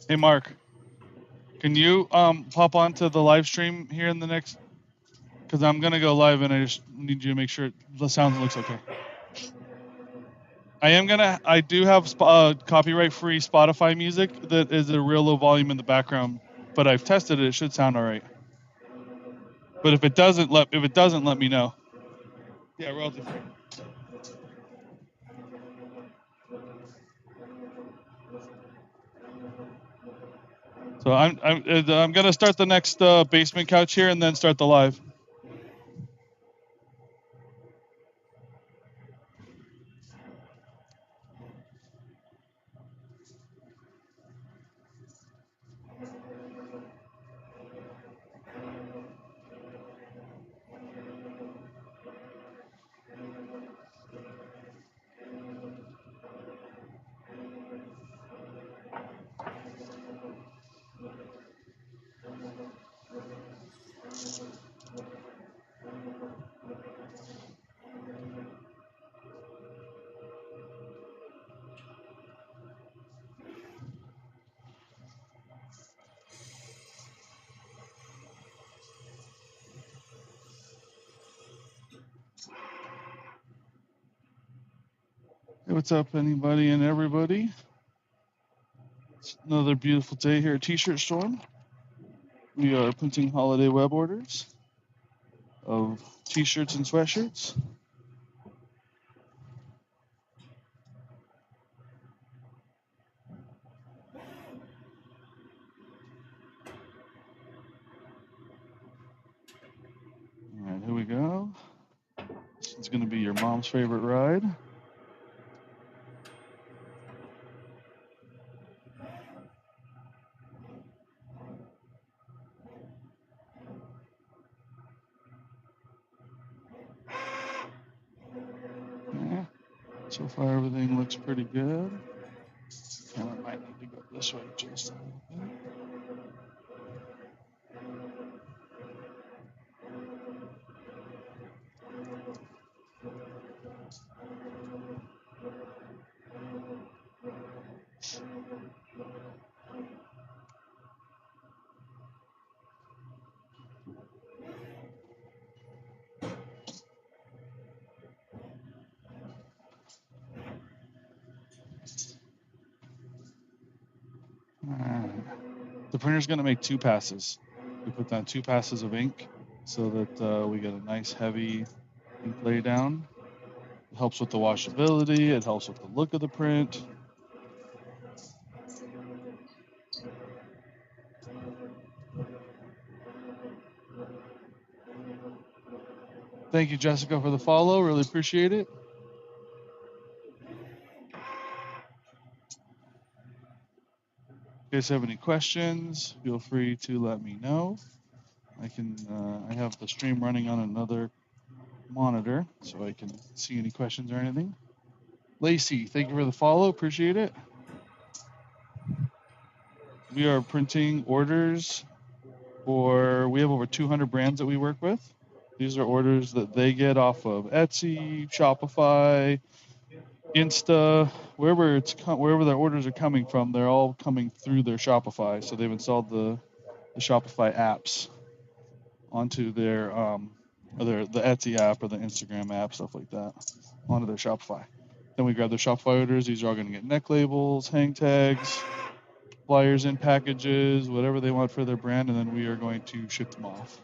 Hey, Mark, can you pop onto the live stream here in the next? Because I'm gonna go live, and I just need you to make sure the sound looks okay. I do have copyright-free Spotify music that is a real low volume in the background, but I've tested it. It should sound all right. But if it doesn't, let me know. Yeah, royalty free. So I'm gonna start the next basement couch here, and then start the live. Hey, what's up, anybody and everybody? It's another beautiful day here at T-Shirt Storm. We are printing holiday web orders of T-shirts and sweatshirts. All right, here we go. This is going to be your mom's favorite ride. Yeah. So far, everything looks pretty good. Camera might need to go this way just a little bit. All right. The printer's going to make 2 passes. We put down 2 passes of ink so that we get a nice heavy ink lay down. It helps with the washability. It helps with the look of the print. Thank you, Jessica, for the follow. Really appreciate it. If you guys have any questions, feel free to let me know. I have the stream running on another monitor, so I can see any questions or anything. Lacey, thank you for the follow. Appreciate it. We are printing orders we have over 200 brands that we work with. These are orders that they get off of Etsy, Shopify, Insta, wherever their orders are coming from. They're all coming through their Shopify. So they've installed the Shopify apps onto their the Etsy app or the Instagram app, stuff like that, onto their Shopify. Then we grab their Shopify orders. These are all going to get neck labels, hang tags, flyers in packages, whatever they want for their brand, and then we are going to ship them off.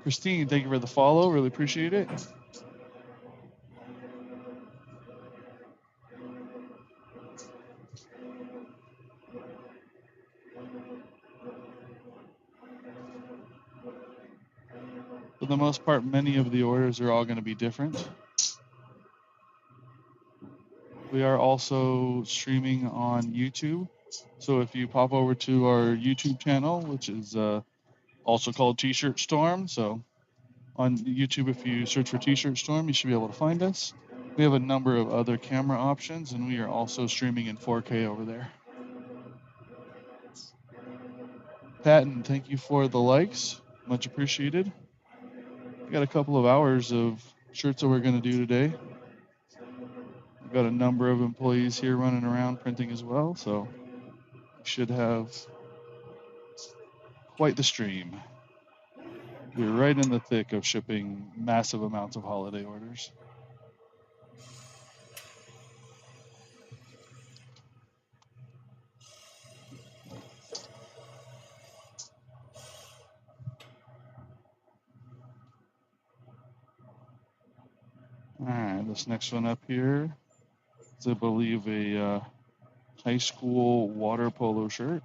Christine, thank you for the follow. Really appreciate it. For the most part, many of the orders are all going to be different. We are also streaming on YouTube. So if you pop over to our YouTube channel, which is also called T-Shirt Storm. So on YouTube, if you search for T-Shirt Storm, you should be able to find us. We have a number of other camera options, and we are also streaming in 4K over there. Patton, thank you for the likes. Much appreciated. We got a couple of hours of shirts that we're going to do today. We've got a number of employees here running around printing as well, so should have quite the stream. We're right in the thick of shipping massive amounts of holiday orders. All right, this next one up here is, I believe, a high school water polo shirt.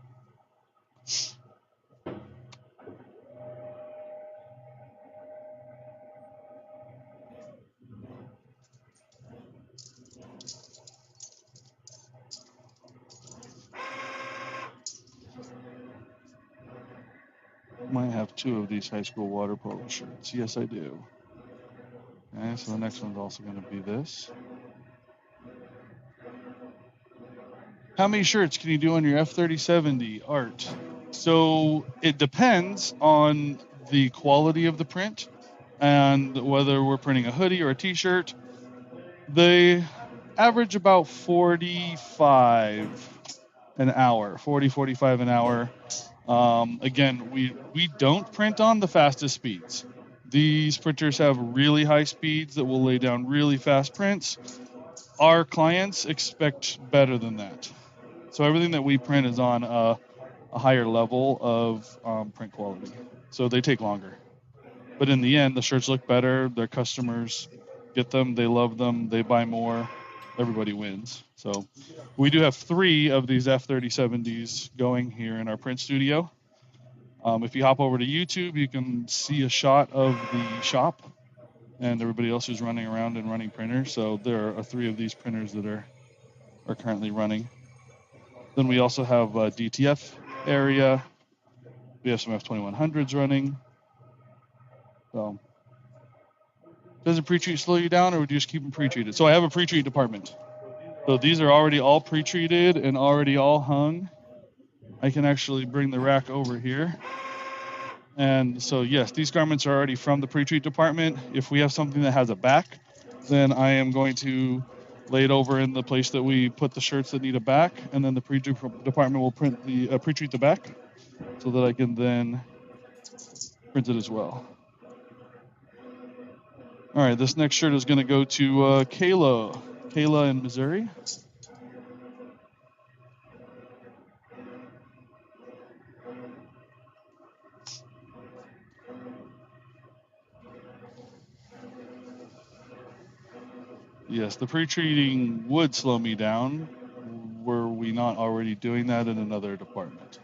Might have 2 of these high school water polo shirts. Yes, I do. Okay, so the next one's also going to be this. How many shirts can you do on your F3070 art? So it depends on the quality of the print and whether we're printing a hoodie or a t-shirt. They average about 45 an hour, 45 an hour. Again, we don't print on the fastest speeds. These printers have really high speeds that will lay down really fast prints. Our clients expect better than that. So everything that we print is on a higher level of print quality. So they take longer. But in the end, the shirts look better. Their customers get them. They love them. They buy more. Everybody wins. So we do have 3 of these F3070s going here in our print studio. If you hop over to YouTube, you can see a shot of the shop and everybody else who's running around and running printers. So there are 3 of these printers that are currently running. Then we also have a DTF area. We have some F2100s running. So does a pre-treat slow you down, or would you just keep them pre-treated? So I have a pre-treat department. So these are already all pre-treated and already all hung. I can actually bring the rack over here. And so yes, these garments are already from the pre-treat department. If we have something that has a back, then I am going to lay it over in the place that we put the shirts that need a back, and then the pre-treat department will print the pre-treat the back, so that I can then print it as well. All right, this next shirt is going to go to Kayla in Missouri. Yes, the pre-treating would slow me down were we not already doing that in another department.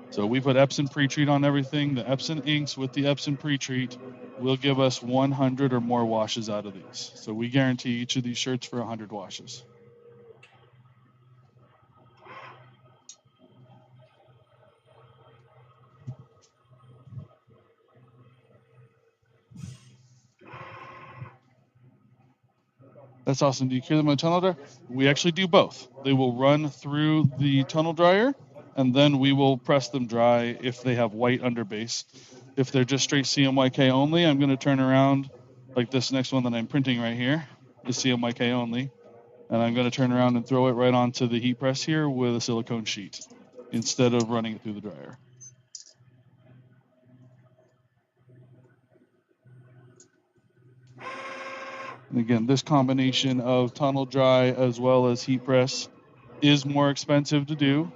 So we put Epson pre-treat on everything. The Epson inks with the Epson pre-treat will give us 100 or more washes out of these. So we guarantee each of these shirts for 100 washes. That's awesome. Do you cure them in a tunnel dryer? We actually do both. They will run through the tunnel dryer, and then we will press them dry if they have white underbase. If they're just straight CMYK only, I'm going to turn around, like this next one that I'm printing right here is CMYK only, and I'm going to turn around and throw it right onto the heat press here with a silicone sheet instead of running it through the dryer. And again, this combination of tunnel dry as well as heat press is more expensive to do,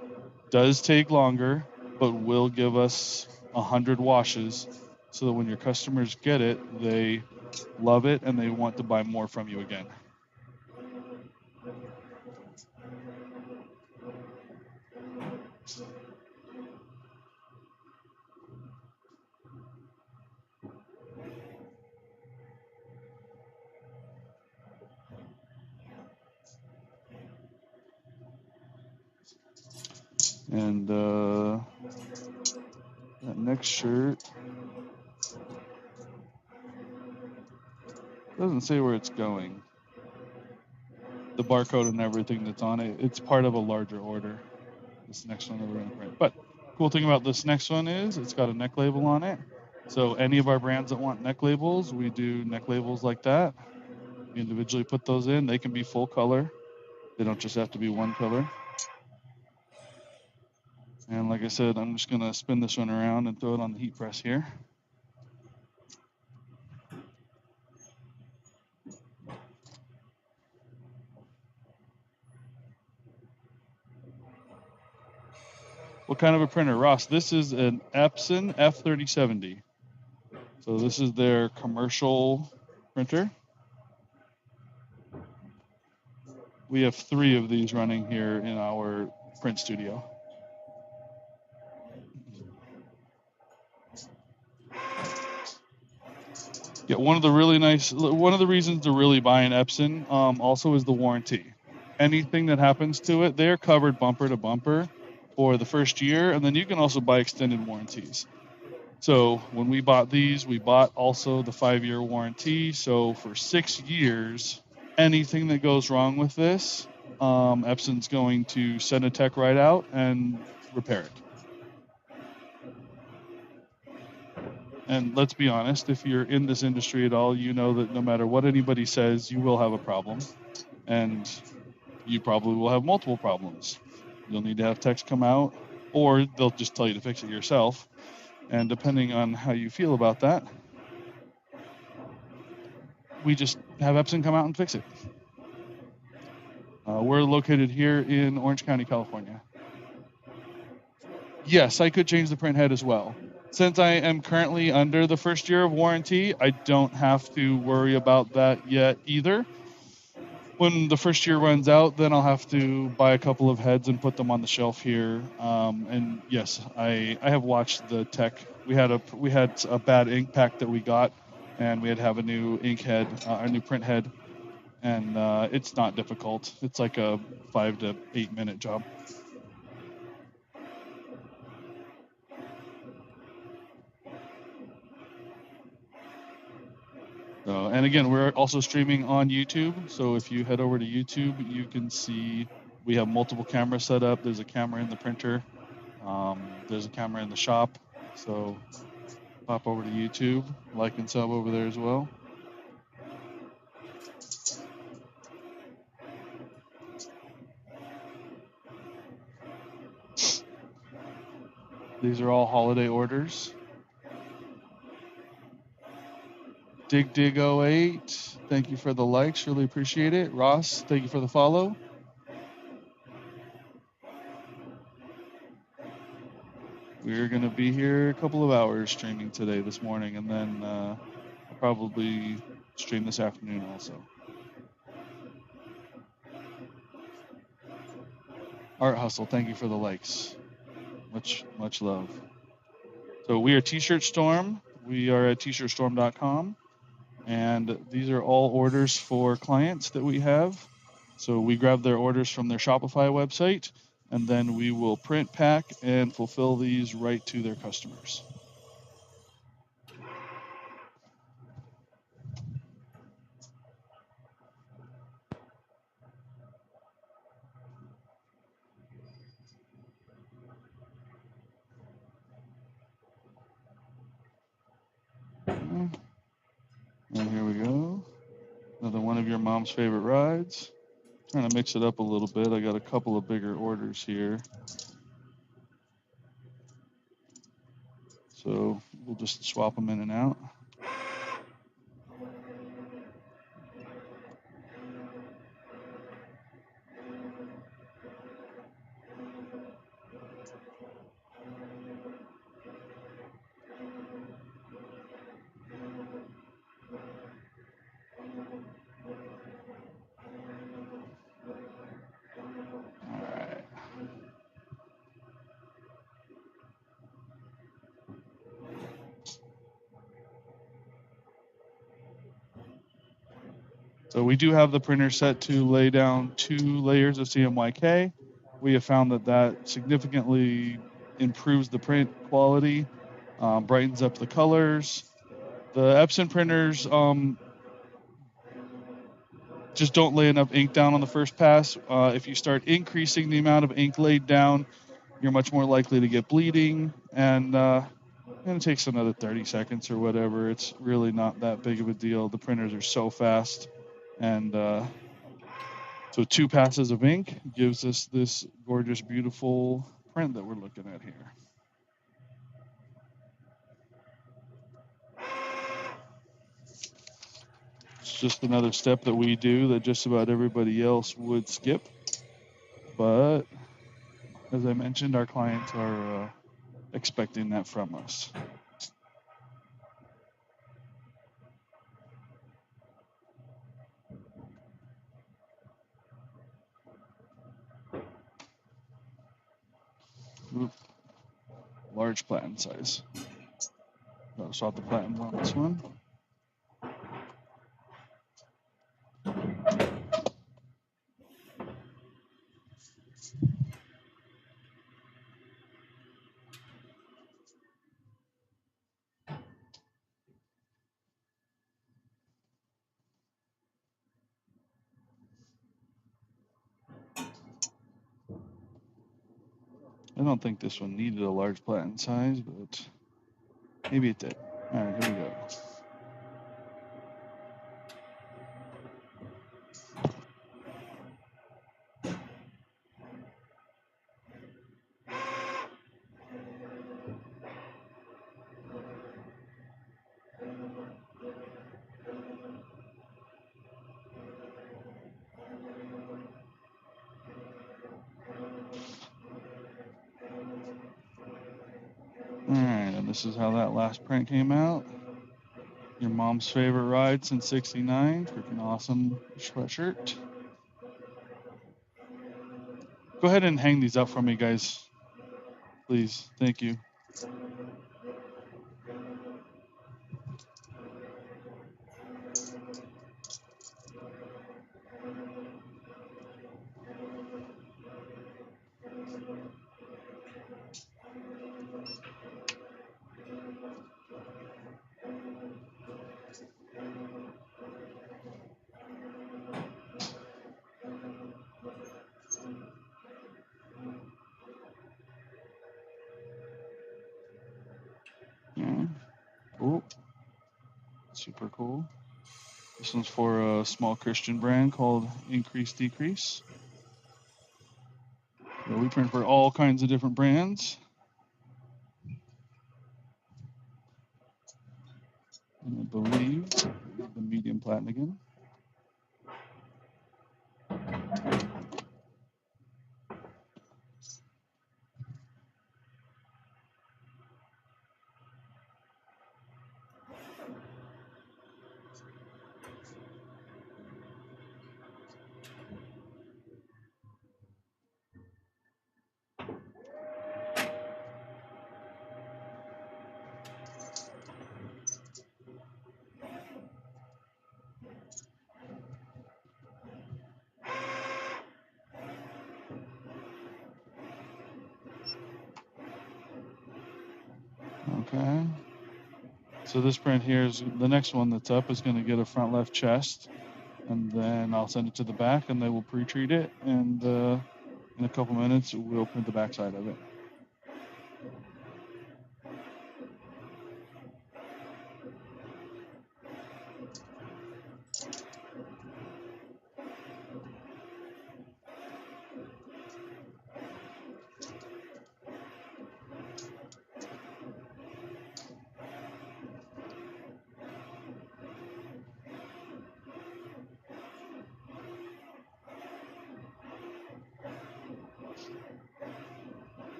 does take longer, but will give us 100 washes so that when your customers get it, they love it and they want to buy more from you again. And that next shirt doesn't say where it's going. The barcode and everything that's on it, it's part of a larger order. This next one that we're going to print. But cool thing about this next one is it's got a neck label on it. So any of our brands that want neck labels, we do neck labels like that. We individually put those in. They can be full color. They don't just have to be one color. And like I said, I'm just going to spin this one around and throw it on the heat press here. What kind of a printer? Ross, this is an Epson F3070. So this is their commercial printer. We have 3 of these running here in our print studio. Yeah, one of the reasons to really buy an Epson also is the warranty. Anything that happens to it, they're covered bumper to bumper for the first year, and then you can also buy extended warranties. So when we bought these, we bought also the 5-year warranty. So for 6 years, anything that goes wrong with this, Epson's going to send a tech right out and repair it. And let's be honest, if you're in this industry at all, you know that no matter what anybody says, you will have a problem. And you probably will have multiple problems. You'll need to have techs come out, or they'll just tell you to fix it yourself. And depending on how you feel about that, we just have Epson come out and fix it. We're located here in Orange County, California. Yes, I could change the print head as well. Since I am currently under the first year of warranty, I don't have to worry about that yet either. When the first year runs out, then I'll have to buy a couple of heads and put them on the shelf here. And yes, I have watched the tech. We had a bad ink pack that we got, and we had to have a new ink head, a new print head, and it's not difficult. It's like a 5 to 8 minute job. And again, we're also streaming on YouTube. So if you head over to YouTube, you can see we have multiple cameras set up. There's a camera in the printer. There's a camera in the shop. So pop over to YouTube, like and sub over there as well. These are all holiday orders. Dig08, thank you for the likes, really appreciate it. Ross, thank you for the follow. We're going to be here a couple of hours streaming today, this morning, and then I'll probably stream this afternoon also. Art Hustle, thank you for the likes. Much love. So we are T-Shirt Storm. We are at tshirtstorm.com. And these are all orders for clients that we have. So we grab their orders from their Shopify website, and then we will print, pack, and fulfill these right to their customers. And here we go. Another one of your mom's favorite rides. Trying to mix it up a little bit. I got a couple of bigger orders here. So we'll just swap them in and out. So we do have the printer set to lay down 2 layers of CMYK. We have found that significantly improves the print quality, brightens up the colors. The Epson printers just don't lay enough ink down on the first pass. If you start increasing the amount of ink laid down, you're much more likely to get bleeding, and it takes another 30 seconds or whatever. It's really not that big of a deal. The printers are so fast. And so 2 passes of ink gives us this gorgeous, beautiful print that we're looking at here. It's just another step that we do that just about everybody else would skip. But as I mentioned, our clients are expecting that from us. Oop. Large platen size. Gotta swap the platen on this one. I don't think this one needed a large platen size, but maybe it did. All right, here we go. All right, and this is how that last print came out. Your mom's favorite ride since '69. Freaking awesome sweatshirt. Go ahead and hang these up for me, guys. Please. Thank you. Yeah. Cool. Super cool. This one's for a small Christian brand called Increase Decrease. So we print for all kinds of different brands. And I believe the medium platen again. Okay. So this print here is the next one that's up is going to get a front left chest, and then I'll send it to the back, and they will pre-treat it, and in a couple minutes we'll print the back side of it.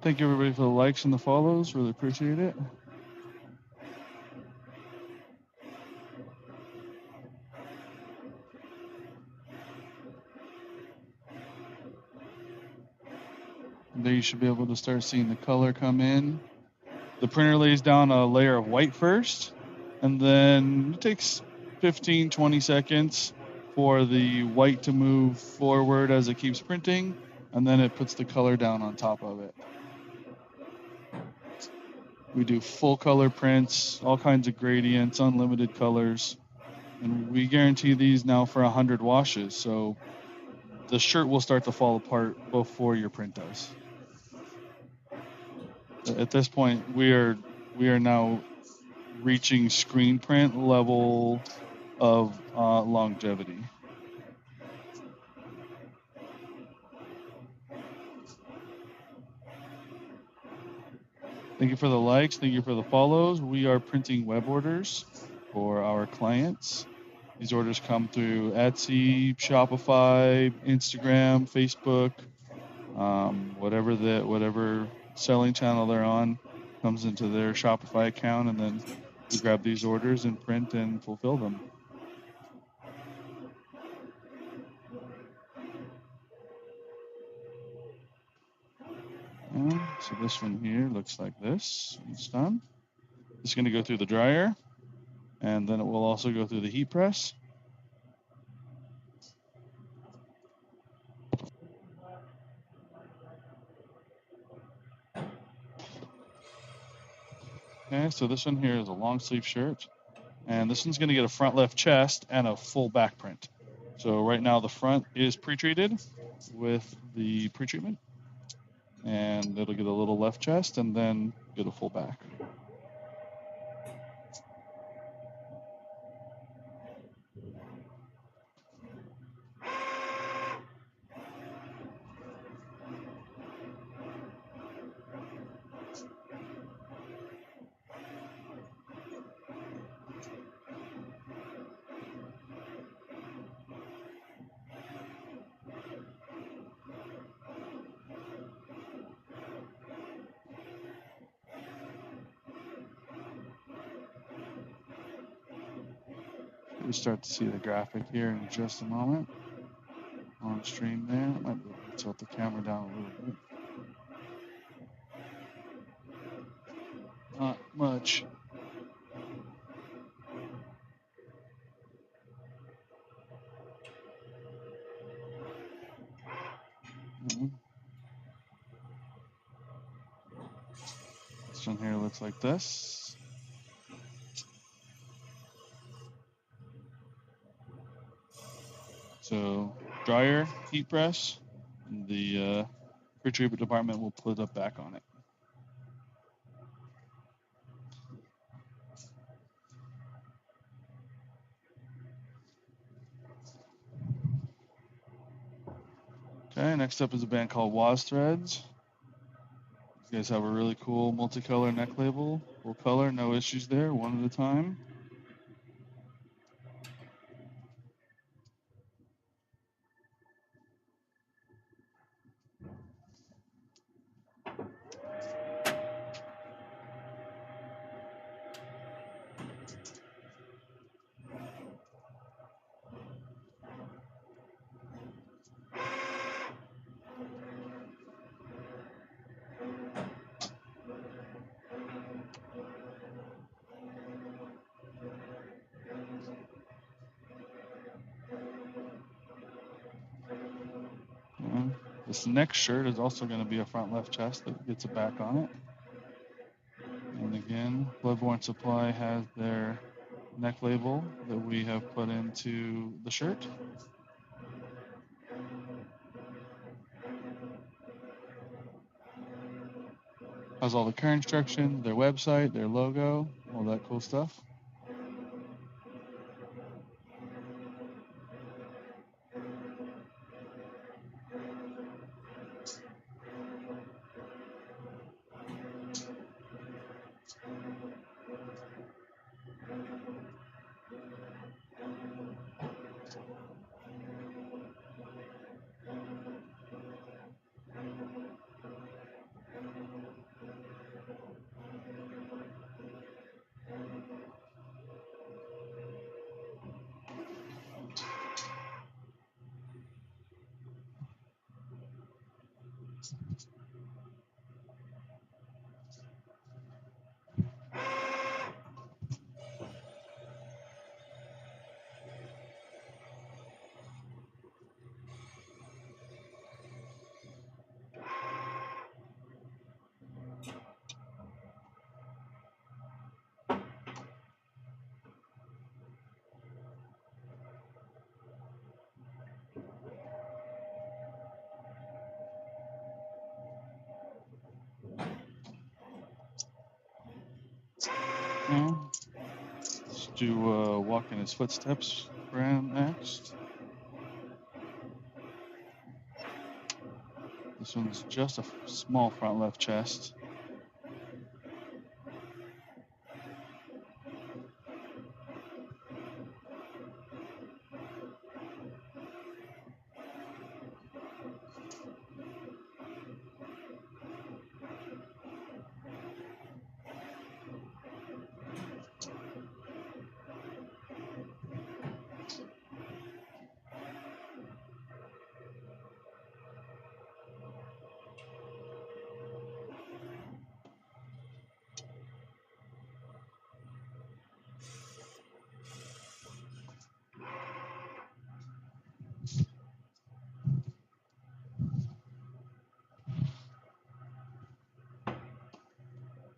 Thank you everybody for the likes and the follows. Really appreciate it. There you should be able to start seeing the color come in. The printer lays down a layer of white first, and then it takes 15-20 seconds for the white to move forward as it keeps printing, and then it puts the color down on top of it. We do full color prints, all kinds of gradients, unlimited colors, and we guarantee these now for 100 washes, so the shirt will start to fall apart before your print does. At this point, we are we are now reaching screen print level of longevity. Thank you for the likes. Thank you for the follows. We are printing web orders for our clients. These orders come through Etsy, Shopify, Instagram, Facebook, whatever selling channel they're on comes into their Shopify account, and then we grab these orders and print and fulfill them. So this one here looks like this when it's done. It's going to go through the dryer, and then it will also go through the heat press. Okay, so this one here is a long sleeve shirt, and this one's going to get a front left chest and a full back print. So right now the front is pre-treated with the pre-treatment, and it'll get a little left chest and then get a full back. You start to see the graphic here in just a moment on stream there. I might be able to tilt the camera down a little bit. Not much. This one here looks like this. So dryer, heat press, and the pre-treatment department will put it back on it. Okay, next up is a band called Waz Threads. You guys have a really cool multicolor neck label, full color, no issues there, one at a time. This next shirt is also going to be a front left chest that gets a back on it. And again, Bloodborne Supply has their neck label that we have put into the shirt. Has all the care instructions, their website, their logo, all that cool stuff. Okay. Let's do Walk in His Footsteps brand next. This one's just a small front left chest.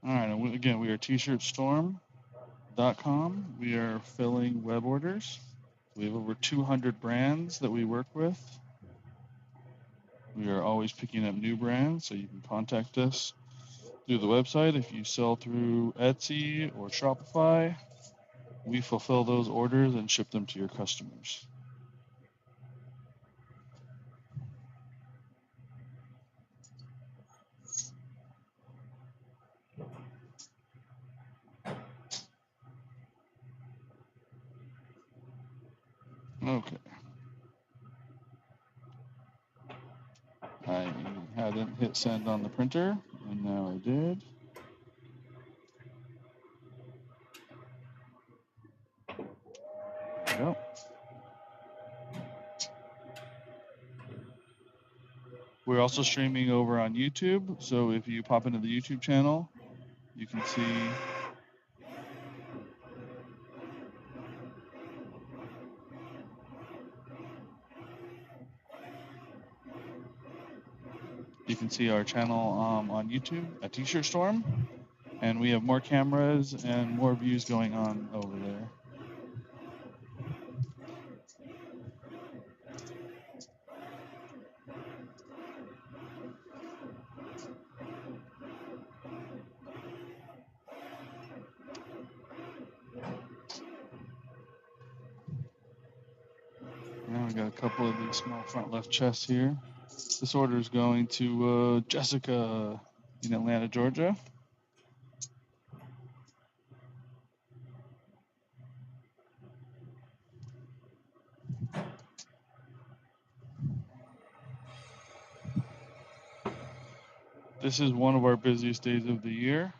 All right, and again, we are tshirtstorm.com. We are filling web orders. We have over 200 brands that we work with. We are always picking up new brands, so you can contact us through the website. If you sell through Etsy or Shopify, we fulfill those orders and ship them to your customers. Okay. I hadn't hit send on the printer, and now I did. There we go. We're also streaming over on YouTube, so if you pop into the YouTube channel, you can see our channel on YouTube at T-Shirt Storm, and we have more cameras and more views going on over there. Now we got a couple of these small front left chests here. This order is going to Jessica in Atlanta, Georgia. This is one of our busiest days of the year.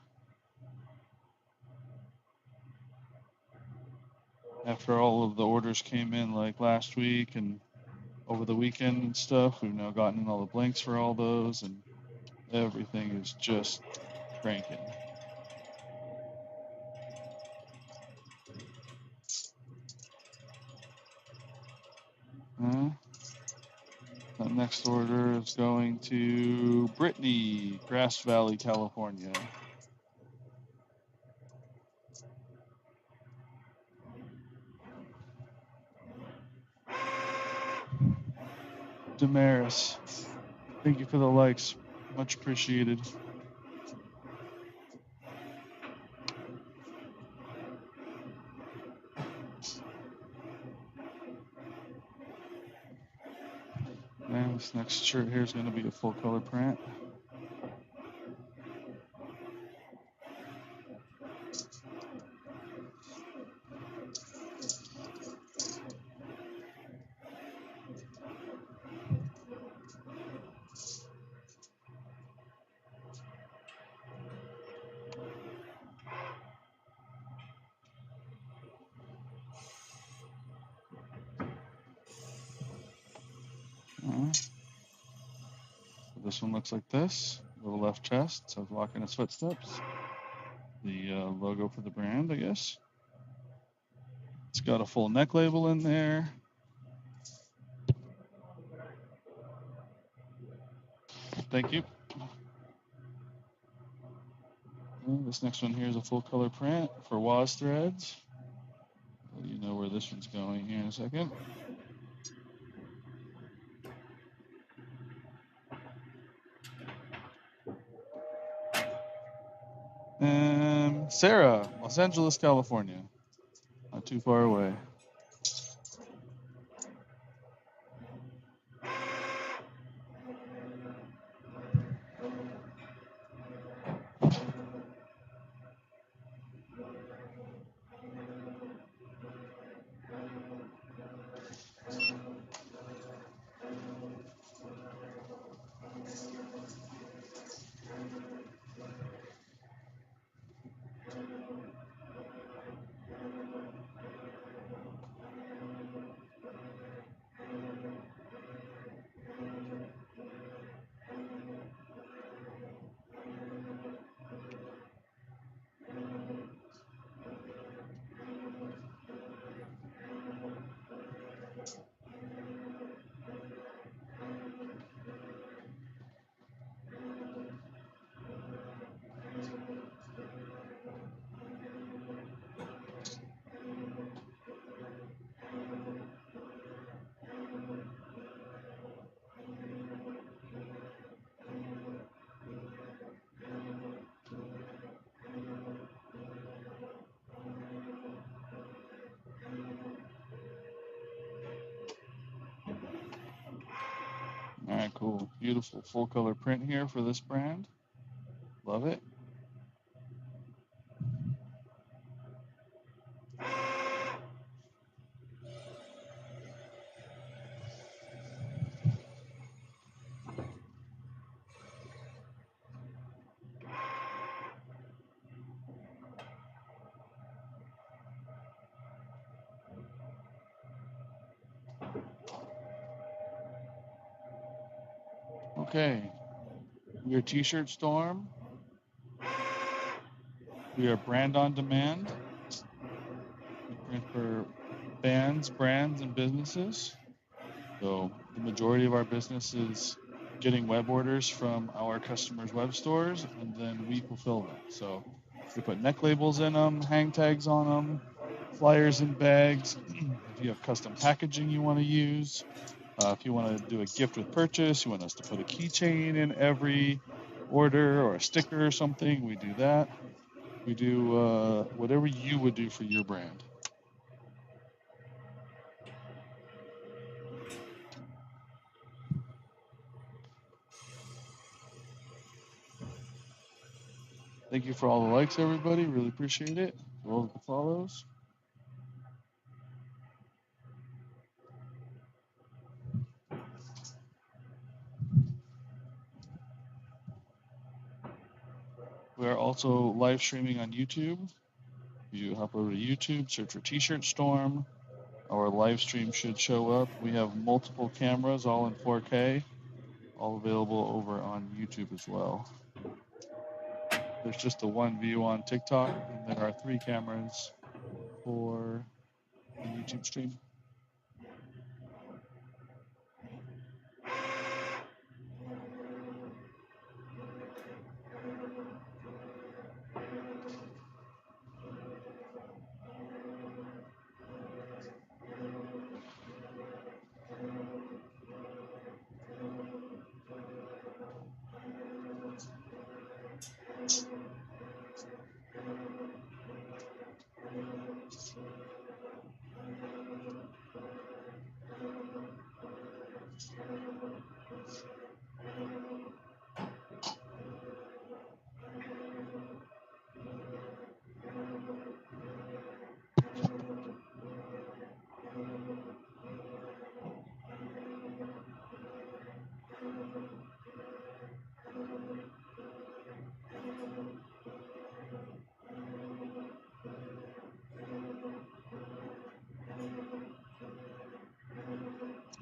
After all of the orders came in like last week and over the weekend and stuff, we've now gotten in all the blanks for all those, and everything is just cranking. That next order is going to Brittany, Grass Valley, California. Damaris, thank you for the likes. Much appreciated. And this next shirt here is going to be a full color print. This one looks like this. Little left chest, says Walk in His Footsteps. The logo for the brand, I guess. It's got a full neck label in there. Thank you. And this next one here is a full color print for Woz Threads. You know where this one's going here in a second. Sarah, Los Angeles, California. Not too far away. All right, cool. Beautiful full color print here for this brand. Love it. Okay. We are T-shirt Storm. We are Brand On Demand. We print for bands, brands, and businesses. So the majority of our business is getting web orders from our customers' web stores, and then we fulfill them. So we put neck labels in them, hang tags on them, flyers in bags. If you have custom packaging you want to use, if you want to do a gift with purchase, you want us to put a keychain in every order or a sticker or something, we do that. We do whatever you would do for your brand. Thank you for all the likes, everybody. Really appreciate it. As well as the follows. We are also live streaming on YouTube. You hop over to YouTube, search for T-shirt Storm. Our live stream should show up. We have multiple cameras, all in 4K, all available over on YouTube as well. There's just the one view on TikTok, and there are 3 cameras for the YouTube stream.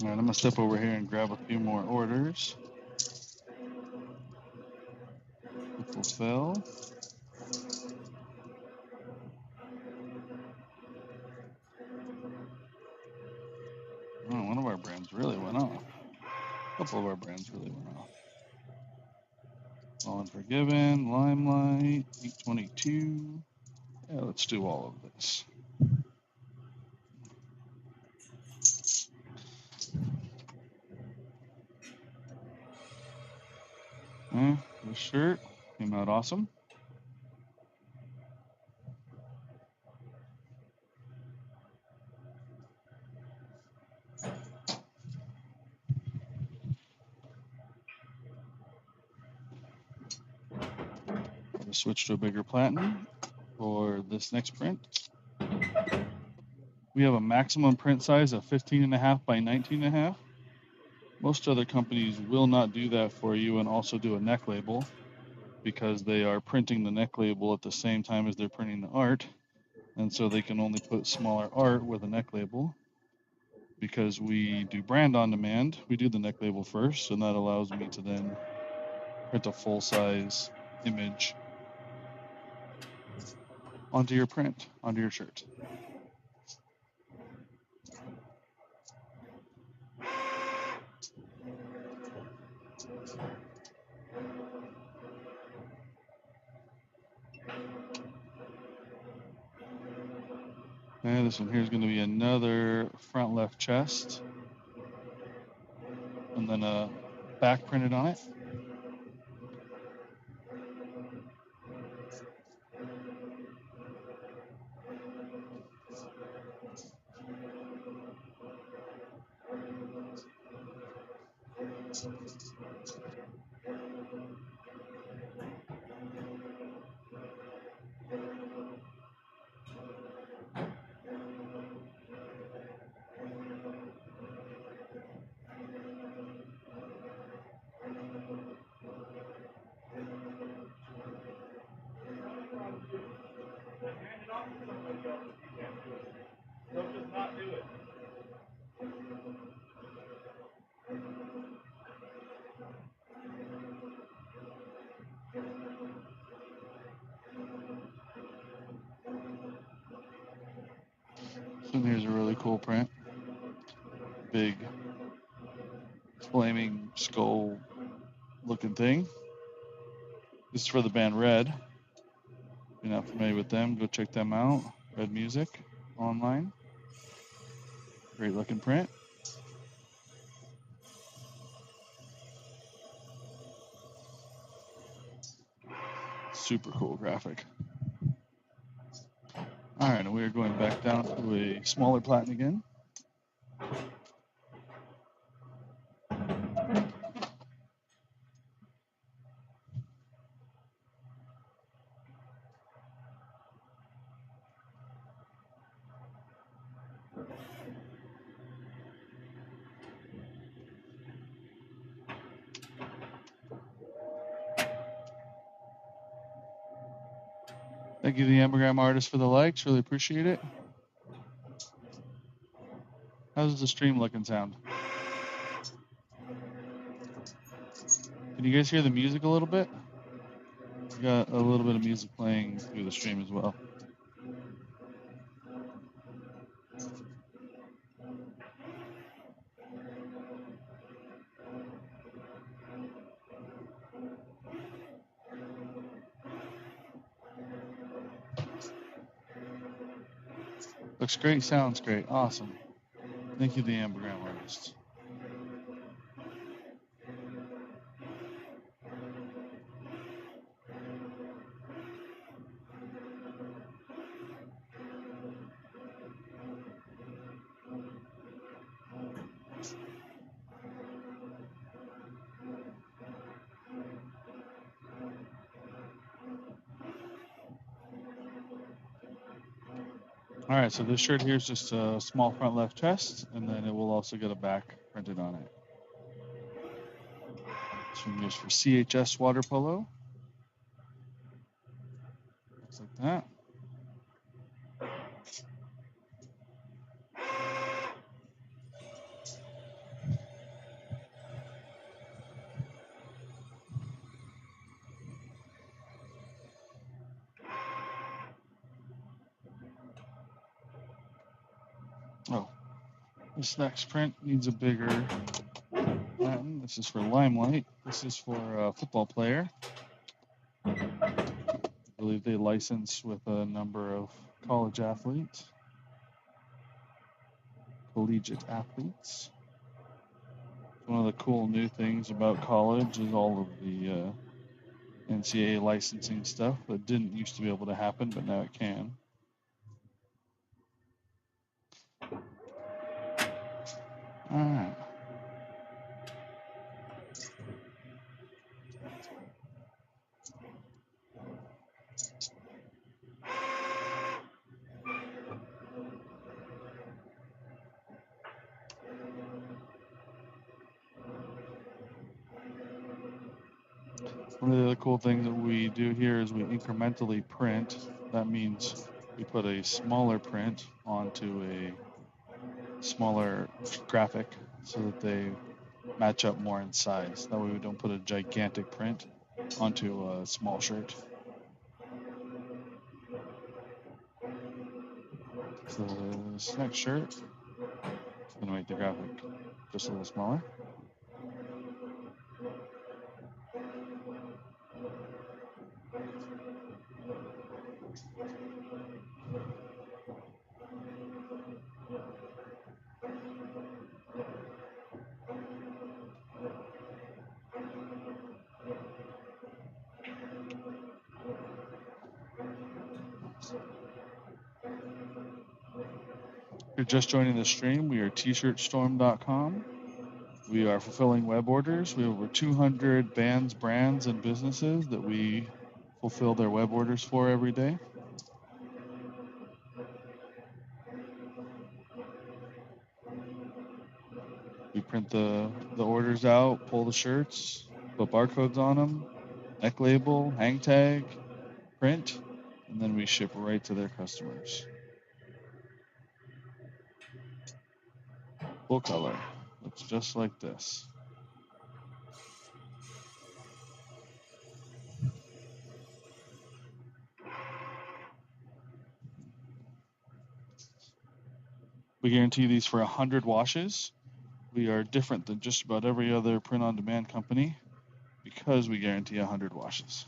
All right, I'm gonna step over here and grab a few more orders to fulfill. Oh, one of our brands really went off. A couple of our brands really went off. All Unforgiven, Limelight, 822. Yeah, let's do all of this. This shirt came out awesome. to switch to a bigger platen for this next print. We have a maximum print size of 15.5 by 19.5. Most other companies will not do that for you and also do a neck label because they are printing the neck label at the same time as they're printing the art. And so they can only put smaller art with a neck label. Because we do brand on demand, we do the neck label first, and that allows me to then print a full-size image onto your print, onto your shirt. And this one here is going to be another front left chest, and then a back printed on it. And here's a really cool print. Big flaming skull looking thing. This is for the band Red. If you're not familiar with them, go check them out. Red Music online. Great looking print. Super cool graphic. All right, and we are going back down to a smaller platen again. Thank you to the Ambergram artist for the likes. Really appreciate it. How's the stream look and sound? Can you guys hear the music a little bit? We got a little bit of music playing through the stream as well. Looks great, sounds great, awesome. Thank you to the Ambergram artist. All right, so this shirt here is just a small front left chest, and then it will also get a back printed on it. This one goes for CHS water polo. Looks like that. Oh, this next print needs a bigger platen. This is for Limelight. This is for a football player. I believe they license with a number of college athletes, collegiate athletes. One of the cool new things about college is all of the NCAA licensing stuff that didn't used to be able to happen, but now it can. All right. One of the other cool things that we do here is we incrementally print. That means we put a smaller print onto a smaller graphic so that they match up more in size. That way we don't put a gigantic print onto a small shirt. So this next shirt is going to make the graphic just a little smaller. If you're just joining the stream, we are tshirtstorm.com. We are fulfilling web orders. We have over 200 bands, brands, and businesses that we fulfill their web orders for every day. We print the orders out, pull the shirts, put barcodes on them, neck label, hang tag, print, and then we ship right to their customers. Full color. Looks just like this. We guarantee these for 100 washes. We are different than just about every other print-on-demand company because we guarantee 100 washes.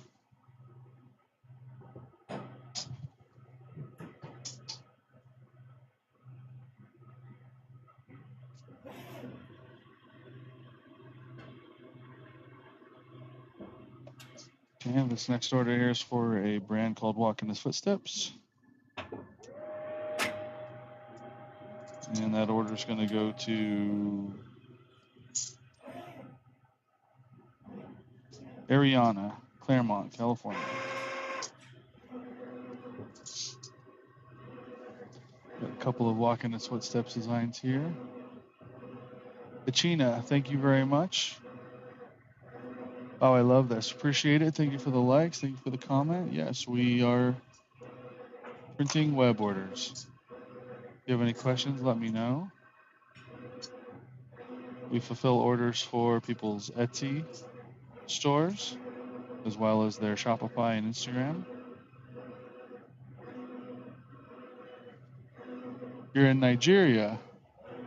And this next order here is for a brand called Walk in His Footsteps. And that order is going to go to Ariana, Claremont, California. Got a couple of Walk in His Footsteps designs here. Achina, thank you very much. Oh, I love this. Appreciate it. Thank you for the likes. Thank you for the comment. Yes, we are printing web orders. If you have any questions, let me know. We fulfill orders for people's Etsy stores, as well as their Shopify and Instagram. You're in Nigeria.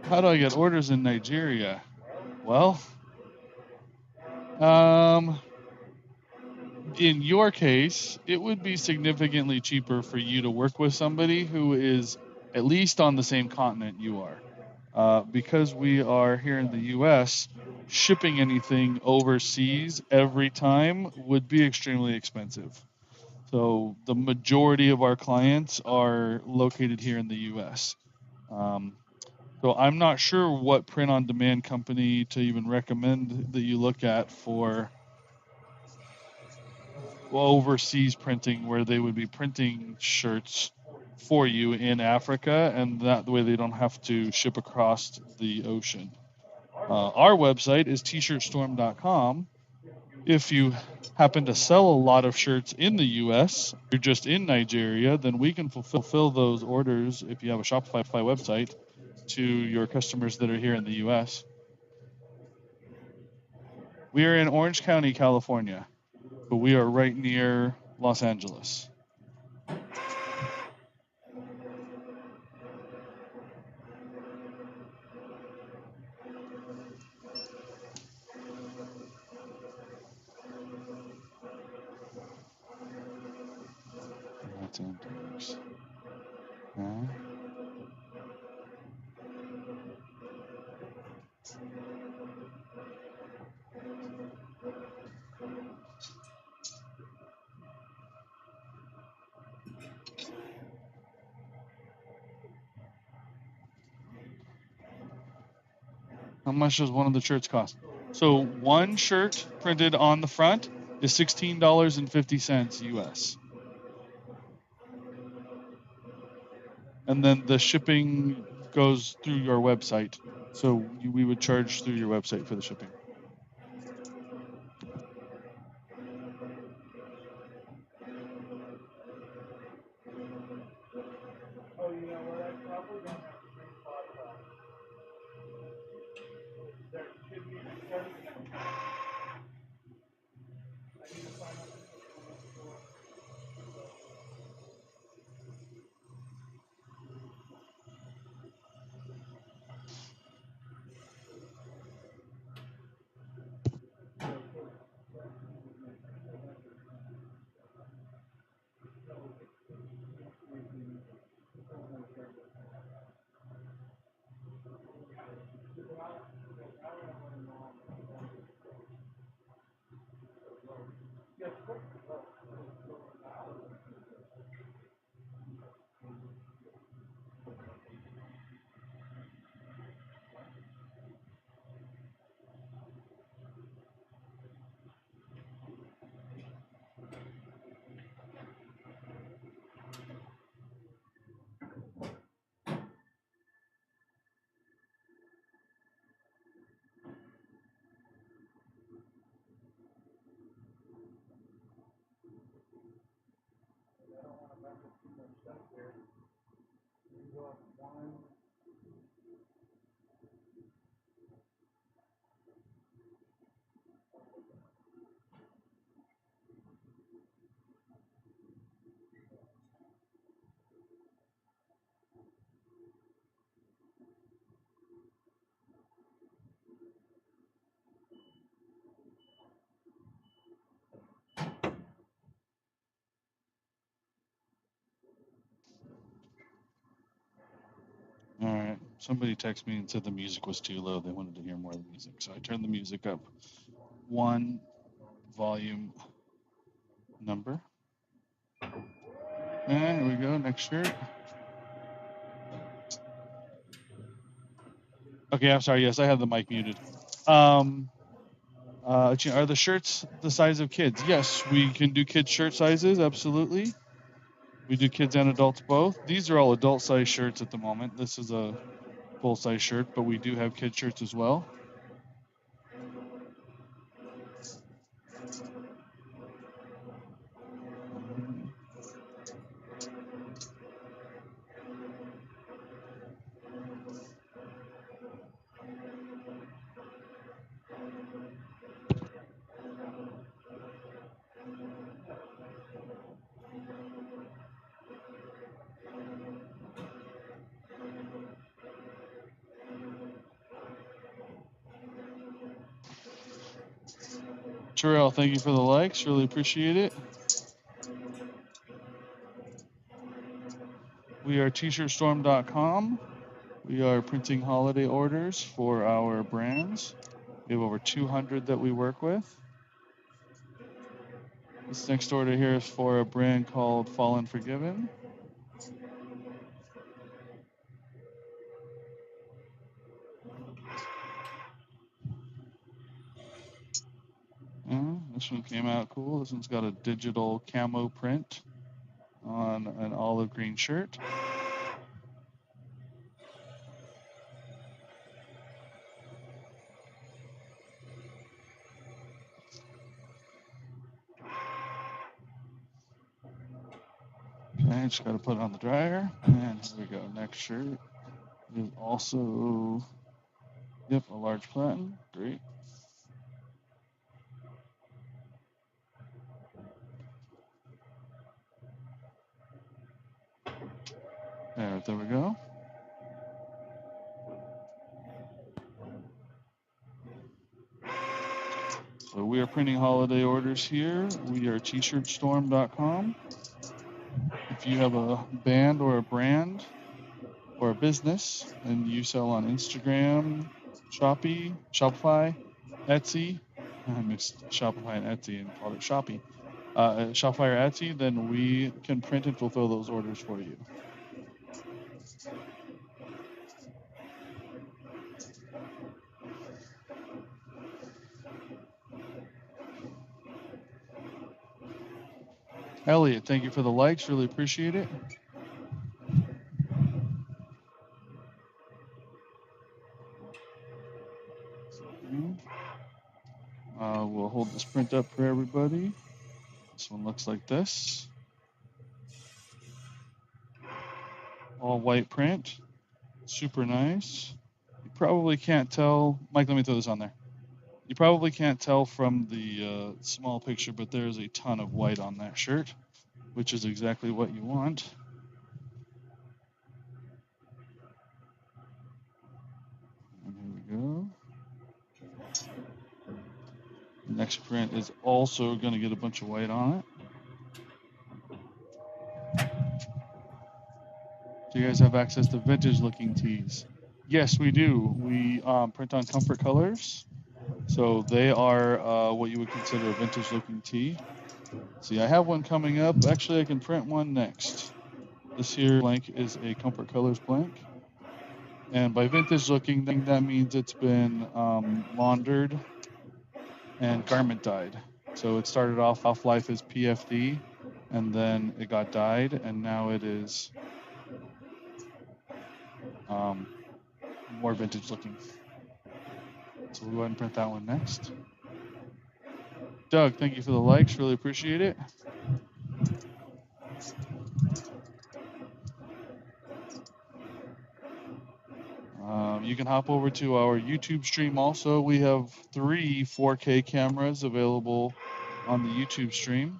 How do I get orders in Nigeria? Well, in your case, it would be significantly cheaper for you to work with somebody who is at least on the same continent you are. Because we are here in the U.S., shipping anything overseas every time would be extremely expensive. So the majority of our clients are located here in the U.S. So I'm not sure what print-on-demand company to even recommend that you look at for overseas printing, where they would be printing shirts for you in Africa, and that way they don't have to ship across the ocean. Our website is tshirtstorm.com. If you happen to sell a lot of shirts in the U.S., you're just in Nigeria, then we can fulfill those orders if you have a Shopify website to your customers that are here in the U.S. We are in Orange County, California, but we are right near Los Angeles. That's index. Okay. How much does one of the shirts cost? So one shirt printed on the front is $16.50 US. And then the shipping goes through your website. So we would charge through your website for the shipping. Somebody texted me and said the music was too low. They wanted to hear more of the music. So I turned the music up one volume number. And here we go. Next shirt. Okay, I'm sorry. Yes, I have the mic muted. Are the shirts the size of kids? Yes, we can do kids shirt sizes. Absolutely. We do kids and adults both. These are all adult size shirts at the moment. This is a full size shirt, but we do have kid shirts as well. Terrell, thank you for the likes. Really appreciate it. We are tshirtstorm.com. We are printing holiday orders for our brands. We have over 200 that we work with. This next order here is for a brand called Fallen Forgiven. This one came out cool. This one's got a digital camo print on an olive green shirt. Okay, just got to put it on the dryer. And here we go. Next shirt is also, yep, a large platen. Great. There we go. So we are printing holiday orders here. We are tshirtstorm.com. If you have a band or a brand or a business and you sell on Instagram, Shopify, Etsy, I mixed Shopify and Etsy and called it Shopee. Shopify or Etsy, then we can print and fulfill those orders for you. Elliot, thank you for the likes. Really appreciate it. We'll hold this print up for everybody. This one looks like this. All white print. Super nice. You probably can't tell. Mike, let me throw this on there. You probably can't tell from the small picture, but there's a ton of white on that shirt, which is exactly what you want. And here we go. The next print is also going to get a bunch of white on it. Do you guys have access to vintage looking tees? Yes, we do. We print on comfort colors. So they are what you would consider a vintage looking tee. See, I have one coming up. Actually, I can print one next. This here blank is a comfort colors blank. And by vintage looking, that means it's been laundered and garment dyed. So it started off life as PFD, and then it got dyed, and now it is more vintage looking. So we'll go ahead and print that one next. Doug, thank you for the likes. Really appreciate it. You can hop over to our YouTube stream also. We have 3 4K cameras available on the YouTube stream.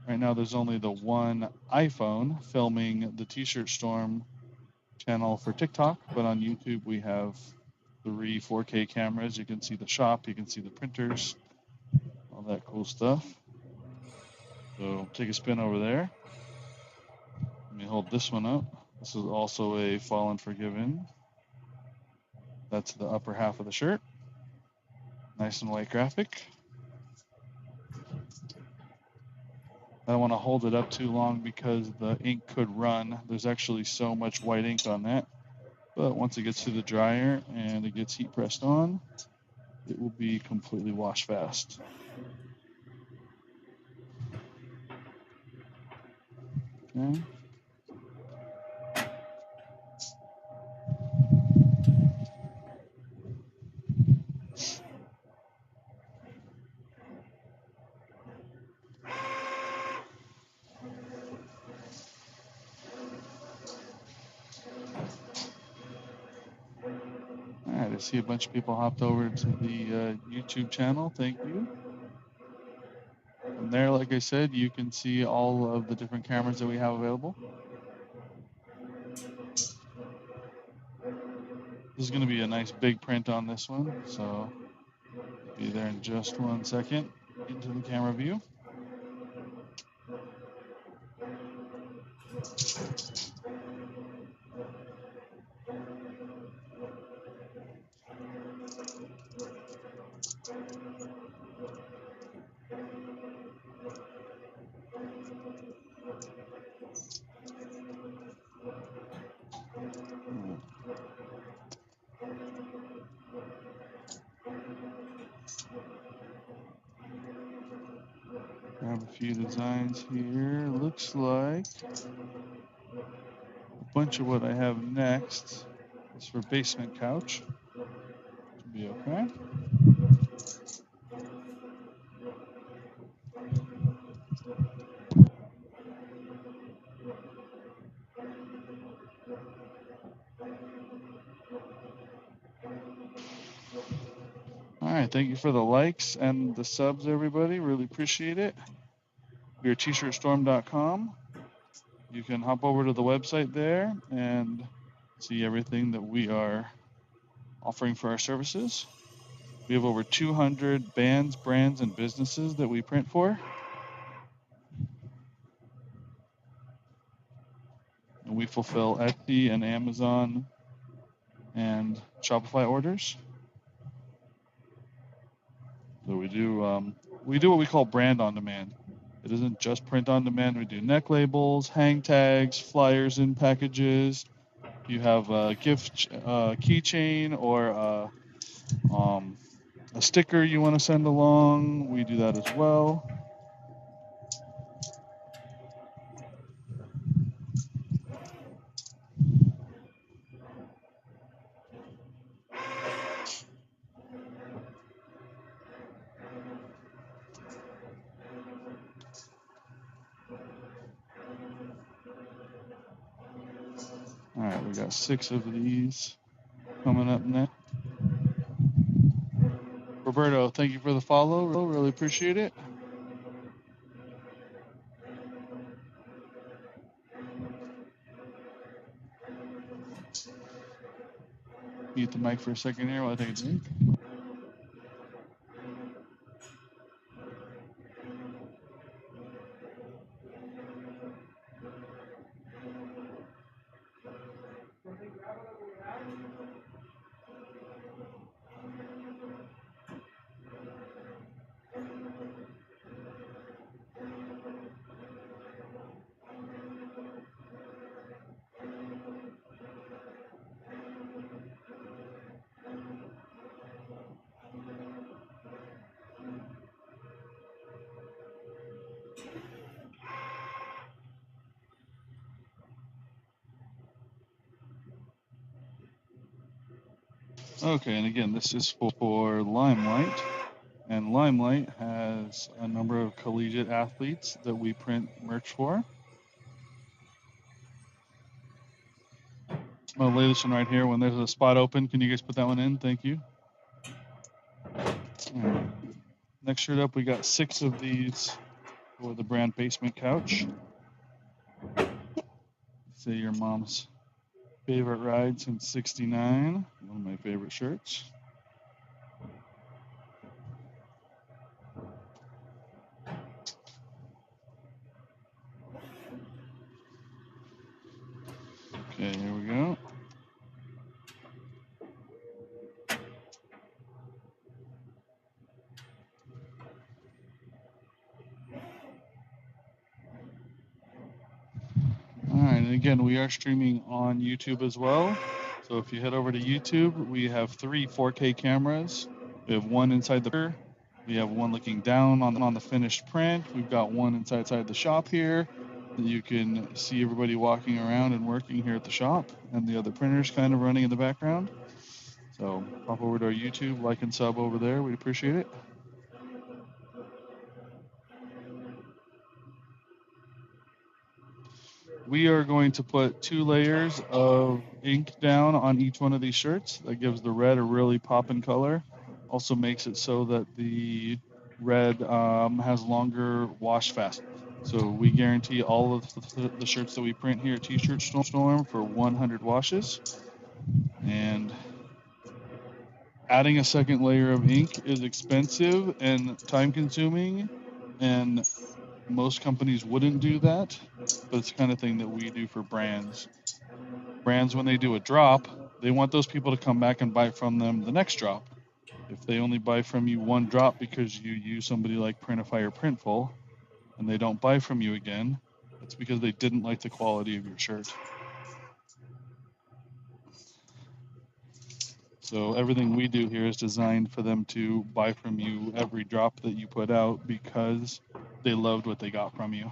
Right now there's only the one iPhone filming the T-Shirt Storm channel for TikTok, but on YouTube we have 3 4K cameras. You can see the shop, you can see the printers, all that cool stuff. So take a spin over there. Let me hold this one up. This is also a Fallen Forgiven. That's the upper half of the shirt. Nice and white graphic. I don't want to hold it up too long because the ink could run. There's actually so much white ink on that. But once it gets to the dryer and it gets heat pressed on, it will be completely wash fast. Okay. All right, I see a bunch of people hopped over to the YouTube channel. Thank you. From there, like I said, you can see all of the different cameras that we have available. This is going to be a nice big print on this one, so be there in just 1 second into the camera view. Grab a few designs here. Looks like a bunch of what I have next is for basement couch. Should be okay. All right, thank you for the likes and the subs, everybody. Really appreciate it. We are tshirtstorm.com. You can hop over to the website there and see everything that we are offering for our services. We have over 200 bands, brands, and businesses that we print for. And we fulfill Etsy and Amazon and Shopify orders. So we do what we call brand on demand. It isn't just print on demand. We do neck labels, hang tags, flyers in packages. If you have a gift keychain or a sticker you want to send along, we do that as well. All right, we got 6 of these coming up next. Roberto, thank you for the follow. Really appreciate it. Mute the mic for a second here while I take a drink. Okay, and again, this is for Limelight. And Limelight has a number of collegiate athletes that we print merch for. I'm going to lay this one right here. When there's a spot open, can you guys put that one in? Thank you. All right. Next shirt up, we got 6 of these for the brand Basement Couch. Say your mom's favorite ride since '69. One of my favorite shirts. Okay, here we go. again, we are streaming on YouTube as well. So if you head over to YouTube, we have 3 4K cameras. We have one inside the printer. We have one looking down on the finished print. We've got one inside the shop here. You can see everybody walking around and working here at the shop, and the other printers kind of running in the background. So pop over to our YouTube, like and sub over there. We'd appreciate it. We are going to put 2 layers of ink down on each one of these shirts. That gives the red a really poppin' color. Also makes it so that the red has longer wash fast. So we guarantee all of the shirts that we print here at T-Shirt Storm for 100 washes. And adding a second layer of ink is expensive and time consuming, and most companies wouldn't do that, but it's the kind of thing that we do for brands. Brands, when they do a drop, they want those people to come back and buy from them the next drop. If they only buy from you one drop because you use somebody like Printify or Printful, and they don't buy from you again, it's because they didn't like the quality of your shirt. So everything we do here is designed for them to buy from you every drop that you put out because they loved what they got from you.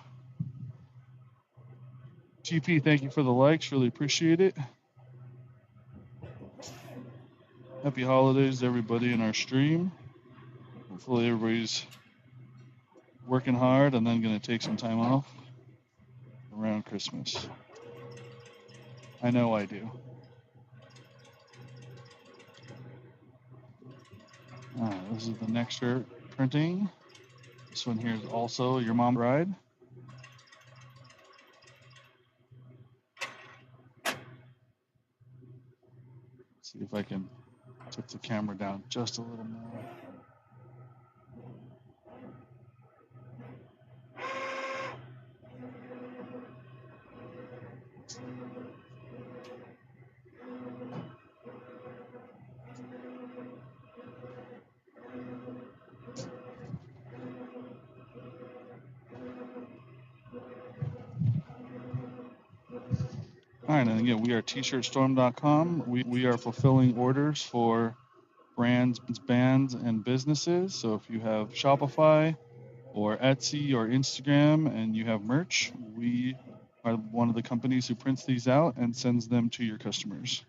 TP, thank you for the likes. Really appreciate it. Happy holidays to everybody in our stream. Hopefully everybody's working hard and then going to take some time off around Christmas. I know I do. This is the next shirt printing. This one here is also your mom's bride. See if I can tip the camera down just a little more. All right, and again, we are tshirtstorm.com. We are fulfilling orders for brands, bands, and businesses. So if you have Shopify or Etsy or Instagram and you have merch, we are one of the companies who prints these out and sends them to your customers.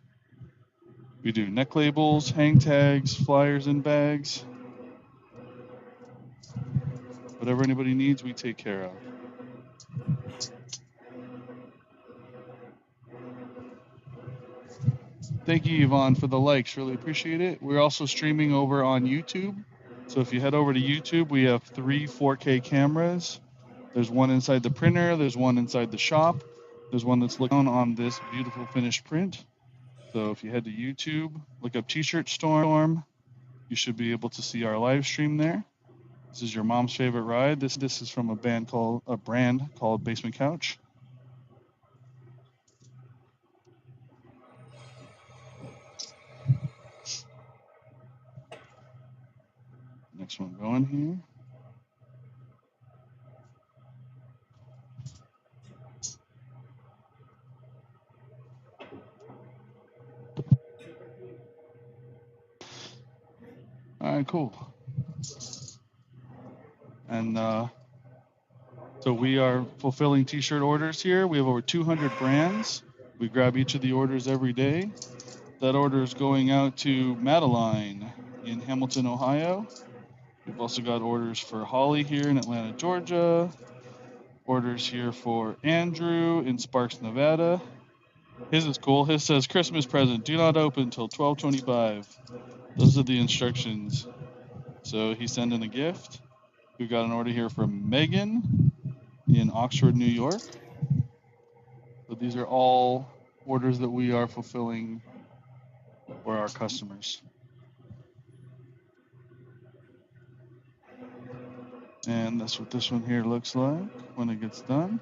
We do neck labels, hang tags, flyers, and bags. Whatever anybody needs, we take care of. Thank you, Yvonne, for the likes. Really appreciate it. We're also streaming over on YouTube. So if you head over to YouTube, we have 3 4K cameras. There's one inside the printer. There's one inside the shop. There's one that's looking on this beautiful finished print. So if you head to YouTube, look up T-Shirt Storm, you should be able to see our live stream there. This is your mom's favorite ride. This is from a brand called Basement Couch. Next one going here. All right, cool. And so we are fulfilling T-shirt orders here. We have over 200 brands. We grab each of the orders every day. That order is going out to Madeline in Hamilton, Ohio. We've also got orders for Holly here in Atlanta, Georgia. Orders here for Andrew in Sparks, Nevada. His is cool. His says, Christmas present, do not open until 12:25. Those are the instructions. So he's sending a gift. We've got an order here from Megan in Oxford, New York. So these are all orders that we are fulfilling for our customers. And that's what this one here looks like when it gets done.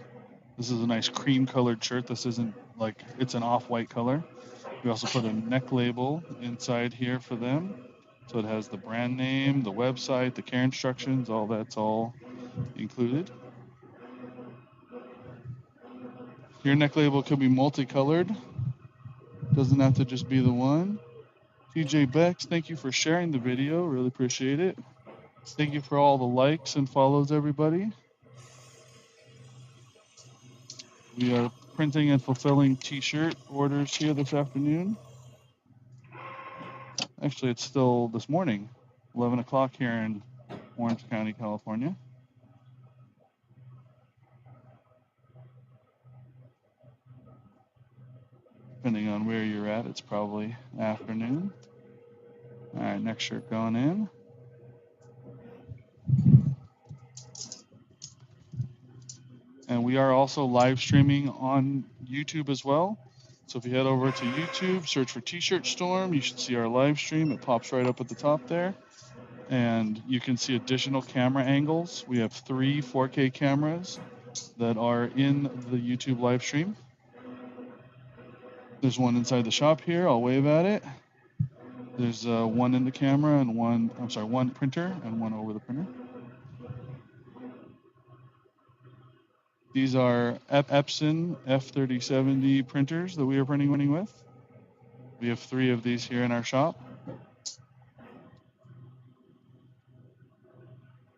This is a nice cream colored shirt. This isn't like, it's an off-white color. We also put a neck label inside here for them. So it has the brand name, the website, the care instructions, that's all included. Your neck label could be multicolored. Doesn't have to just be the one. TJ Bex, thank you for sharing the video. Really appreciate it. Thank you for all the likes and follows, everybody. We are printing and fulfilling t-shirt orders here this afternoon. Actually, it's still this morning, 11 o'clock here in Orange County, California. Depending on where you're at, it's probably afternoon. All right, next shirt going in. And we are also live streaming on YouTube as well. So if you head over to YouTube, search for T-Shirt Storm, you should see our live stream. It pops right up at the top there. And you can see additional camera angles. We have 3 4K cameras that are in the YouTube live stream. There's one inside the shop here. I'll wave at it. There's one in the camera and one printer and one over the printer. These are Epson F3070 printers that we are printing with. We have 3 of these here in our shop.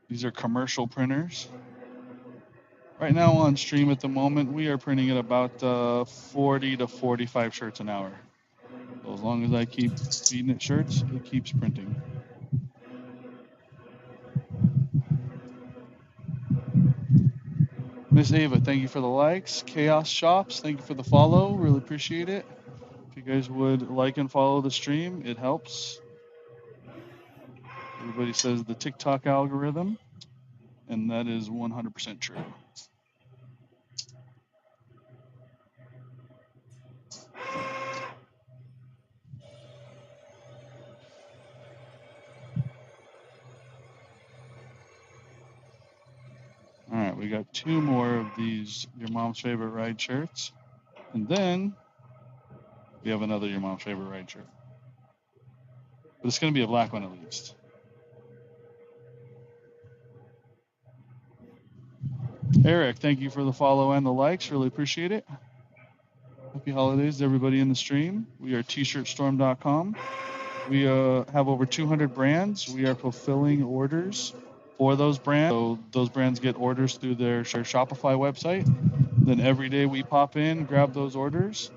These are commercial printers. Right now on stream at the moment, we are printing at about 40 to 45 shirts an hour. So as long as I keep feeding it shirts, it keeps printing. Miss Ava, thank you for the likes. Chaos Shops, thank you for the follow. Really appreciate it. If you guys would like and follow the stream, it helps. Everybody says the TikTok algorithm, and that is 100% true. All right, we got 2 more of these Your Mom's Favorite Ride shirts. And then we have another Your Mom's Favorite Ride shirt. But it's going to be a black one at least. Eric, thank you for the follow and the likes. Really appreciate it. Happy holidays to everybody in the stream. We are tshirtstorm.com. We have over 200 brands. We are fulfilling orders for those brands. So those brands get orders through their Shopify website. Then every day we pop in, grab those orders.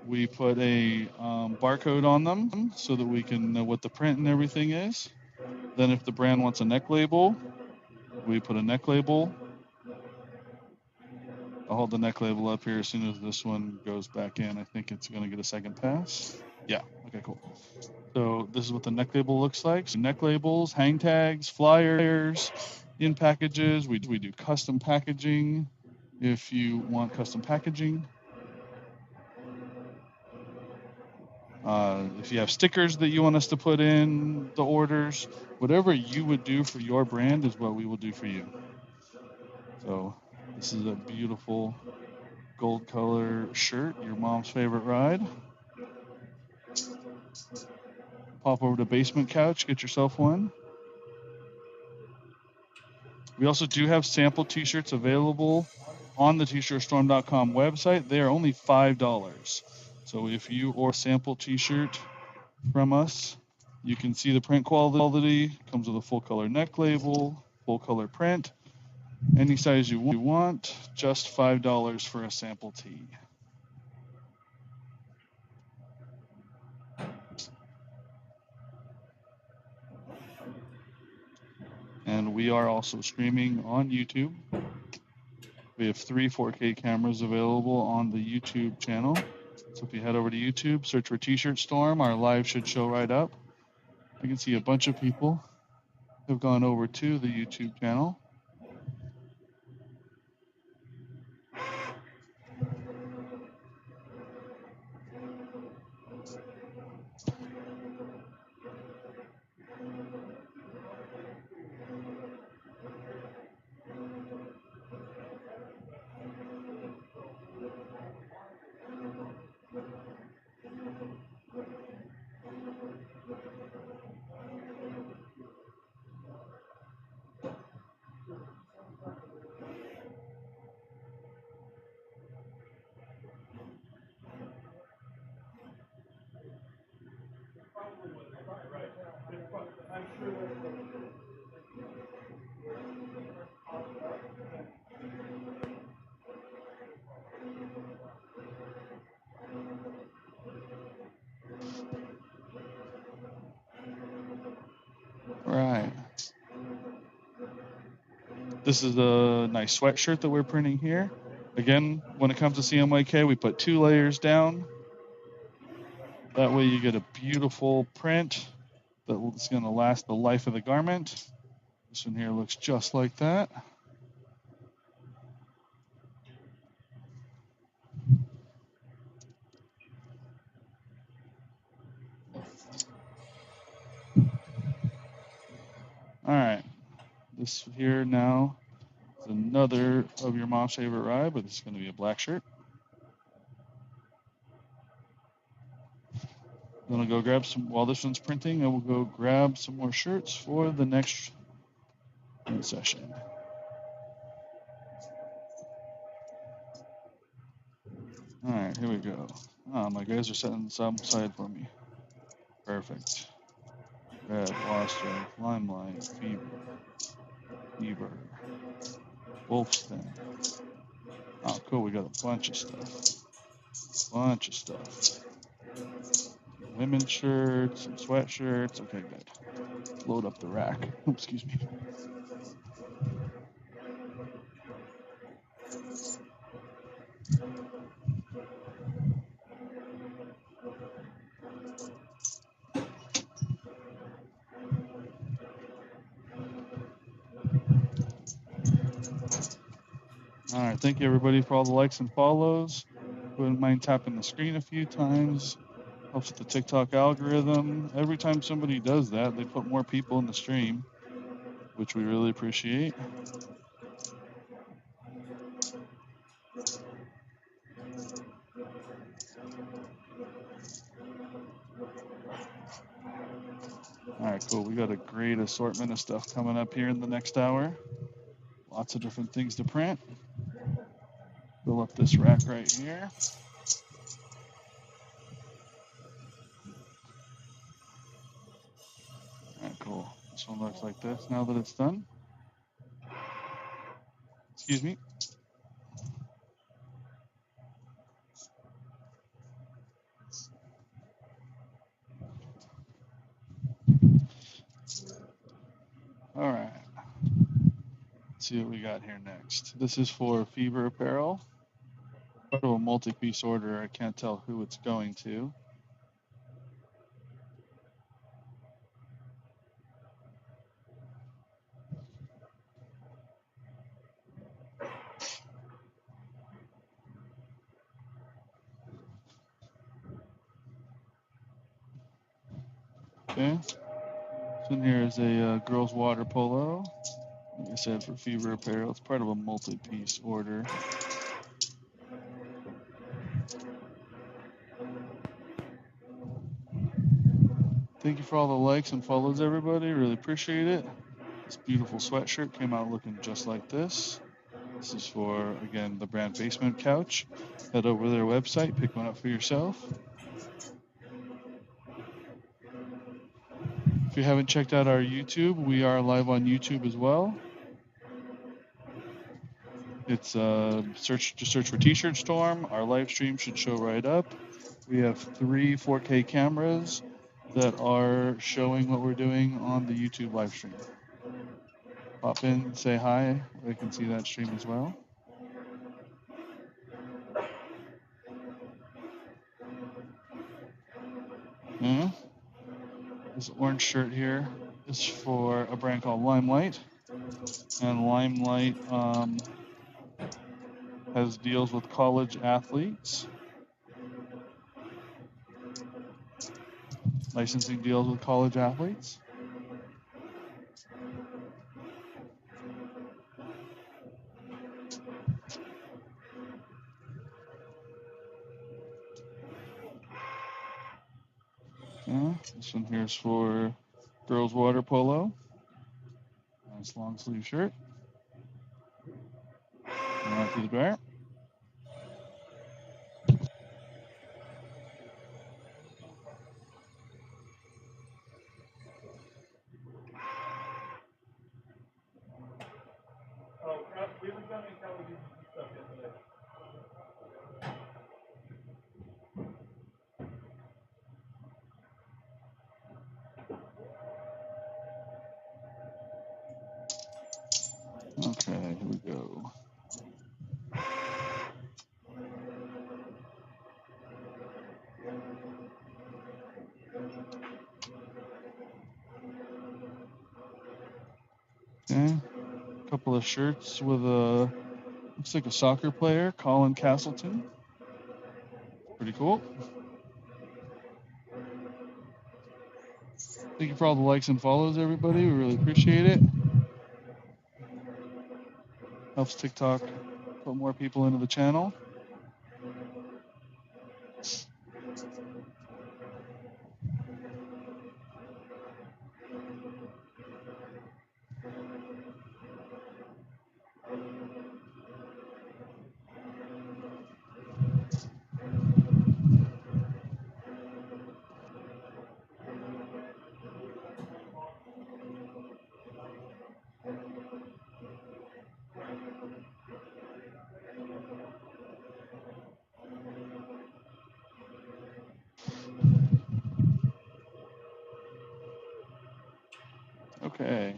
We put a barcode on them so that we can know what the print and everything is. Then if the brand wants a neck label, we put a neck label. I'll hold the neck label up here as soon as this one goes back in. I think it's going to get a second pass. Yeah, okay, cool. So this is what the neck label looks like. So neck labels, hang tags, flyers, in packages. We do custom packaging if you want custom packaging. If you have stickers that you want us to put in the orders, whatever you would do for your brand is what we will do for you. So this is a beautiful gold color shirt, Your Mom's Favorite Ride. Pop over to Basement Couch, get yourself one. We also do have sample t-shirts available on the tshirtstorm.com website. They are only $5. So if you order a sample t-shirt from us, you can see the print quality. Comes with a full color neck label, full color print, any size you want, just $5 for a sample tee. And we are also streaming on YouTube. We have 3 4K cameras available on the YouTube channel. So if you head over to YouTube, search for T-Shirt Storm, our live should show right up. I can see a bunch of people have gone over to the YouTube channel. Right. This is a nice sweatshirt that we're printing here. Again, when it comes to CMYK, we put 2 layers down. That way you get a beautiful print that's going to last the life of the garment. This one here looks just like that. All right. This here now is another of your mom's favorite ride, but this is going to be a black shirt. I'm going to go grab some, while this one's printing, I will go grab some more shirts for the next print session. All right, here we go. My guys are setting this up side for me. Perfect. Red, Wasstripe, Limelight, Fever, Wolfston. Oh, cool, we got a bunch of stuff. Women's shirts, some sweatshirts. Okay, good. Load up the rack. Excuse me. All right, thank you everybody for all the likes and follows. Wouldn't mind tapping the screen a few times. Helps with the TikTok algorithm. Every time somebody does that, they put more people in the stream, which we really appreciate. All right, cool. We got a great assortment of stuff coming up here in the next hour. Lots of different things to print. Fill up this rack right here. All right, cool. This one looks like this now that it's done. Excuse me. All right. Let's see what we got here next. This is for Fever Apparel. Part of a multi-piece order. I can't tell who it's going to. Okay. This one here is a girls' water polo. Like I said, for Fever Apparel. It's part of a multi-piece order. Thank you for all the likes and follows, everybody. Really appreciate it. This beautiful sweatshirt came out looking just like this. This is for, again, the brand Basement Couch. Head over to their website, pick one up for yourself. If you haven't checked out our YouTube, we are live on YouTube as well. It's search for T-Shirt Storm. Our live stream should show right up. We have 3 4K cameras that are showing what we're doing on the YouTube live stream. Pop in, say hi. I can see that stream as well. Yeah. This orange shirt here is for a brand called Limelight, and Limelight has deals with college athletes, licensing deals with college athletes. Yeah, this one here is for girls' water polo. Nice long sleeve shirt. Right through the dryer. Okay, here we go. Okay, a couple of shirts with a, looks like a soccer player, Colin Castleton. Pretty cool. Thank you for all the likes and follows, everybody. We really appreciate it. Helps TikTok put more people into the channel. Okay.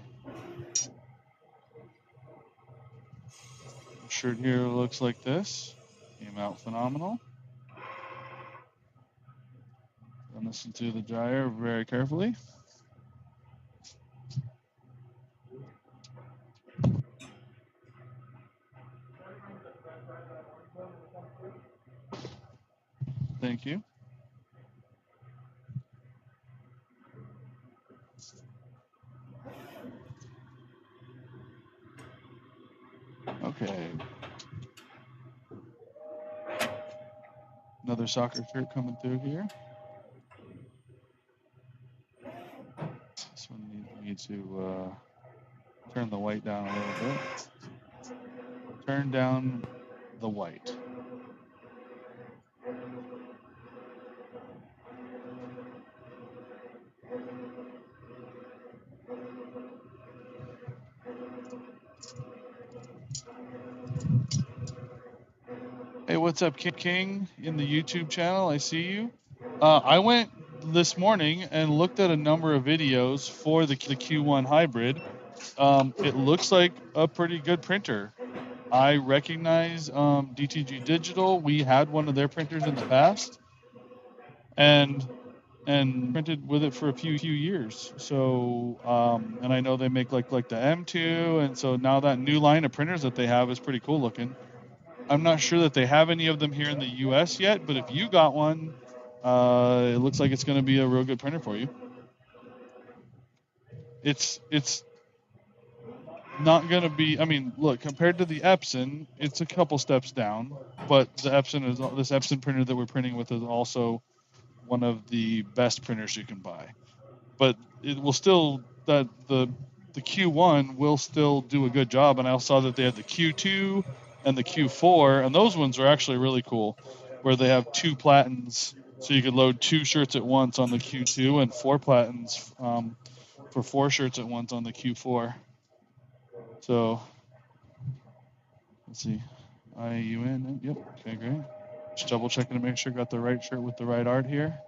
The shirt here looks like this. Came out phenomenal. Run this into the dryer very carefully. Thank you. Okay. Another soccer shirt coming through here. This one needs to turn the white down a little bit. Turn down the white. Hey, what's up, King, in the YouTube channel? I see you. I went this morning and looked at a number of videos for the Q1 hybrid. It looks like a pretty good printer. I recognize DTG Digital. We had one of their printers in the past, and printed with it for a few years. So, and I know they make like the M2, and so now that new line of printers that they have is pretty cool looking. I'm not sure that they have any of them here in the U.S. yet, but if you got one, it looks like it's going to be a real good printer for you. It's not going to be. I mean, look, compared to the Epson, it's a couple steps down, but this Epson printer that we're printing with is also one of the best printers you can buy. But it will still, that the Q1 will still do a good job. And I saw that they had the Q2 and the Q4, and those ones are actually really cool, where they have 2 platens, so you could load 2 shirts at once on the Q2 and 4 platens for 4 shirts at once on the Q4. So let's see, IUN, yep, okay, great. Just double checking to make sure I got the right shirt with the right art here.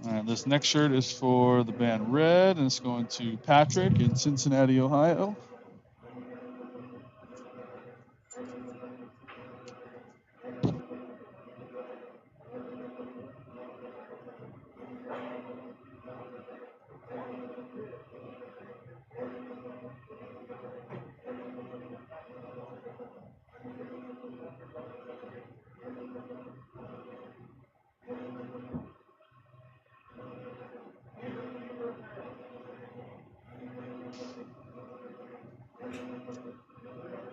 All right, this next shirt is for the band Red, and it's going to Patrick in Cincinnati, Ohio.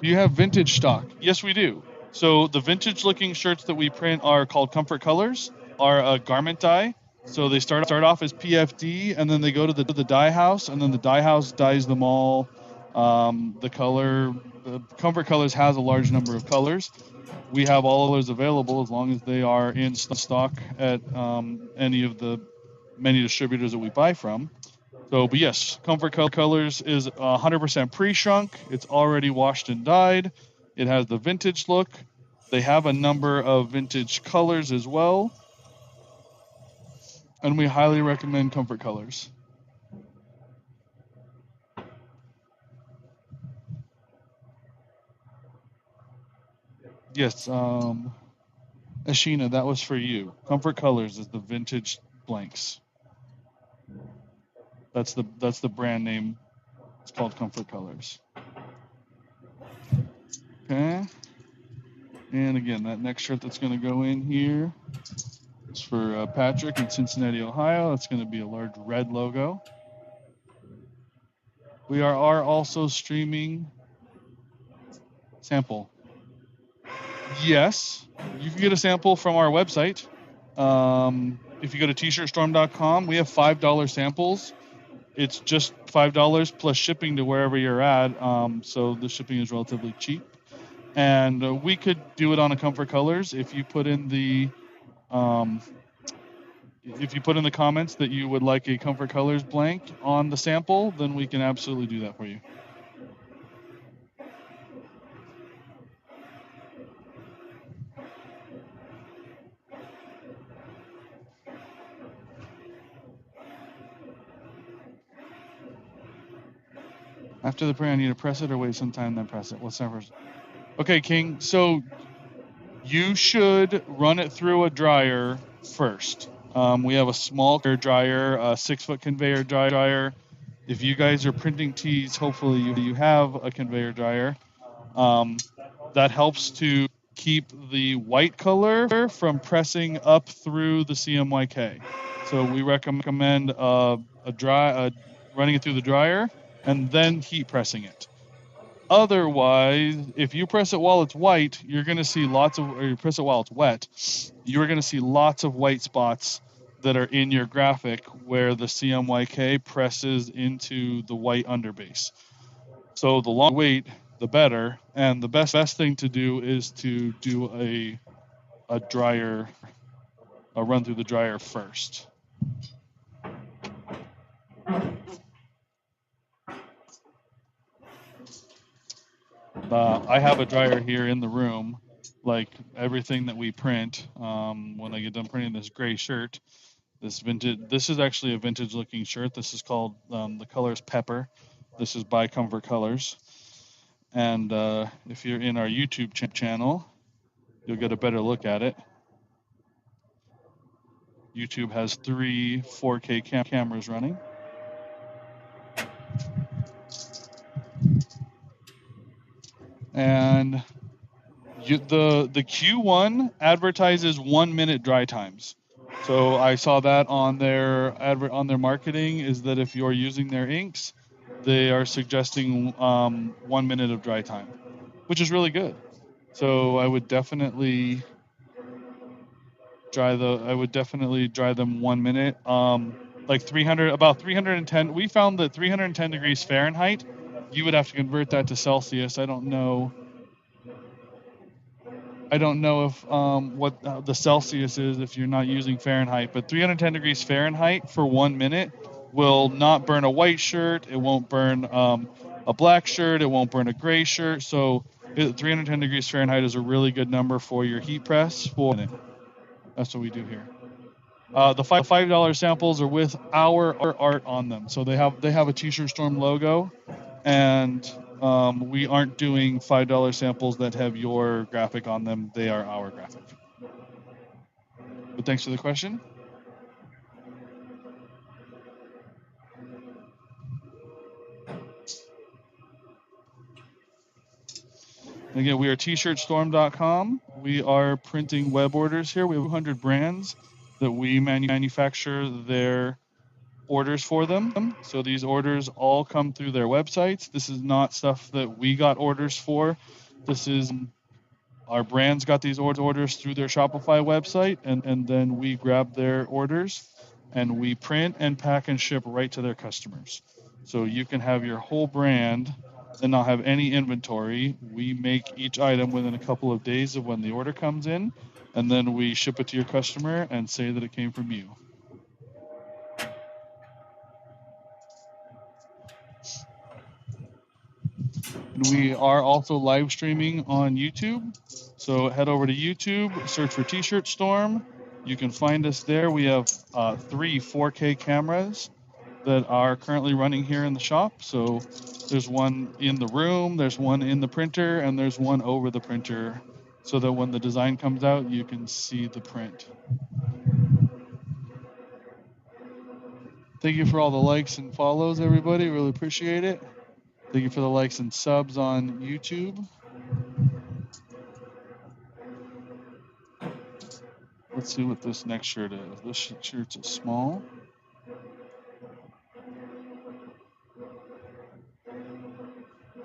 Do you have vintage stock? Yes, we do. So the vintage looking shirts that we print are called Comfort Colors, are a garment dye. So they start off as PFD, and then they go to the dye house, and then the dye house dyes them all. The Comfort Colors has a large number of colors. We have all of those available as long as they are in stock at any of the many distributors that we buy from. So, but yes, Comfort Colors is 100% pre-shrunk. It's already washed and dyed. It has the vintage look. They have a number of vintage colors as well. And we highly recommend Comfort Colors. Yes, Ashina, that was for you. Comfort Colors is the vintage blanks. That's the brand name. It's called Comfort Colors. Okay. And again, that next shirt that's going to go in here is for Patrick in Cincinnati, Ohio. It's going to be a large red logo. We are also streaming sample. Yes, you can get a sample from our website. If you go to tshirtstorm.com, we have $5 samples. It's just $5 plus shipping to wherever you're at. So the shipping is relatively cheap. And we could do it on a Comfort Colors if you put in the comments that you would like a Comfort Colors blank on the sample, then we can absolutely do that for you. After the print, I need to press it or wait some time, then press it. What's that? Okay, King. So you should run it through a dryer first. We have a small dryer, a 6-foot conveyor dryer. If you guys are printing tees, hopefully you have a conveyor dryer. That helps to keep the white color from pressing up through the CMYK. So we recommend running it through the dryer and then heat pressing it. Otherwise, if you press it while it's white, you're going to see or you press it while it's wet, you're going to see lots of white spots that are in your graphic where the CMYK presses into the white underbase. So the longer you wait, the better. And the best thing to do is to do a run through the dryer first. I have a dryer here in the room, like everything that we print. When I get done printing this gray shirt, this is actually a vintage looking shirt. This is called, the color is Pepper. This is by Comfort Colors. And if you're in our YouTube channel, you'll get a better look at it. YouTube has 3 4K cameras running. And the Q1 advertises 1 minute dry times. So I saw that on their marketing, is that if you're using their inks, they are suggesting 1 minute of dry time, which is really good. So I would definitely dry them 1 minute. Like about 310. We found that 310 degrees Fahrenheit, you would have to convert that to Celsius. I don't know if what the Celsius is if you're not using Fahrenheit, but 310 degrees Fahrenheit for 1 minute will not burn a white shirt. It won't burn a black shirt. It won't burn a gray shirt. So 310 degrees Fahrenheit is a really good number for your heat press for a minute. That's what we do here. The $5 samples are with our art on them. So they have a T-shirt Storm logo, and we aren't doing $5 samples that have your graphic on them. They are our graphic. But thanks for the question. And again, we are tshirtstorm.com. We are printing web orders here. We have 200 brands that we manufacture their orders for them. So these orders all come through their websites. This is not stuff that we got orders for. This is our brands got these orders through their Shopify website, and then we grab their orders and we print and pack and ship right to their customers. So you can have your whole brand and not have any inventory. We make each item within a couple of days of when the order comes in, and then we ship it to your customer and say that it came from you. And we are also live streaming on YouTube. So head over to YouTube, search for T-Shirt Storm. You can find us there. We have 3 4K cameras that are currently running here in the shop. So there's one in the room, there's one in the printer, and there's one over the printer. so that when the design comes out, you can see the print. Thank you for all the likes and follows, everybody. Really appreciate it. Thank you for the likes and subs on YouTube. Let's see what this next shirt is. This shirt's a small.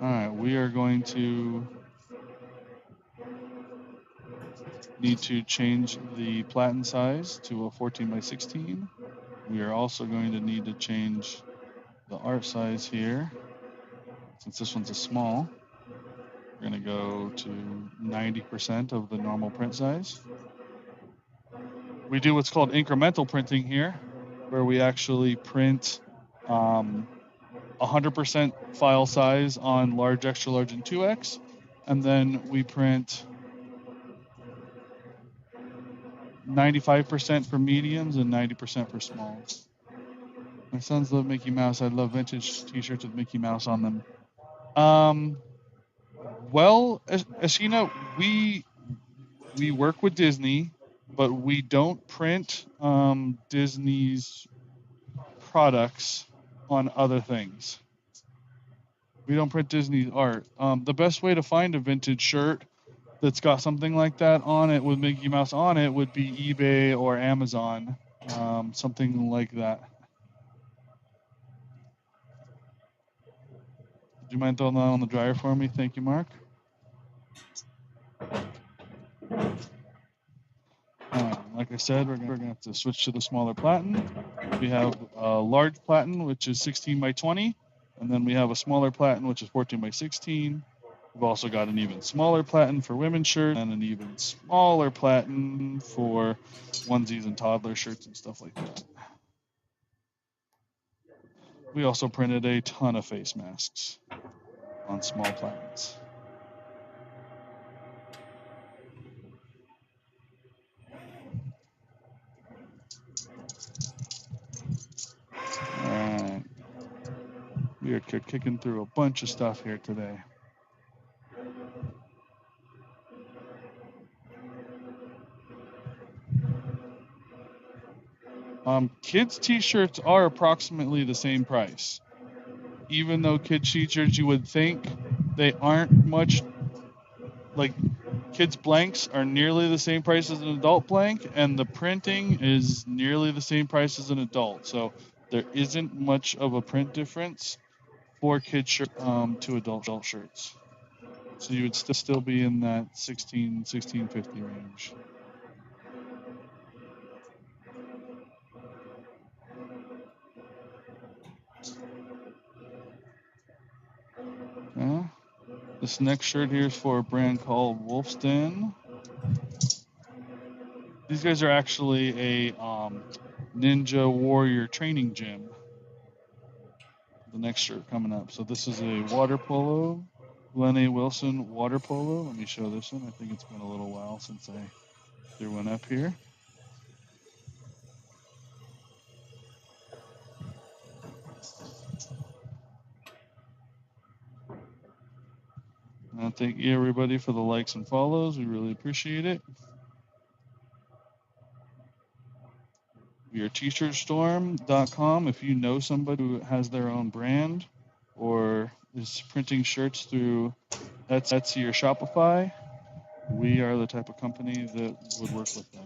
All right, we are going to need to change the platen size to a 14 by 16. We are also going to need to change the art size here. Since this one's a small, we're going to go to 90% of the normal print size. We do what's called incremental printing here, where we actually print 100% file size on large, extra large, and 2X, and then we print 95% for mediums and 90% for smalls. My sons love Mickey Mouse. I love vintage t-shirts with Mickey Mouse on them. Well, Ashina, we work with Disney, but we don't print Disney's products on other things. We don't print Disney's art. The best way to find a vintage shirt that's got something like that on it with Mickey Mouse on it would be eBay or Amazon, something like that. Would you mind throwing that on the dryer for me? Thank you, Mark. Like I said, we're going to have to switch to the smaller platen. We have a large platen, which is 16 by 20, and then we have a smaller platen, which is 14 by 16. We've also got an even smaller platen for women's shirts and an even smaller platen for onesies and toddler shirts and stuff like that. We also printed a ton of face masks on small platens. All right. We are kicking through a bunch of stuff here today. Kids' t-shirts are approximately the same price. Even though kids' t-shirts, you would think they aren't much, like kids' blanks are nearly the same price as an adult blank, and the printing is nearly the same price as an adult. So there isn't much of a print difference for kids' shirts to adult shirts. So you would still be in that $16.50 range. This next shirt here is for a brand called Wolfsden. These guys are actually a Ninja Warrior training gym. The next shirt coming up. So this is a water polo, Glen A. Wilson water polo. Let me show this one. I think it's been a little while since I threw one up here. Thank you everybody for the likes and follows. We really appreciate it. We are tshirtstorm.com. If you know somebody who has their own brand or is printing shirts through Etsy or Shopify, we are the type of company that would work with them.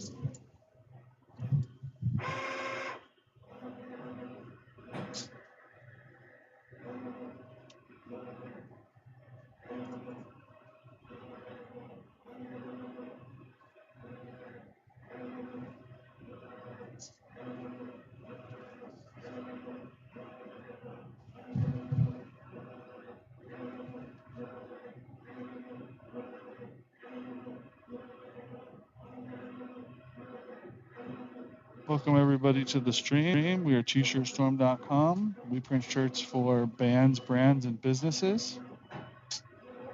Welcome everybody to the stream. We are tshirtstorm.com. We print shirts for bands, brands, and businesses.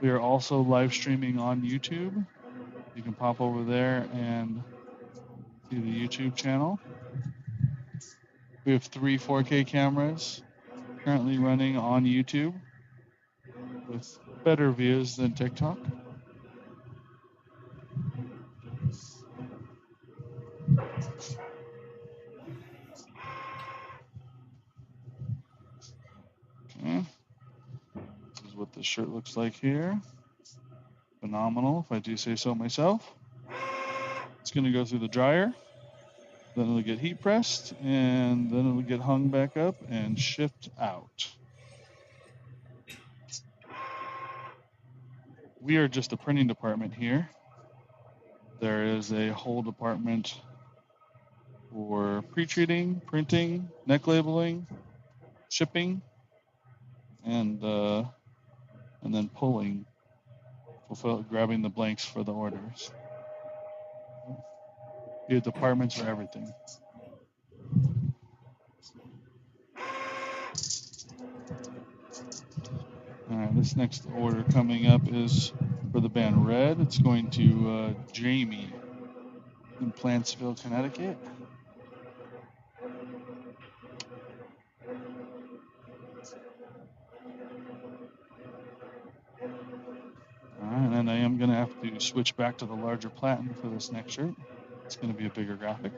We are also live streaming on YouTube. You can pop over there and see the YouTube channel. We have 3 4K cameras currently running on YouTube with better views than TikTok. shirt looks like here. Phenomenal, if I do say so myself. It's going to go through the dryer, then it'll get heat pressed, and then it'll get hung back up and shipped out. We are just a printing department here. There is a whole department for pre-treating, printing, neck labeling, shipping, and then pulling, grabbing the blanks for the orders. We have departments for everything. All right, this next order coming up is for the band Red. It's going to Jamie in Plantsville, Connecticut. All right, and I am going to have to switch back to the larger platen for this next shirt. It's going to be a bigger graphic.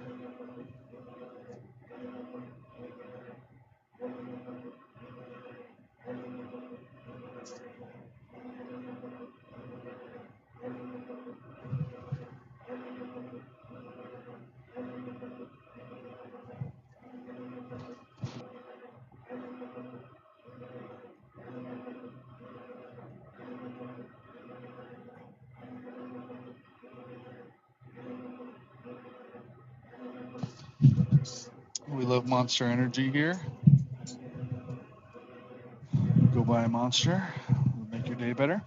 We love Monster Energy here. Go buy Monster. It'll make your day better.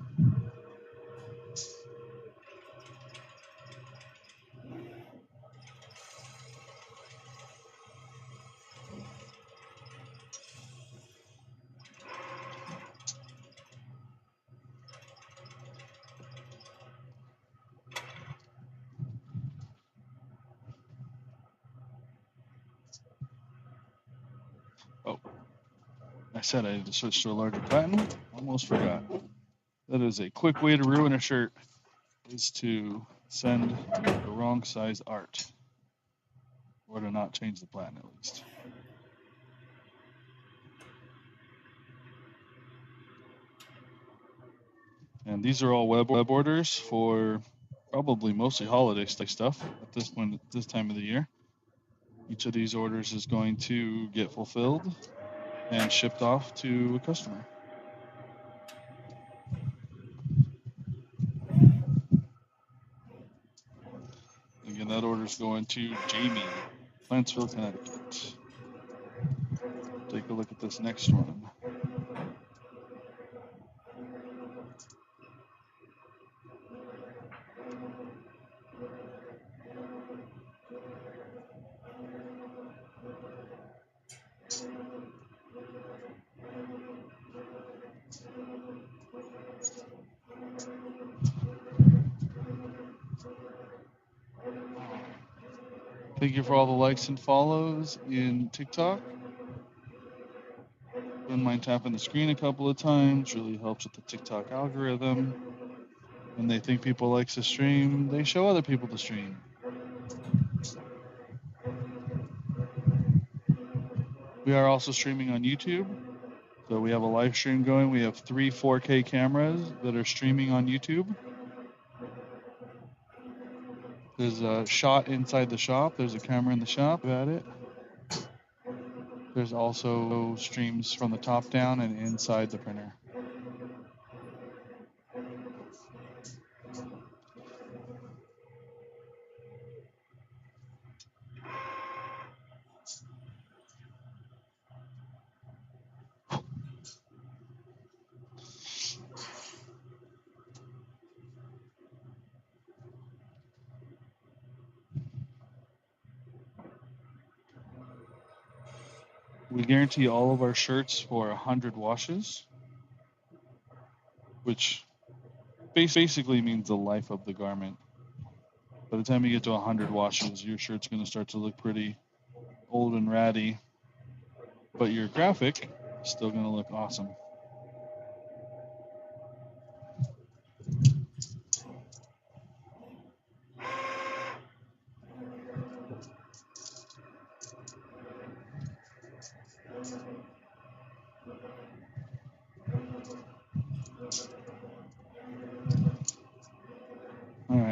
Oh, I said I had to switch to a larger platen. Almost forgot. That is a quick way to ruin a shirt, is to send the wrong size art, or to not change the platen at least. And these are all web orders for probably mostly holiday stuff at this point, at this time of the year. Each of these orders is going to get fulfilled and shipped off to a customer. Again, that order is going to Jamie, Plantsville, Connecticut. Take a look at this next one. Thank you for all the likes and follows in TikTok. Don't mind tapping the screen a couple of times. Really helps with the TikTok algorithm. When they think people like the stream, they show other people the stream. We are also streaming on YouTube. So we have a live stream going. We have 3 4K cameras that are streaming on YouTube. There's a shot inside the shop. There's a camera in the shop at it. There's also streams from the top down and inside the printer. We guarantee all of our shirts for 100 washes, which basically means the life of the garment. By the time you get to 100 washes, your shirt's going to start to look pretty old and ratty, but your graphic is still going to look awesome.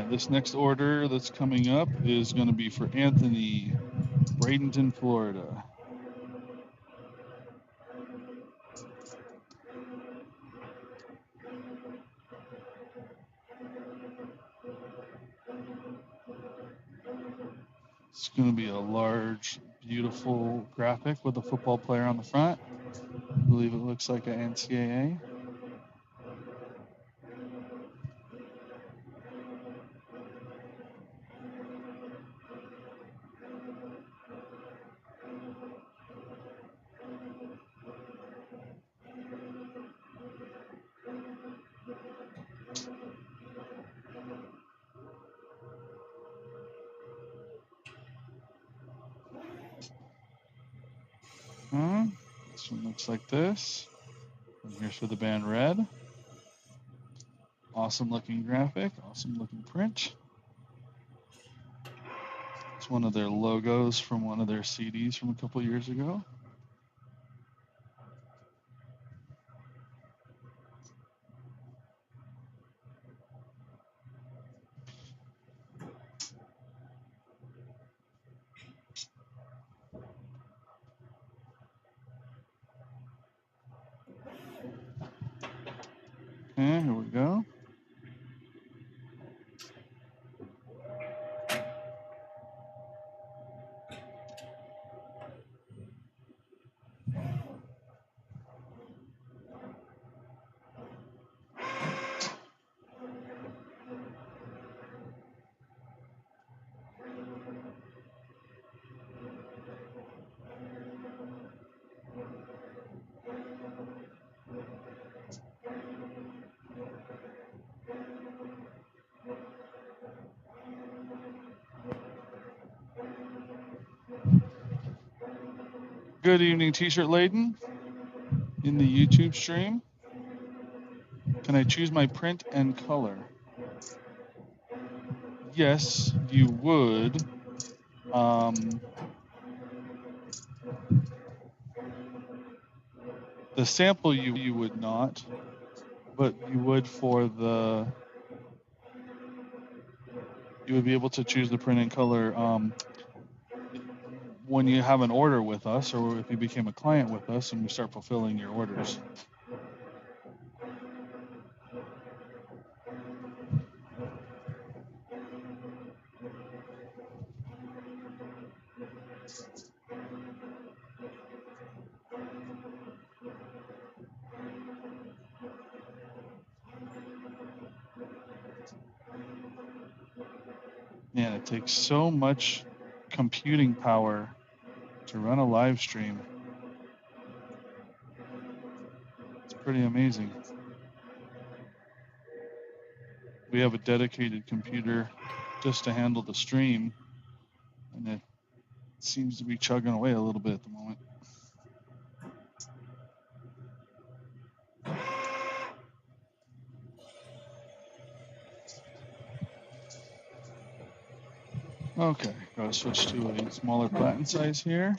This next order that's coming up is going to be for Anthony, Bradenton, Florida. It's going to be a large, beautiful graphic with a football player on the front. I believe it looks like an NCAA. This one looks like this. And here's for the band Red. Awesome looking graphic, awesome looking print. It's one of their logos from one of their CDs from a couple years ago. Okay, here we go. Good evening, T-shirt laden in the YouTube stream. Can I choose my print and color? Yes, you would. The sample you would not, but you would for the. You would be able to choose the print and color when you have an order with us, or if you became a client with us and we start fulfilling your orders. Man, it takes so much computing power to run a live stream. It's pretty amazing. We have a dedicated computer just to handle the stream, and it seems to be chugging away a little bit at the moment. Okay, gotta switch to a smaller platen size here.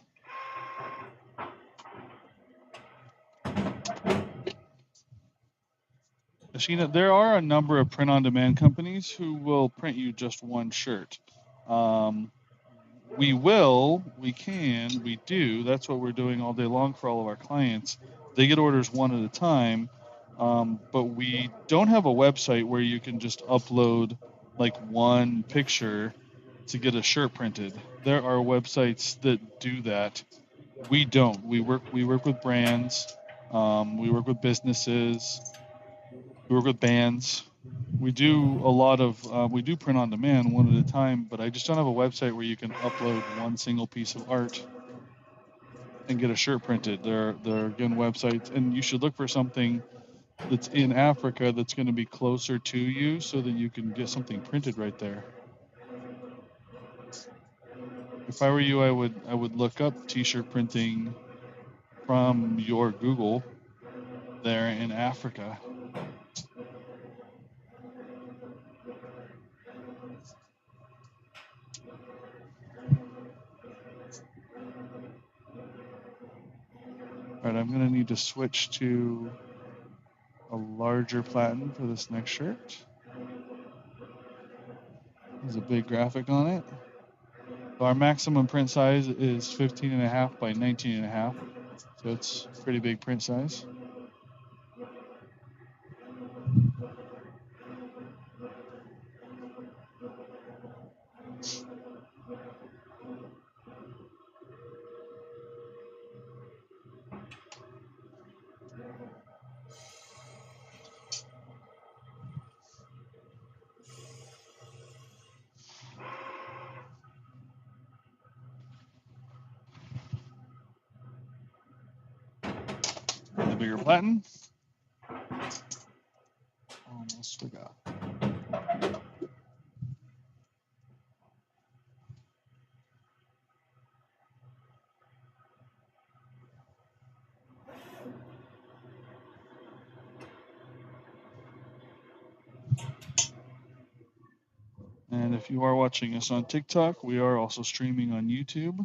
Ashina, there are a number of print-on-demand companies who will print you just one shirt. We do. That's what we're doing all day long for all of our clients. They get orders one at a time, but we don't have a website where you can just upload like one picture to get a shirt printed. There are websites that do that. We don't. We work with brands. We work with businesses. We work with bands. We do a lot of we do print on demand one at a time, but I just don't have a website where you can upload one single piece of art and get a shirt printed. There are again websites, and you should look for something that's in Africa that's going to be closer to you so that you can get something printed right there. If I were you, I would look up t-shirt printing from your Google there in Africa. All right, I'm going to need to switch to a larger platen for this next shirt. There's a big graphic on it. Our maximum print size is 15.5 by 19.5, so it's pretty big print size. And the bigger platen. Almost forgot. And if you are watching us on TikTok, we are also streaming on YouTube.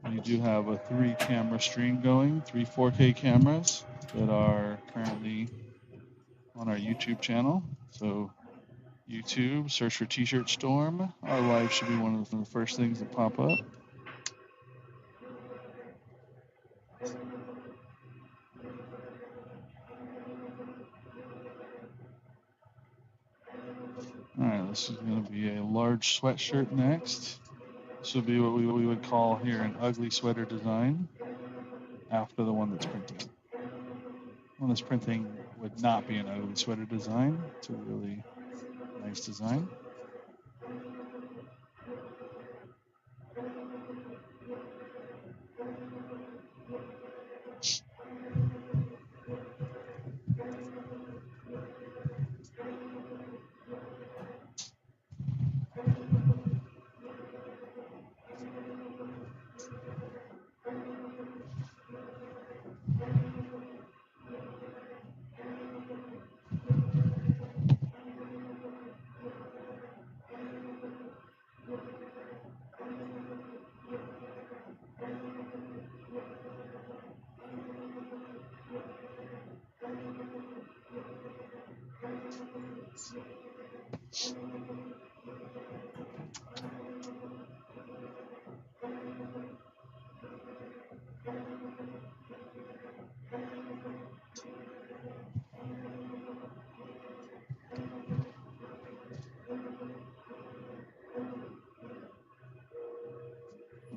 We do have a 3-camera stream going, 3 4K cameras that are currently on our YouTube channel. So YouTube, search for T-shirt Storm. Our live should be one of the first things that pop up. All right, this is going to be a large sweatshirt next. This will be what we would call here an ugly sweater design after the one that's printing. One that's printing would not be an ugly sweater design. It's a really nice design.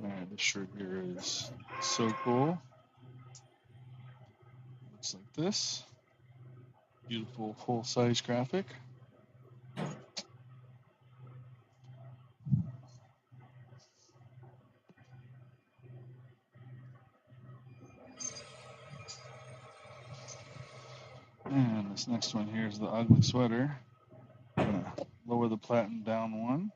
Alright, this shirt here is so cool. Looks like this. Beautiful full-size graphic. And this next one here is the ugly sweater. I'm gonna lower the platen down one.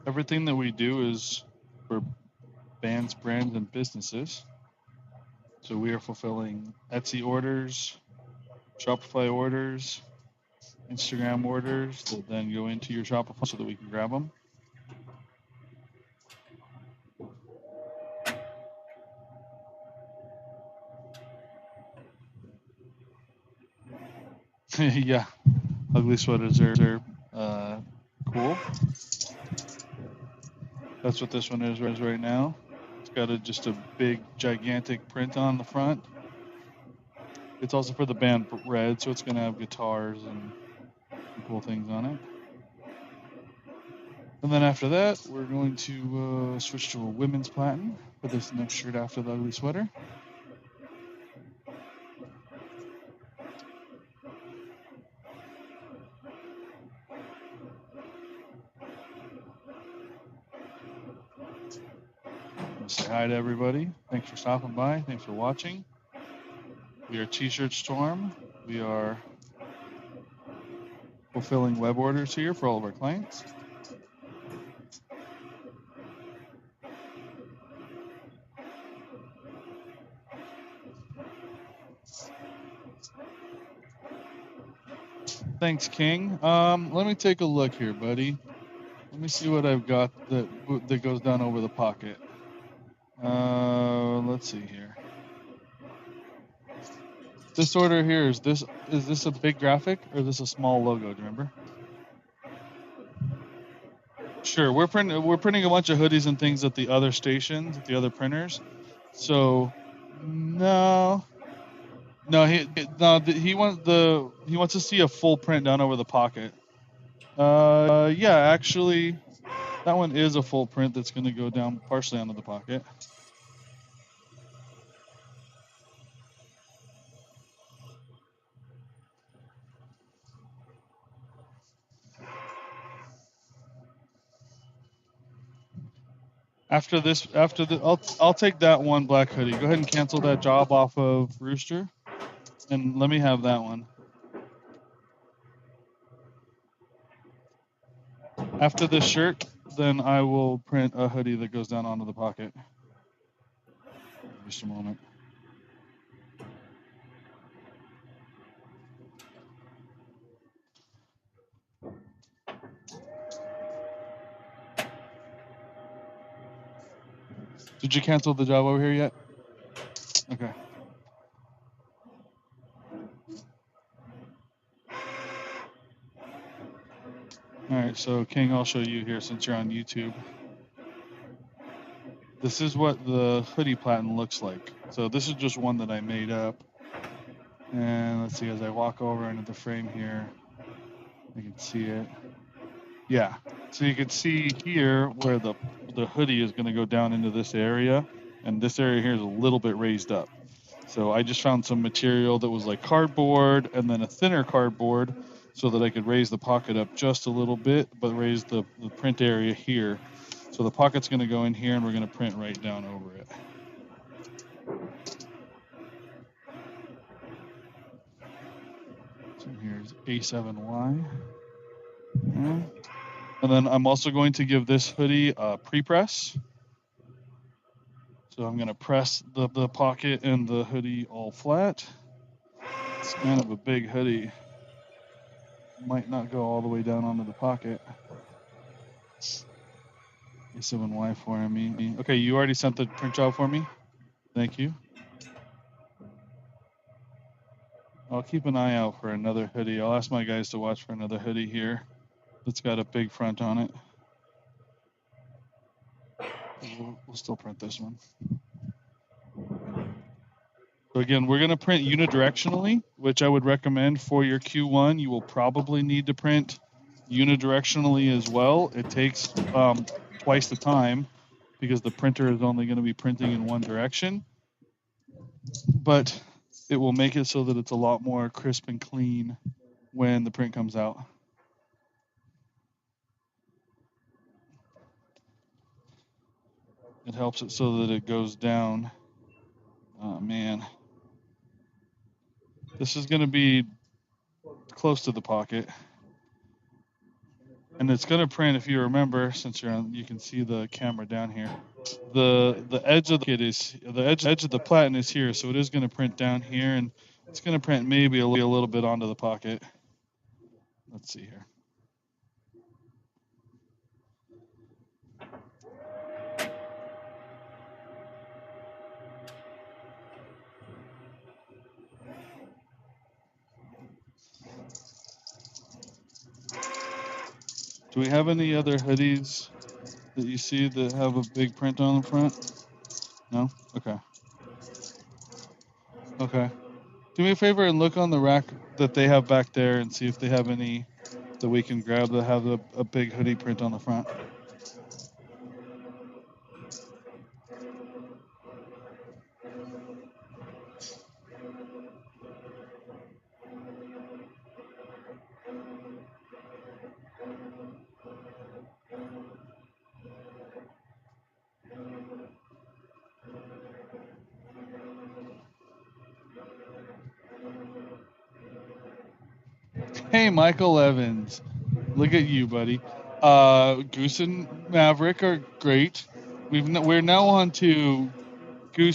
Everything that we do is for bands, brands, and businesses. So we are fulfilling Etsy orders, Shopify orders, Instagram orders that then go into your Shopify so that we can grab them. Yeah, ugly sweaters are cool. That's what this one is right now. It's got just a big, gigantic print on the front. It's also for the band Red, so it's going to have guitars and cool things on it. And then after that, we're going to switch to a women's platen for this next shirt after the ugly sweater. Say hi to everybody. Thanks for stopping by. Thanks for watching. We are T-shirt Storm. We are fulfilling web orders here for all of our clients. Thanks, King. Let me take a look here, buddy. Let me see what I've got that goes down over the pocket. Let's see here. This order here, is this a big graphic or is this a small logo? Do you remember? Sure, we're printing a bunch of hoodies and things at the other stations, at the other printers. So no, he wants to see a full print down over the pocket. Yeah, actually, that one is a full print that's going to go down partially onto the pocket. I'll take that one black hoodie. Go ahead and cancel that job off of Rooster, and let me have that one. After this shirt, then I will print a hoodie that goes down onto the pocket. Just a moment. Did you cancel the job over here yet? Okay. All right, so King, I'll show you here since you're on YouTube. This is what the hoodie pattern looks like. So this is just one that I made up. And let's see, as I walk over into the frame here, I can see it. Yeah, so you can see here where the hoodie is going to go down into this area, and this area here is a little bit raised up. So I just found some material that was like cardboard and then a thinner cardboard so that I could raise the pocket up just a little bit, but raise the print area here. So the pocket's going to go in here and we're going to print right down over it. So here's A7Y. Yeah. And then I'm also going to give this hoodie a pre-press. So I'm going to press the pocket and the hoodie all flat. It's kind of a big hoodie. Might not go all the way down onto the pocket. A7Y for me. Okay, you already sent the print job for me? Thank you. I'll keep an eye out for another hoodie. I'll ask my guys to watch for another hoodie here that's got a big front on it. We'll still print this one. So again, we're going to print unidirectionally, which I would recommend for your Q1. You will probably need to print unidirectionally as well. It takes twice the time because the printer is only going to be printing in one direction. But it will make it so that it's a lot more crisp and clean when the print comes out. It helps it so that it goes down. Oh, man. This is going to be close to the pocket. And it's going to print, if you remember, since you're on, you can see the camera down here. The edge of the platen is here, so it is going to print down here, and it's going to print maybe a little bit onto the pocket. Let's see here. Do we have any other hoodies that you see that have a big print on the front? No? Okay. Okay. Do me a favor and look on the rack that they have back there and see if they have any that we can grab that have a big hoodie print on the front. Hey, Michael Evans. Look at you, buddy. Goose and Maverick are great. We're now on to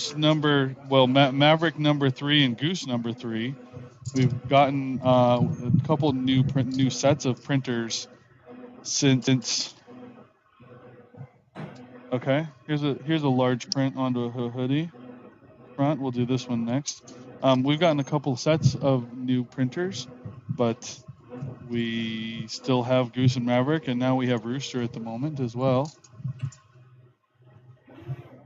Maverick number 3 and Goose number 3. We've gotten a couple new sets of printers since. Okay, here's a large print onto a hoodie front. We'll do this one next. We've gotten a couple sets of new printers, but we still have Goose and Maverick, and now we have Rooster at the moment as well.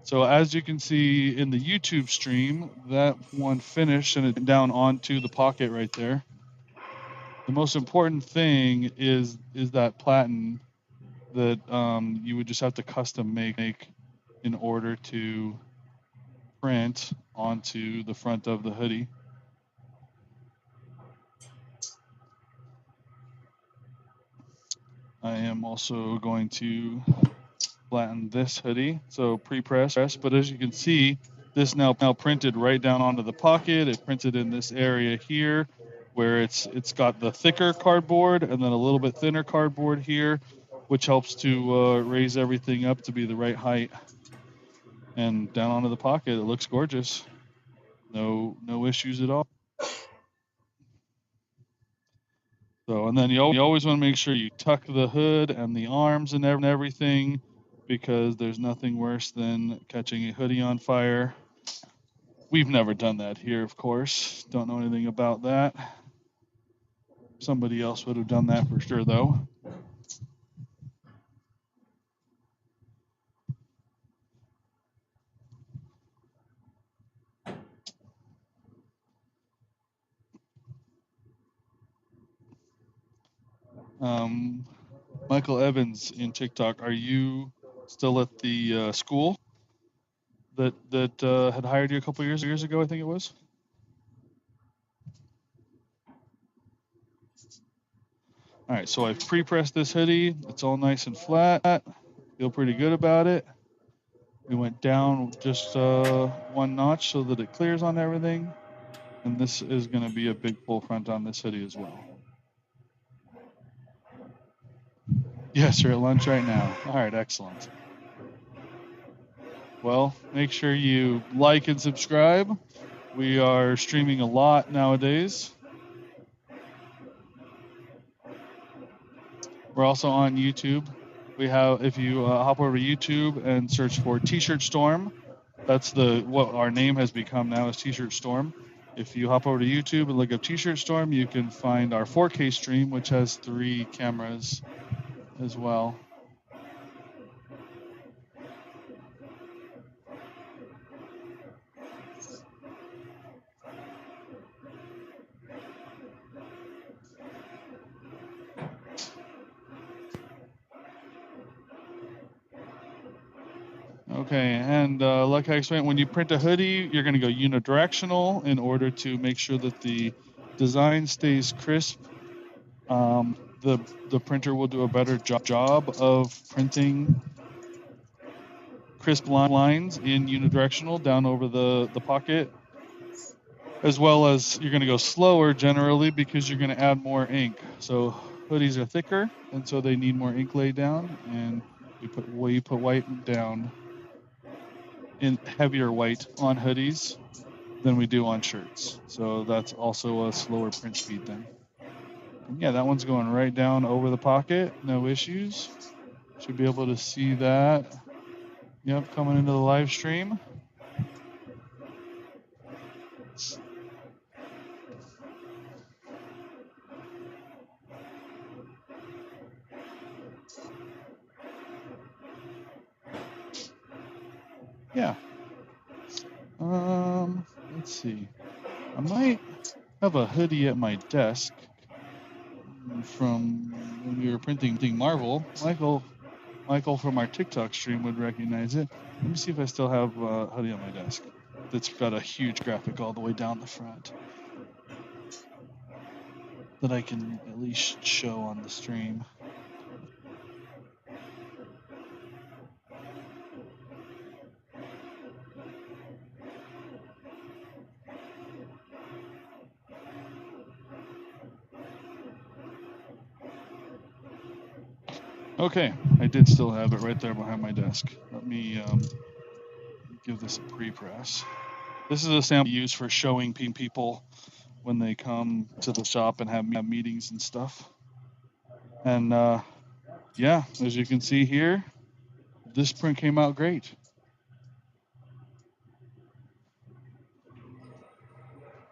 So as you can see in the YouTube stream, that one finished and it went down onto the pocket right there. The most important thing is that platen that you would just have to custom make in order to print onto the front of the hoodie. I am also going to flatten this hoodie, so pre-press, but as you can see, this now printed right down onto the pocket. It printed in this area here where it's got the thicker cardboard and then a little bit thinner cardboard here, which helps to raise everything up to be the right height. And down onto the pocket, it looks gorgeous. No issues at all. So, and then you always want to make sure you tuck the hood and the arms and everything, because there's nothing worse than catching a hoodie on fire. We've never done that here, of course. Don't know anything about that. Somebody else would have done that for sure, though. Michael Evans in TikTok, are you still at the school that had hired you a couple years ago? I think it was. All right, so I've pre-pressed this hoodie. It's all nice and flat. Feel pretty good about it. We went down just one notch so that it clears on everything. And this is going to be a big full front on this hoodie as well. Yes, you're at lunch right now. All right, excellent. Well, make sure you like and subscribe. We are streaming a lot nowadays. We're also on YouTube. We have, if you hop over to YouTube and search for T-shirt Storm, that's what our name has become now is T-shirt Storm. If you hop over to YouTube and look up T-shirt Storm, you can find our 4K stream, which has 3 cameras as well. Okay, and like I explained, when you print a hoodie, you're going to go unidirectional in order to make sure that the design stays crisp. The printer will do a better job of printing crisp lines in unidirectional down over the pocket, as well as you're going to go slower generally because you're going to add more ink. So hoodies are thicker, and so they need more ink laid down, and we put white down in heavier white on hoodies than we do on shirts. So that's also a slower print speed then. And yeah, that one's going right down over the pocket, no issues. Should be able to see that. Yep, coming into the live stream. Yeah. Let's see. I might have a hoodie at my desk from when we were printing Marvel. Michael from our TikTok stream would recognize it. Let me see if I still have a hoodie on my desk that's got a huge graphic all the way down the front that I can at least show on the stream. Okay, I did still have it right there behind my desk. Let me give this a pre-press. This is a sample used for showing people when they come to the shop and have meetings and stuff. And yeah, as you can see here, this print came out great.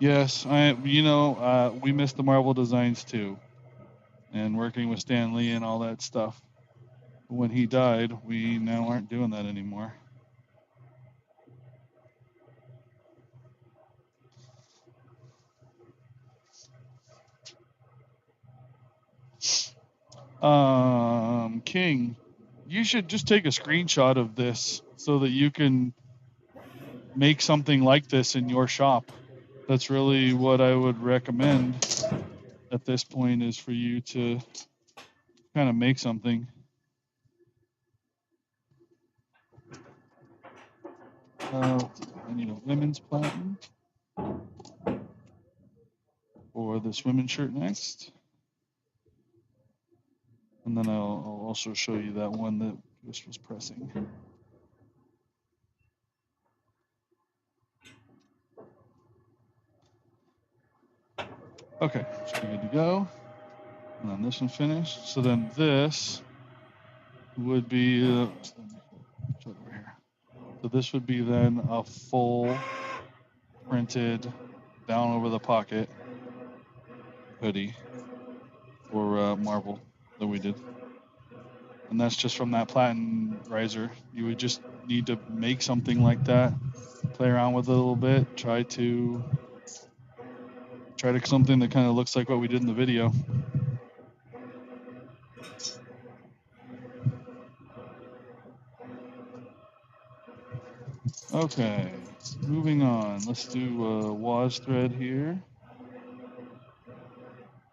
Yes, we miss the Marvel designs too, and working with Stan Lee and all that stuff. When he died, we now aren't doing that anymore. King, you should just take a screenshot of this so that you can make something like this in your shop. That's really what I would recommend at this point, is for you to kind of make something. I need a women's platen for this women's shirt next. And then I'll also show you that one that this was pressing. Okay, so we're good to go. And then this one finished. So then this would be, over here. So this would be then a full printed down over the pocket hoodie for Marvel that we did. And that's just from that platen riser. You would just need to make something like that, play around with it a little bit, try to something that kind of looks like what we did in the video. Okay, moving on. Let's do a wash thread here.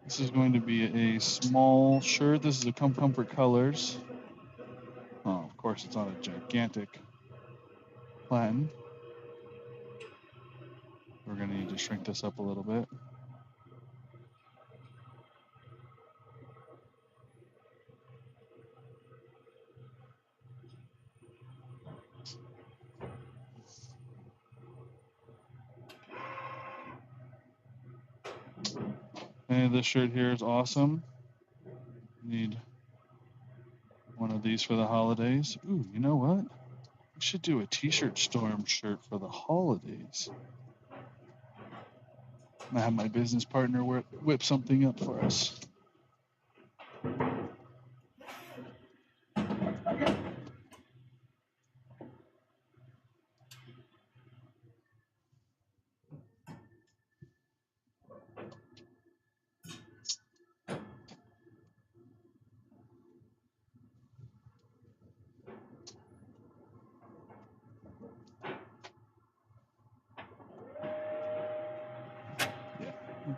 This is going to be a small shirt. This is a Comfort Colors. Oh, of course, it's on a gigantic platen. We're going to need to shrink this up a little bit. And this shirt here is awesome. Need one of these for the holidays. Ooh, you know what? We should do a t-shirt storm shirt for the holidays. I have my business partner whip something up for us.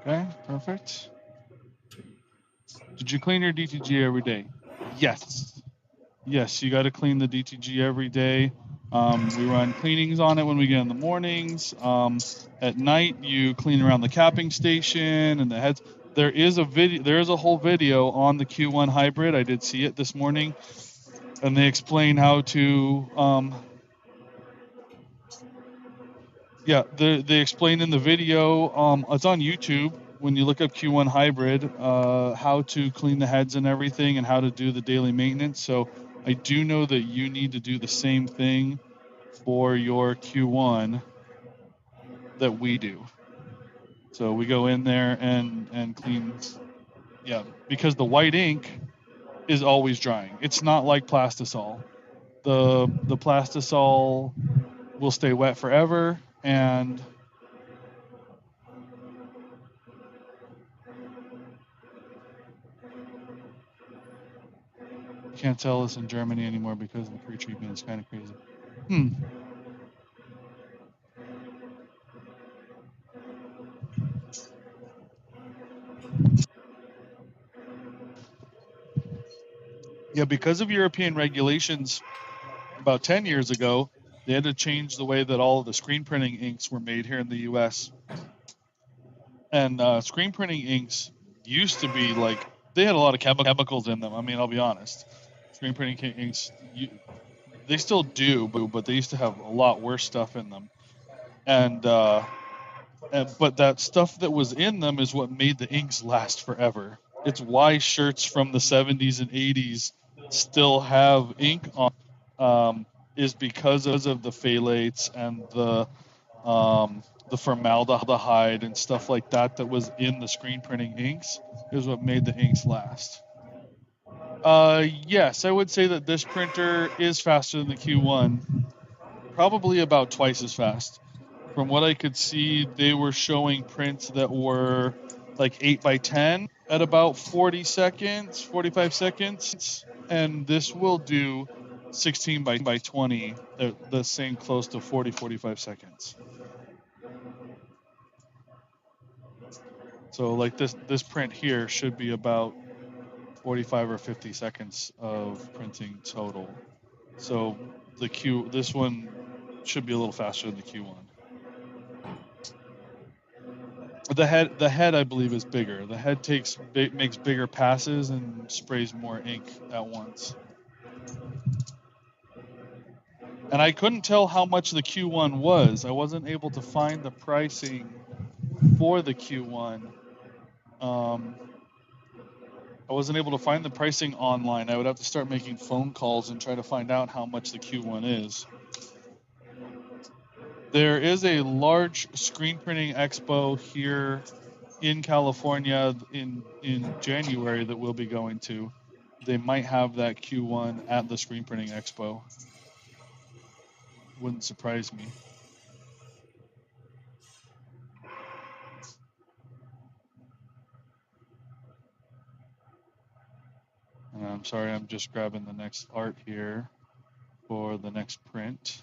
Okay, perfect. Did you clean your DTG every day? Yes. Yes, you got to clean the DTG every day. We run cleanings on it when we get in the mornings. At night, you clean around the capping station and the heads. There is a video. There is a whole video on the Q1 hybrid. I did see it this morning, and they explain how to. They explain in the video. It's on YouTube. When you look up Q1 hybrid, how to clean the heads and everything, and how to do the daily maintenance. So I do know that you need to do the same thing for your Q1 that we do. So we go in there and clean. Yeah, because the white ink is always drying. It's not like plastisol. The plastisol will stay wet forever, and you can't tell us in Germany anymore because the pre-treatment is kind of crazy. Yeah, because of European regulations about 10 years ago, they had to change the way that all of the screen printing inks were made here in the US. And screen printing inks used to be like, they had a lot of chemicals in them. I mean, I'll be honest. Screen printing inks, they still do, but they used to have a lot worse stuff in them. But that stuff that was in them is what made the inks last forever. It's why shirts from the 70s and 80s still have ink on, is because of the phthalates and the the formaldehyde and stuff like that that was in the screen printing inks is what made the inks last. Yes, I would say that this printer is faster than the Q1, probably about twice as fast. From what I could see, they were showing prints that were like 8 by 10 at about 40 seconds, 45 seconds, and this will do 16 by 20 the same, close to 40, 45 seconds. So like this print here should be about 45 or 50 seconds of printing total. So this one should be a little faster than the Q1. The head I believe is bigger. The head makes bigger passes and sprays more ink at once. And I couldn't tell how much the Q1 was. I wasn't able to find the pricing for the Q1. I wasn't able to find the pricing online. I would have to start making phone calls and try to find out how much the Q1 is. There is a large screen printing expo here in California in January that we'll be going to. They might have that Q1 at the screen printing expo. Wouldn't surprise me. And I'm sorry, I'm just grabbing the next art here for the next print.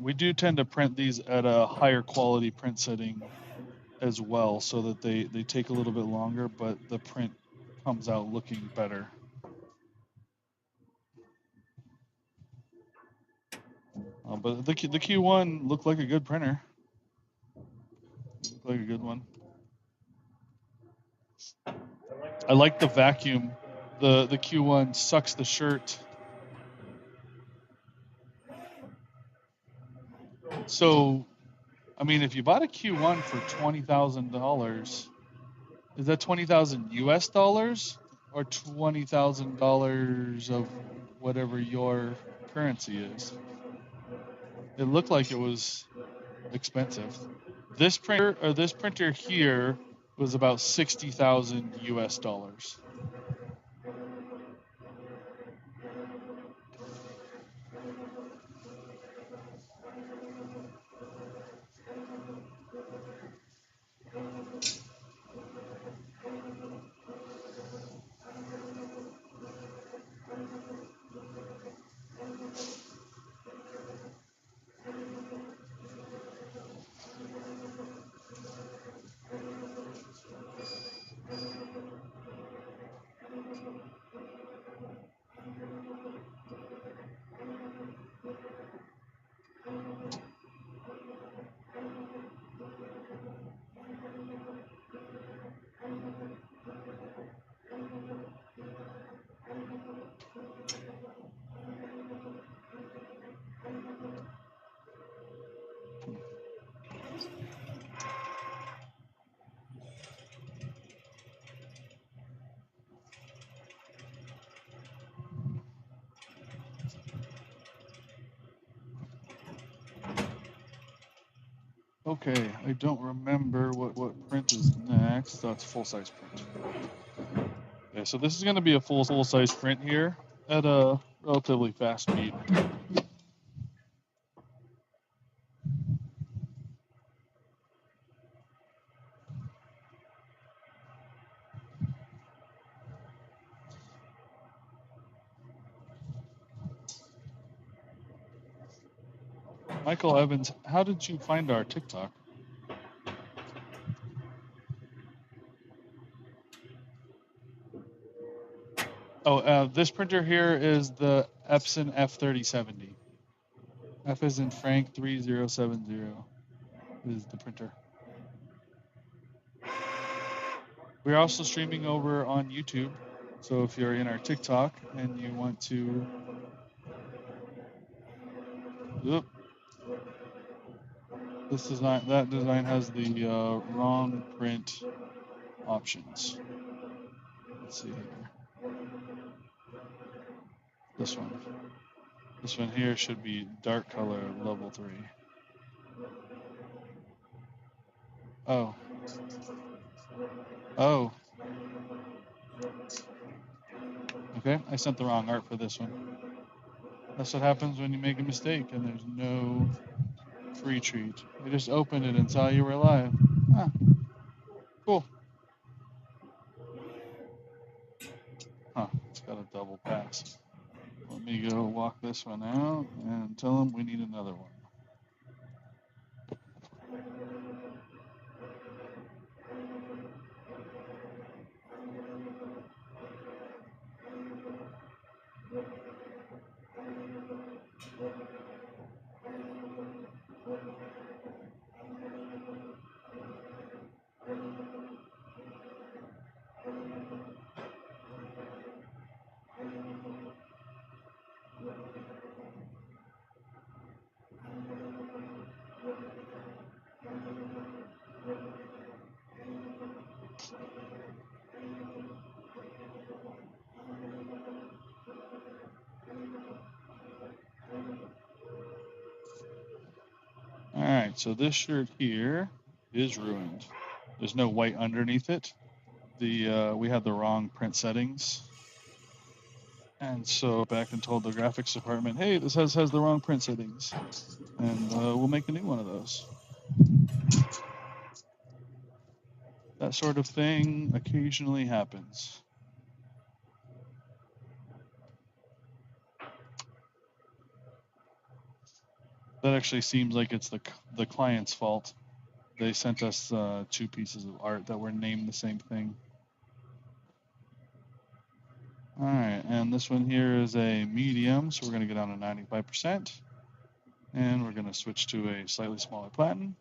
We do tend to print these at a higher quality print setting as well, so that they take a little bit longer, but the print comes out looking better. But the Q1 looked like a good printer. Looked like a good one. I like the vacuum. The Q1 sucks the shirt. So, I mean, if you bought a Q1 for $20,000, is that 20,000 US dollars or $20,000 of whatever your currency is? It looked like it was expensive. This printer here was about 60,000 US dollars. Okay, I don't remember what print is next. That's full-size print. Okay, so this is going to be a full-size print here at a relatively fast speed. Michael Evans, how did you find our TikTok? Oh, this printer here is the Epson F3070. F is in Frank 3070 is the printer. We're also streaming over on YouTube, so if you're in our TikTok and you want to... Oop. That design has the wrong print options. Let's see here. This one. This one here should be dark color, level 3. Oh. Oh. Okay, I sent the wrong art for this one. That's what happens when you make a mistake and there's no free treat. I just opened it and saw you were live. Ah, cool. Huh, it's got a double pass. Let me go walk this one out and tell them we need another one. All right, so this shirt here is ruined. There's no white underneath it. We had the wrong print settings, and so back and told the graphics department, hey, this has the wrong print settings, and we'll make a new one of those. That sort of thing occasionally happens. That actually seems like it's the client's fault. They sent us 2 pieces of art that were named the same thing. All right, and this one here is a medium, so we're going to go down to 95%, and we're going to switch to a slightly smaller platen.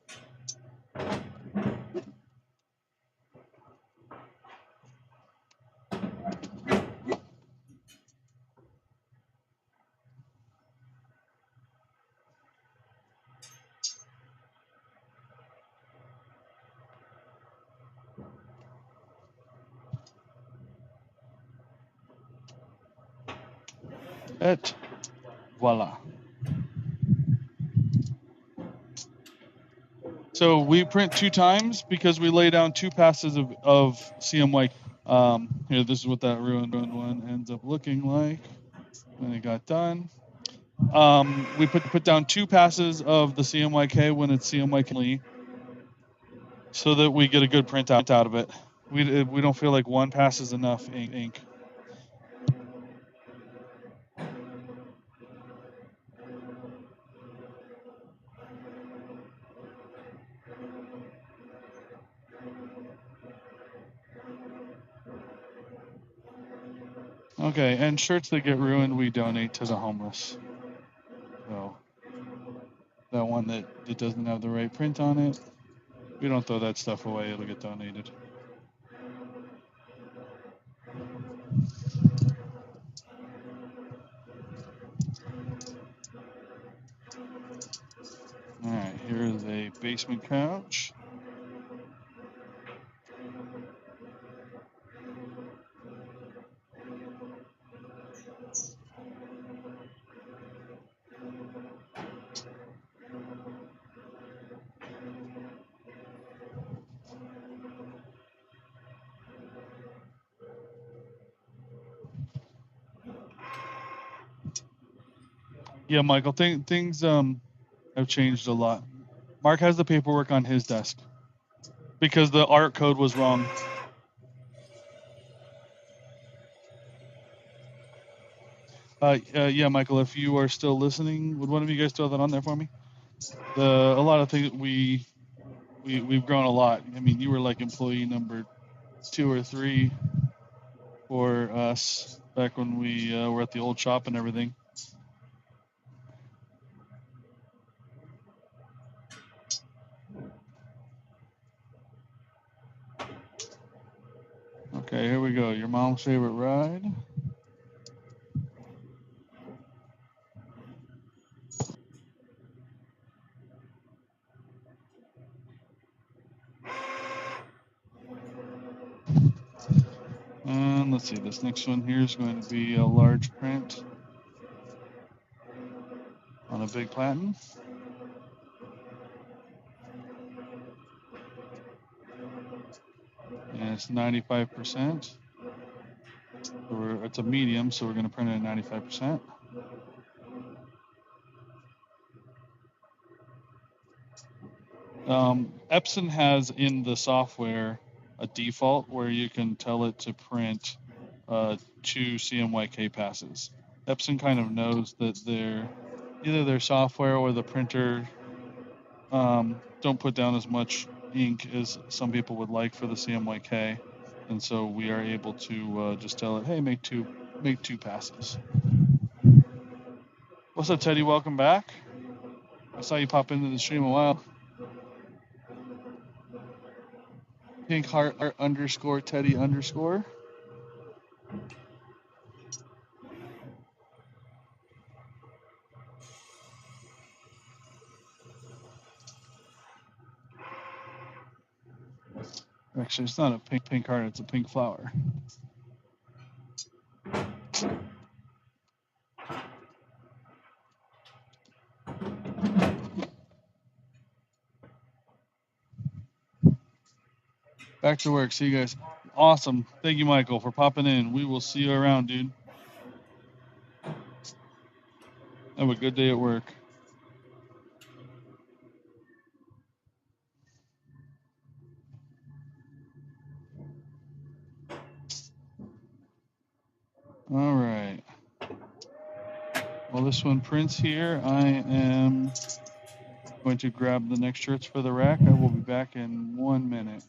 Et voila. So we print 2 times because we lay down 2 passes of CMYK. Here, this is what that ruined one ends up looking like when it got done. We put down 2 passes of the CMYK when it's CMYK, so that we get a good print out of it. We don't feel like 1 pass is enough ink. Okay, and shirts that get ruined, we donate to the homeless. So that one that doesn't have the right print on it, we don't throw that stuff away. It'll get donated. All right, here is a basement couch. Yeah, Michael, things have changed a lot. Mark has the paperwork on his desk because the art code was wrong. Yeah, Michael, if you are still listening, would one of you guys throw that on there for me? A lot of things we've grown a lot. I mean, you were like employee number 2 or 3 for us back when we were at the old shop and everything. Okay, here we go. Your mom's favorite ride. And let's see, this next one here is going to be a large print. on a big platen. And it's 95%. It's a medium, so we're going to print it at 95%. Epson has in the software a default where you can tell it to print 2 CMYK passes. Epson kind of knows that either their software or the printer don't put down as much ink as some people would like for the CMYK, and so we are able to just tell it, hey, make two passes. What's up, Teddy? Welcome back. I saw you pop into the stream a while. Pink heart underscore Teddy underscore. Actually, it's not a pink heart, it's a pink flower. Back to work. See you guys. Awesome. Thank you, Michael, for popping in. We will see you around, dude. Have a good day at work. All right. While this one prints here, I am going to grab the next shirts for the rack. I will be back in 1 minute.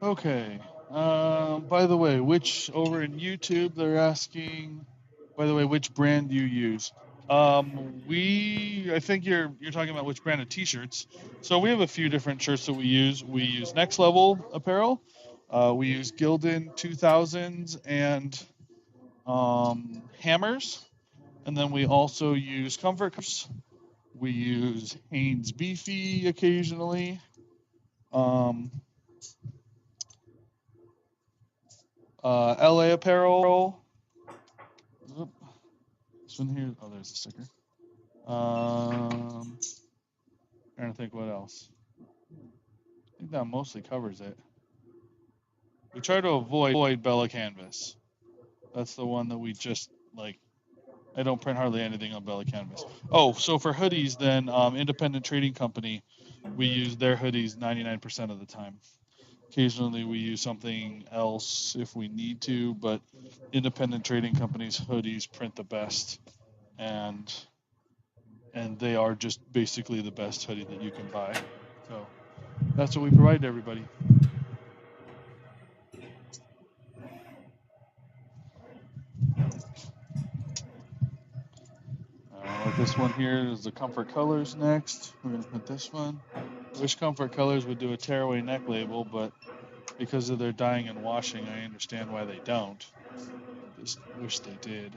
Okay. By the way, over in YouTube they're asking, by the way, which brand do you use? I think you're talking about which brand of t-shirts. So we have a few different shirts that we use. We use Next Level apparel. We use Gildan 2000s and Hammers. And then we also use Comfort Cups. We use Hanes Beefy occasionally. LA Apparel. This one here, oh, there's a sticker. Trying to think what else. I think that mostly covers it. We try to avoid Bella Canvas. That's the one that we just like. I don't print hardly anything on Bella Canvas. Oh, so for hoodies, then Independent Trading Company, we use their hoodies 99% of the time. Occasionally, we use something else if we need to, but Independent Trading Company's hoodies print the best, and they are just basically the best hoodie that you can buy. So that's what we provide to everybody. Like this one here is the Comfort Colors next. We're going to put this one. I wish Comfort Colors would do a tearaway neck label, but because of their dyeing and washing, I understand why they don't. Just wish they did.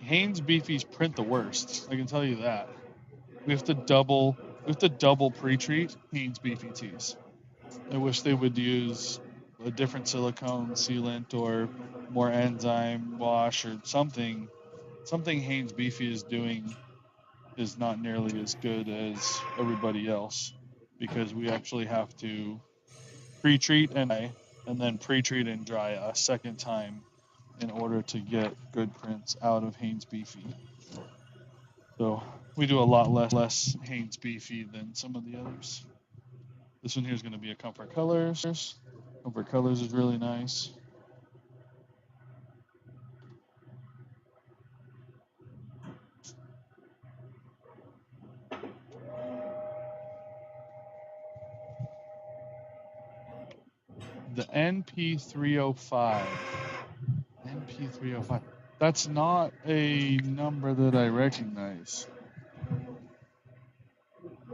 Hanes Beefies print the worst. I can tell you that. We have to double pre-treat Hanes Beefy tees. I wish they would use a different silicone sealant or more enzyme wash or something. Something Hanes Beefy is doing is not nearly as good as everybody else, because we actually have to pre-treat and then pre-treat and dry a second time in order to get good prints out of Hanes Beefy. So we do a lot less Hanes Beefy than some of the others. This one here is going to be a Comfort Colors. Comfort Colors is really nice. The NP305. NP305. That's not a number that I recognize.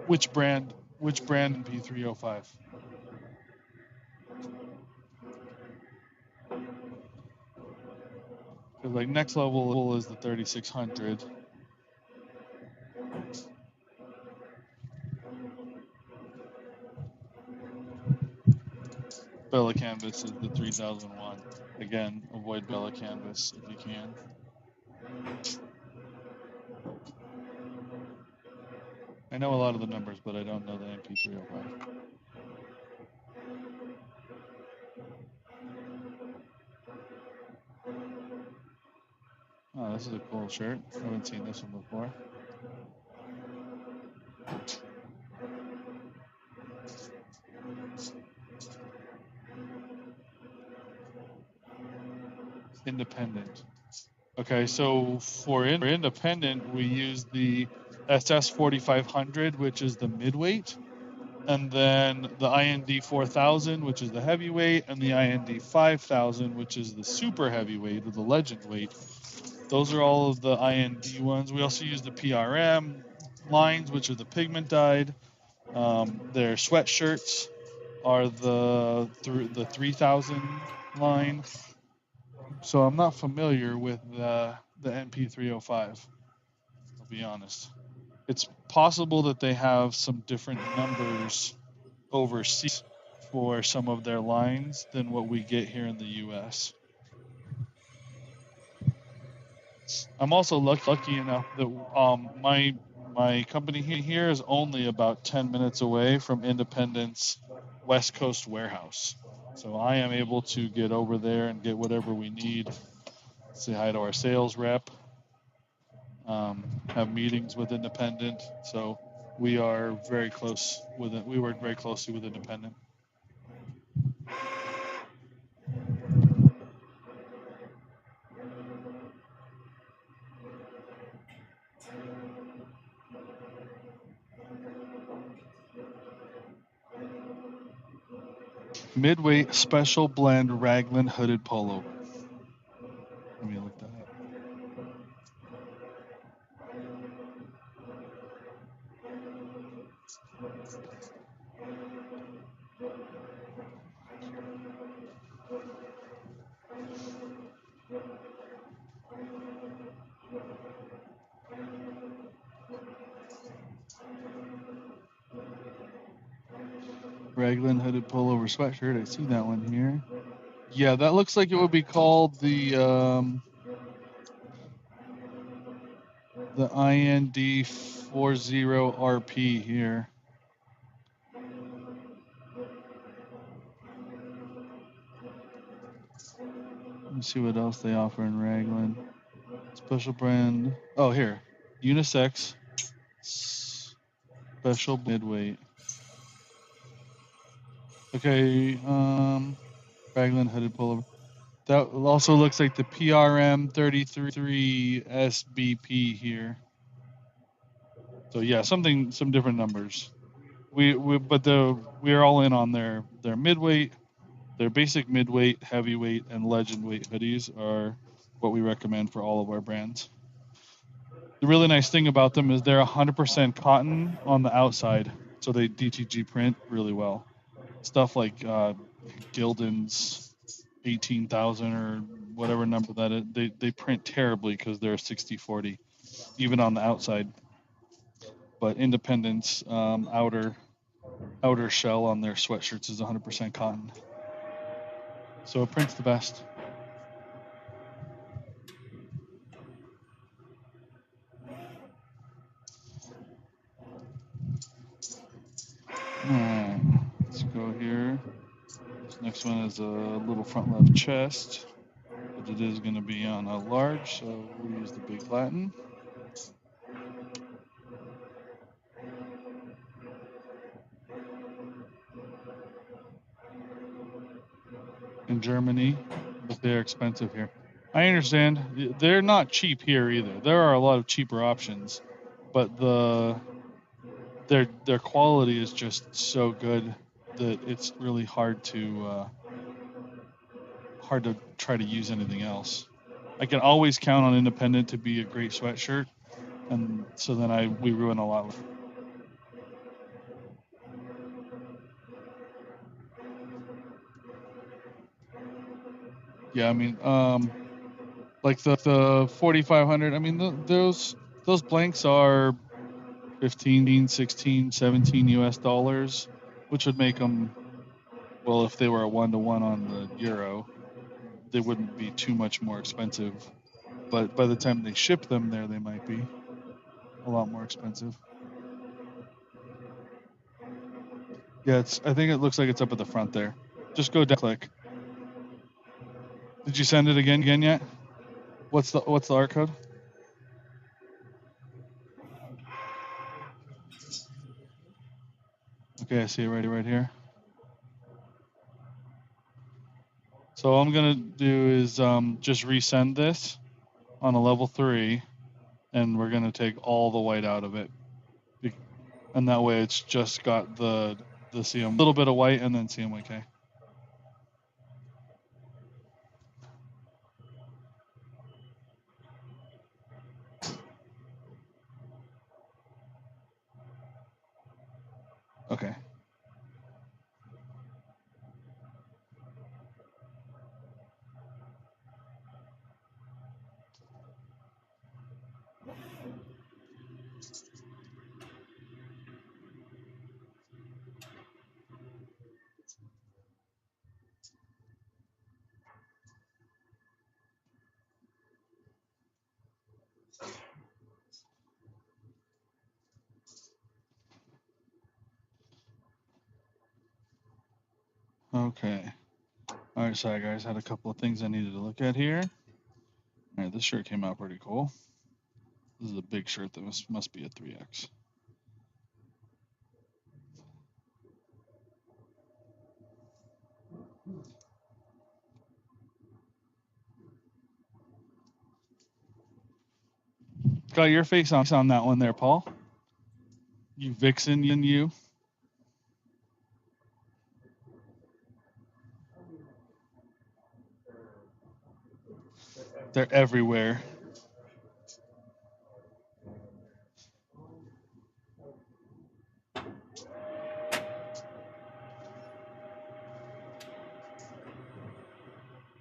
Which brand NP305? Because like next level is the 3600. Bella Canvas is the 3001. Again, avoid Bella Canvas if you can. I know a lot of the numbers, but I don't know the NP305. Oh, this is a cool shirt. I haven't seen this one before. Independent. Okay, so for Independent, we use the SS 4500, which is the midweight, and then the IND 4000, which is the heavyweight, and the IND 5000, which is the super heavyweight or the legend weight. Those are all of the IND ones. We also use the PRM lines, which are the pigment dyed. Their sweatshirts are the 3000 line. So I'm not familiar with the NP305. I'll be honest. It's possible that they have some different numbers overseas for some of their lines than what we get here in the U.S. I'm also lucky enough that my company here is only about 10 minutes away from Independent's West Coast warehouse. So I am able to get over there and get whatever we need. Say hi to our sales rep. Have meetings with Independent. So we are very close with it. We work very closely with Independent. Midweight special blend raglan hooded pullover. Let me look that up. Raglan hooded pullover sweatshirt. I see that one here. Yeah, that looks like it would be called the IND 40RP here. Let me see what else they offer in Raglan. Special brand. Oh, here. Unisex. Special midweight. Okay, Raglan hooded pullover. That also looks like the PRM 33 SBP here. So yeah, some different numbers. We are all in on their midweight, their basic midweight, heavyweight, and legend weight hoodies are what we recommend for all of our brands. The really nice thing about them is they're 100% cotton on the outside, so they DTG print really well. Stuff like Gildan's 18,000 or whatever number that is, they print terribly because they're 60/40, even on the outside. But Independence outer shell on their sweatshirts is 100% cotton, so it prints the best. Alright, let's go here. This next one is a little front left chest, but it is going to be on a large, so we'll use the big Latin. In Germany, but they're expensive here. I understand. They're not cheap here either. There are a lot of cheaper options, but their quality is just so good that it's really hard to try to use anything else. I can always count on Independent to be a great sweatshirt, and so then we ruin a lot. Yeah, I mean, like the 4500. I mean, those blanks are 15, 16, 17 US dollars, which would make them, well, if they were a 1-to-1 on the euro, they wouldn't be too much more expensive. But by the time they ship them there, they might be a lot more expensive. Yeah, I think it looks like it's up at the front there. Just go down, click. Did you send it again yet? What's the art code? Okay, I see it right here. So all I'm gonna do is just resend this on a level 3, and we're gonna take all the white out of it, and that way it's just got the CM, a little bit of white, and then CMYK. Okay. Okay. All right, sorry guys, had a couple of things I needed to look at here. All right, this shirt came out pretty cool. This is a big shirt that must be a 3X. Got your face on that one there, Paul. You vixen, you. They're everywhere.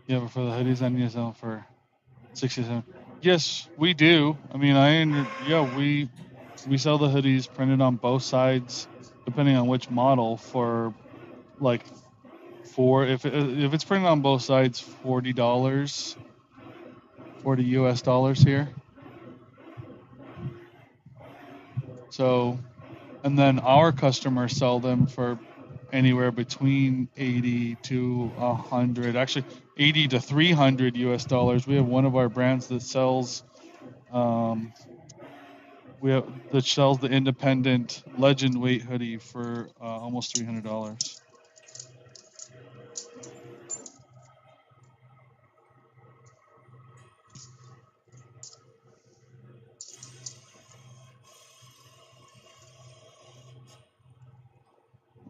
Yeah, but for the hoodies, I need to sell them for 67. Yes, we do. I mean, yeah, we sell the hoodies printed on both sides, depending on which model. For like if it's printed on both sides, $40, 40 US dollars here. So, and then our customers sell them for anywhere between 80 to 100, actually 80 to 300 US dollars. We have one of our brands that sells um, that sells the independent legend weight hoodie for almost $300.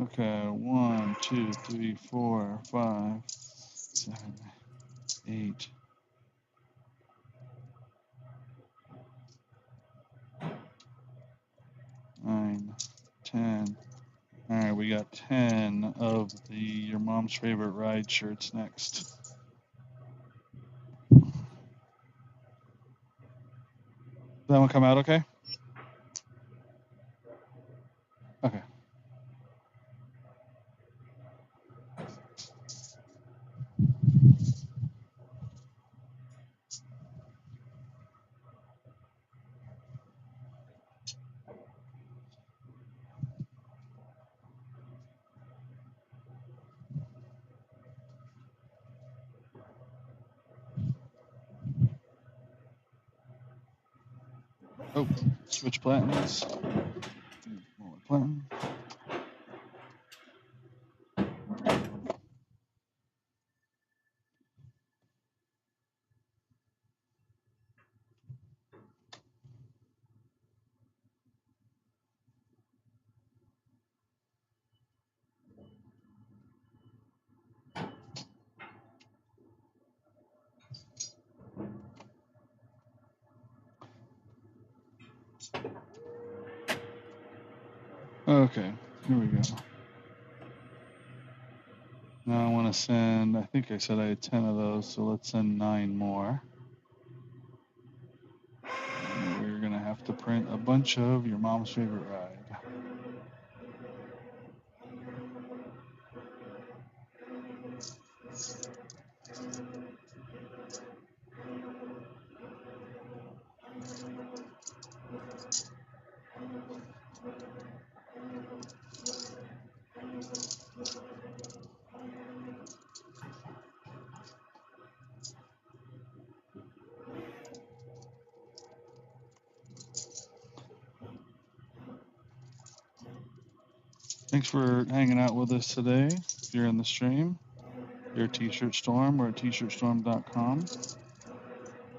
Okay, 1, 2, 3, 4, 5, 7, 8, 9, 10. All right, we got 10 of the Your Mom's Favorite Ride shirts next. That one come out okay? Okay. Oh, switch platens. More platen. Okay, here we go. Now I want to send, I think I said I had 10 of those, so let's send 9 more. And we're going to have to print a bunch of Your Mom's Favorite Ride. Thanks for hanging out with us today. If you're in the stream, you're at T-Shirt Storm. We're at tshirtstorm.com.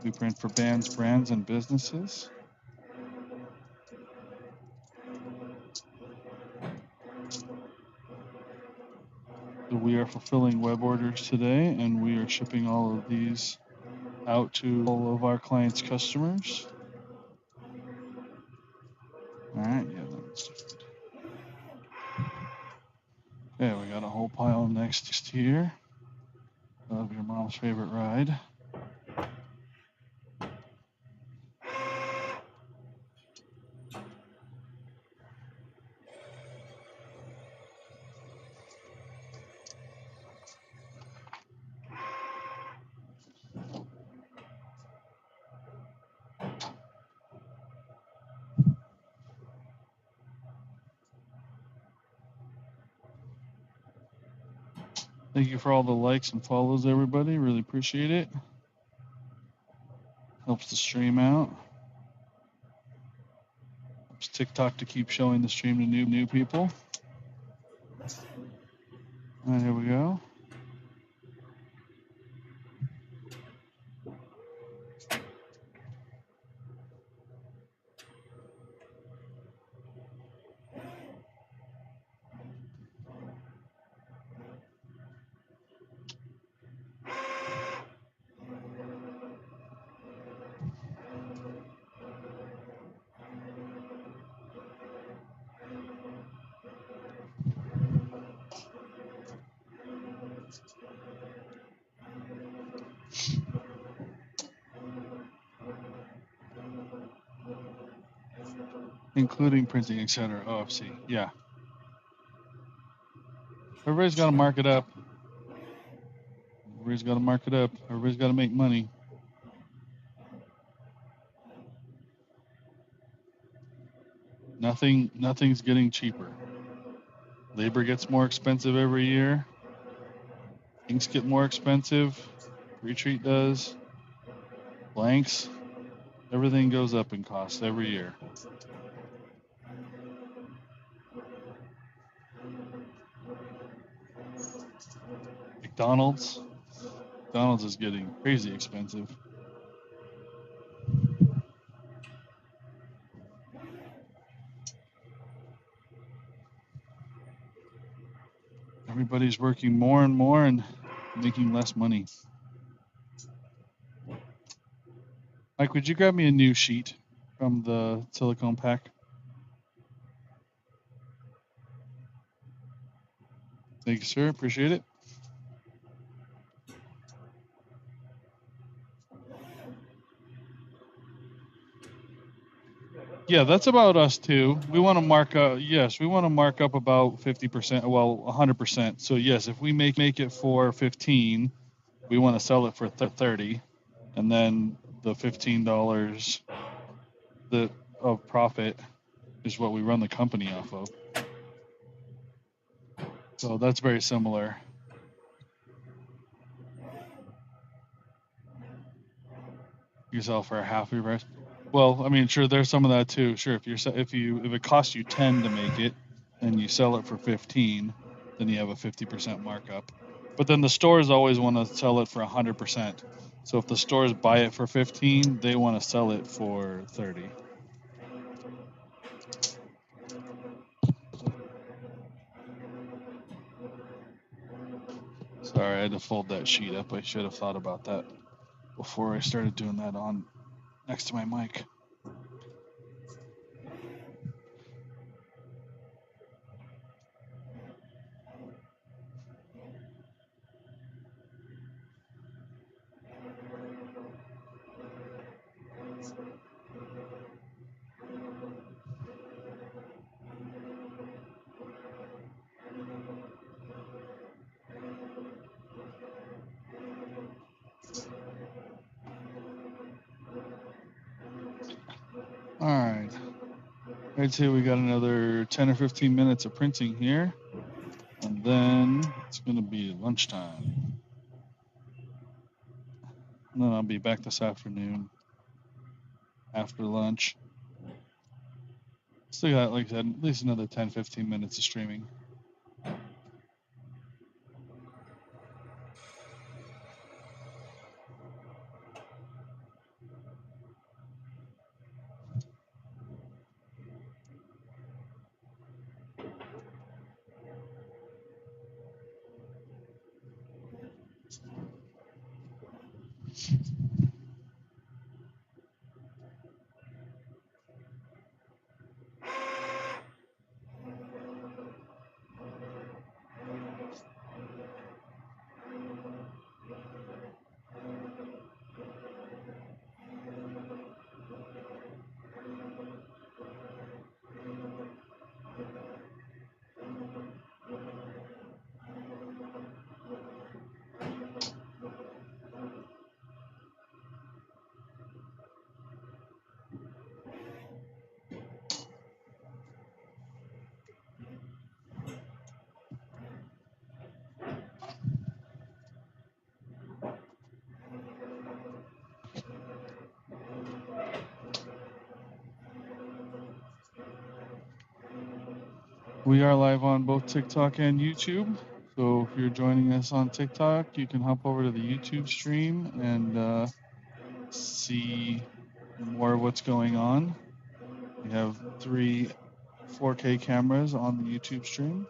We print for bands, brands, and businesses. So we are fulfilling web orders today, and we are shipping all of these out to all of our clients' customers. All right, yeah, that's good. Okay, we got a whole pile next here of Your Mom's Favorite Ride. Thank you for all the likes and follows, everybody. Really appreciate it. Helps the stream out. Helps TikTok to keep showing the stream to new people. All right, here we go. including printing, etc. Oh, I see. Yeah. Everybody's got to mark it up. Everybody's got to mark it up. Everybody's got to make money. Nothing's getting cheaper. Labor gets more expensive every year. Inks get more expensive. Retreat does. Blanks. Everything goes up in cost every year. McDonald's is getting crazy expensive. Everybody's working more and more and making less money. Mike, would you grab me a new sheet from the silicone pack? Thank you, sir. Appreciate it. Yeah, that's about us too. We want to mark up. Yes, we want to mark up about 50%. Well, 100%. So yes, if we make it for 15, we want to sell it for 30, and then the $15 of profit is what we run the company off of. So that's very similar. You sell for half your price. Well, I mean, sure, there's some of that too. Sure, if it costs you 10 to make it, and you sell it for 15, then you have a 50% markup. But then the stores always want to sell it for 100%. So if the stores buy it for 15, they want to sell it for 30. Sorry, I had to fold that sheet up. I should have thought about that before I started doing that on next to my mic. All right. I'd say we got another 10 or 15 minutes of printing here, and then it's going to be lunchtime. And then I'll be back this afternoon after lunch. Still got, like I said, at least another 10, 15 minutes of streaming. We are live on both TikTok and YouTube. So if you're joining us on TikTok, you can hop over to the YouTube stream and see more of what's going on. We have 3 4K cameras on the YouTube stream.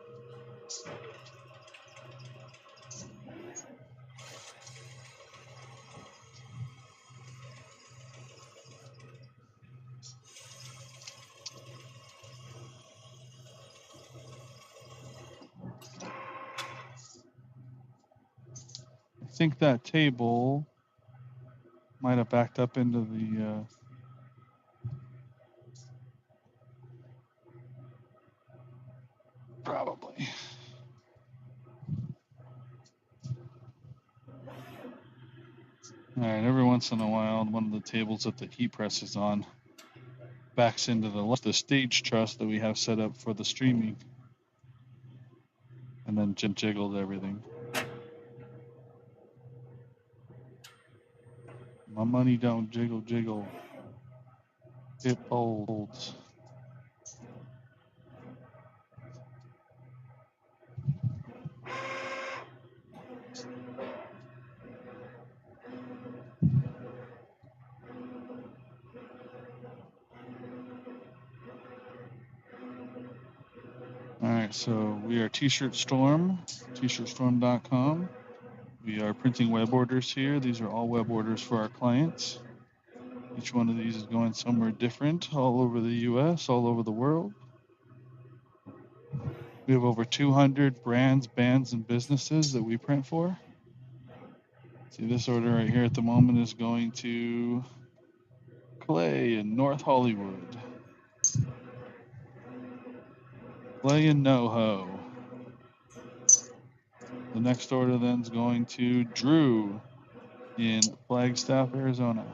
I think that table might have backed up into the Probably. All right, every once in a while, one of the tables that the heat press is on backs into the stage truss that we have set up for the streaming, and then jiggled everything. My money don't jiggle, jiggle. It holds. All right, so we are T-Shirt Storm, tshirtstorm.com. We are printing web orders here. These are all web orders for our clients. Each one of these is going somewhere different, all over the U.S., all over the world. We have over 200 brands, bands, and businesses that we print for. See, this order right here at the moment is going to Clay in North Hollywood. Clay in NoHo. The next order then is going to Drew in Flagstaff, Arizona.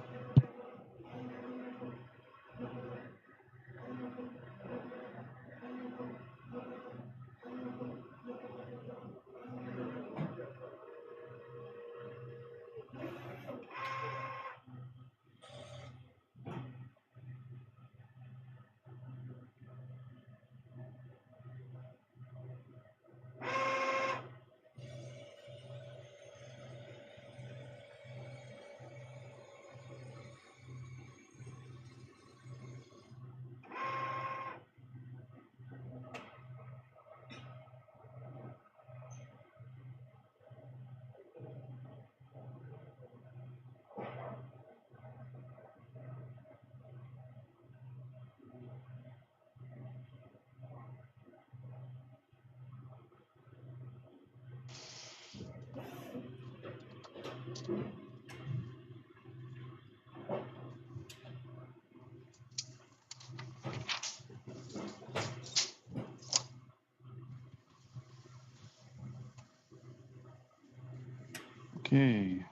Okay.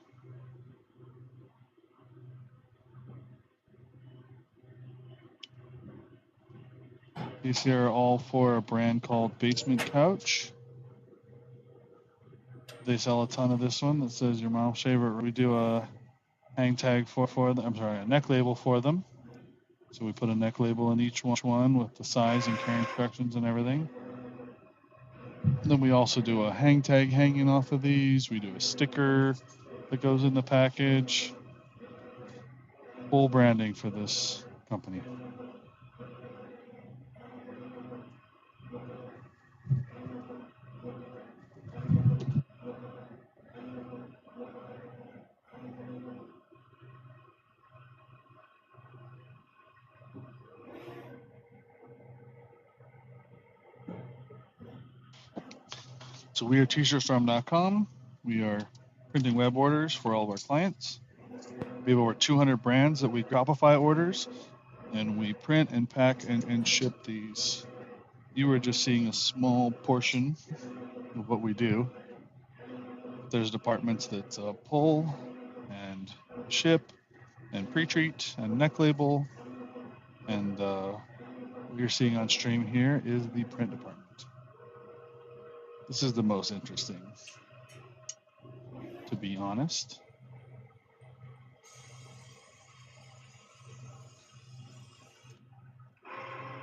These here are all for a brand called Basement Couch. They sell a ton of this one that says your mom's favorite. We do a hang tag for them. I'm sorry, a neck label for them. So we put a neck label in each one with the size and care instructions and everything. Then we also do a hang tag hanging off of these. We do a sticker that goes in the package. Full branding for this company. So we are tshirtstorm.com. We are printing web orders for all of our clients. We have over 200 brands that we Shopify orders, and we print and pack and ship these. You were just seeing a small portion of what we do. There's departments that pull and ship and pre-treat and neck label, and what you're seeing on stream here is the print department. This is the most interesting, to be honest.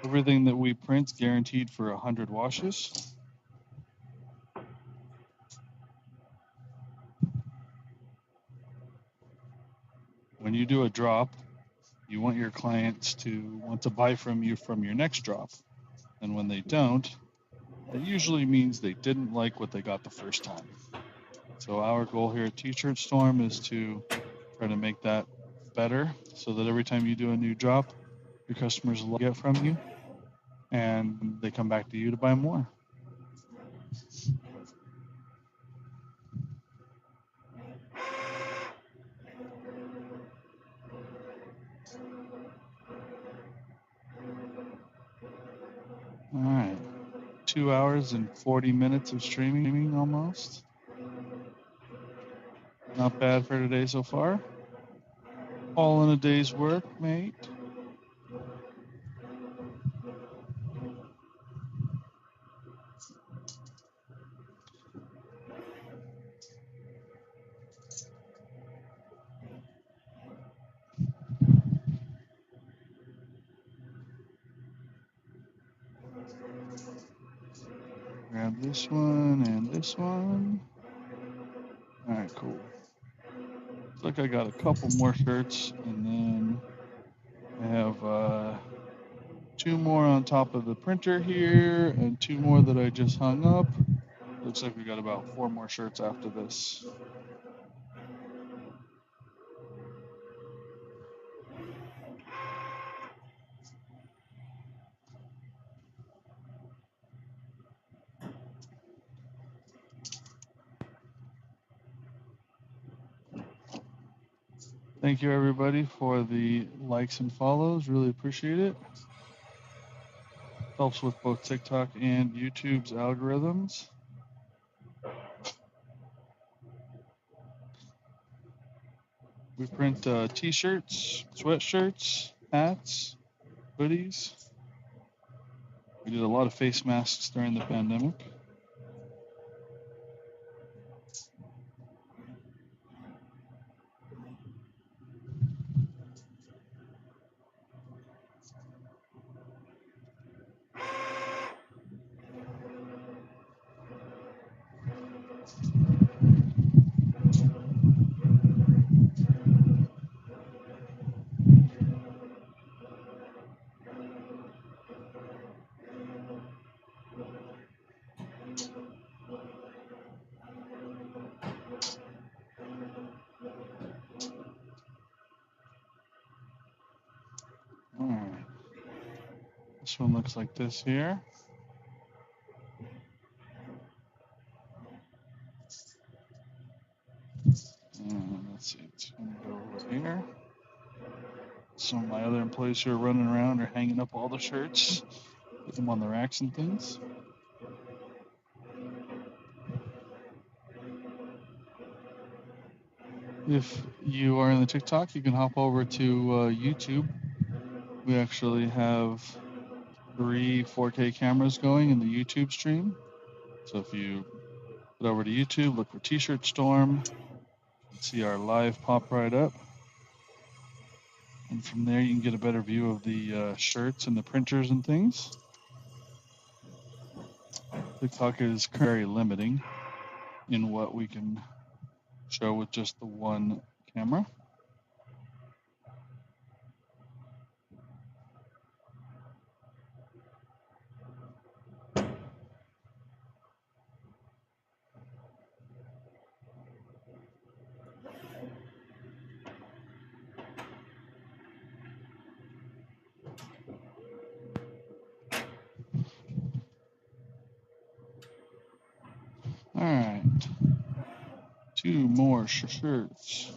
Everything that we print guaranteed for 100 washes. When you do a drop, you want your clients to want to buy from you from your next drop. And when they don't, that usually means they didn't like what they got the first time. So our goal here at T-Shirt Storm is to try to make that better so that every time you do a new drop, your customers will get from you and they come back to you to buy more. All right. 2 hours and 40 minutes of streaming almost. Not bad for today so far. All in a day's work, mate. Grab this one and this one. All right, cool. Looks like I got a couple more shirts, and then I have 2 more on top of the printer here, and 2 more that I just hung up. Looks like we got about 4 more shirts after this. Thank you, everybody, for the likes and follows. Really appreciate it. Helps with both TikTok and YouTube's algorithms. We print t-shirts, sweatshirts, hats, hoodies. We did a lot of face masks during the pandemic. All right. This one looks like this here. And let's see, it's going to go over here. Some of my other employees who are running around are hanging up all the shirts, put them on the racks and things. If you are in the TikTok, you can hop over to YouTube. We actually have 3 4K cameras going in the YouTube stream. So if you head over to YouTube, look for T-shirt Storm, see our live pop right up. And from there, you can get a better view of the shirts and the printers and things. TikTok is very limiting in what we can show with just the one camera. All right, 2 more shirts.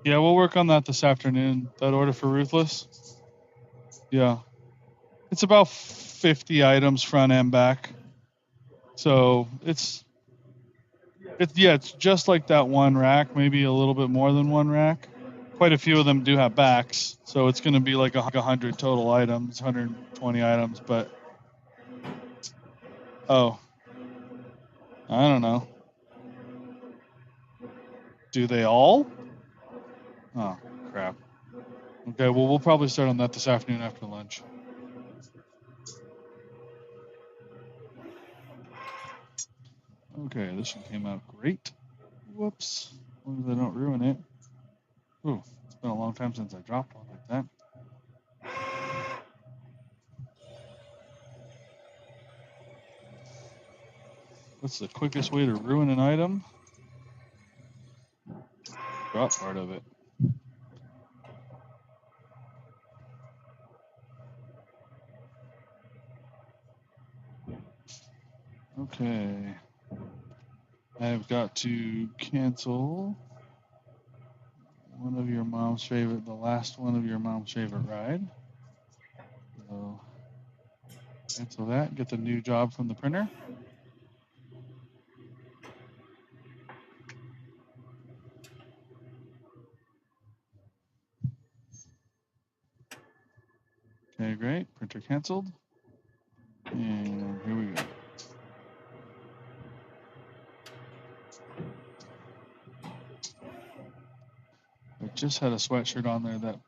Yeah, we'll work on that this afternoon. That order for Ruthless. Yeah. It's about 50 items front and back. So it's just like that one rack, maybe a little bit more than one rack. Quite a few of them do have backs, so it's going to be like 100 total items, 120 items, but oh, I don't know. Do they all? Oh, crap. Okay, well, we'll probably start on that this afternoon after lunch. Okay, this one came out great. Whoops. As long as I don't ruin it. Ooh, it's been a long time since I dropped one like that. What's the quickest way to ruin an item? Drop part of it. Okay. I've got to cancel one of your mom's favorite, the last one of your mom's favorite ride. So cancel that, get the new job from the printer. Okay, great. Printer canceled. And here we go. I just had a sweatshirt on there that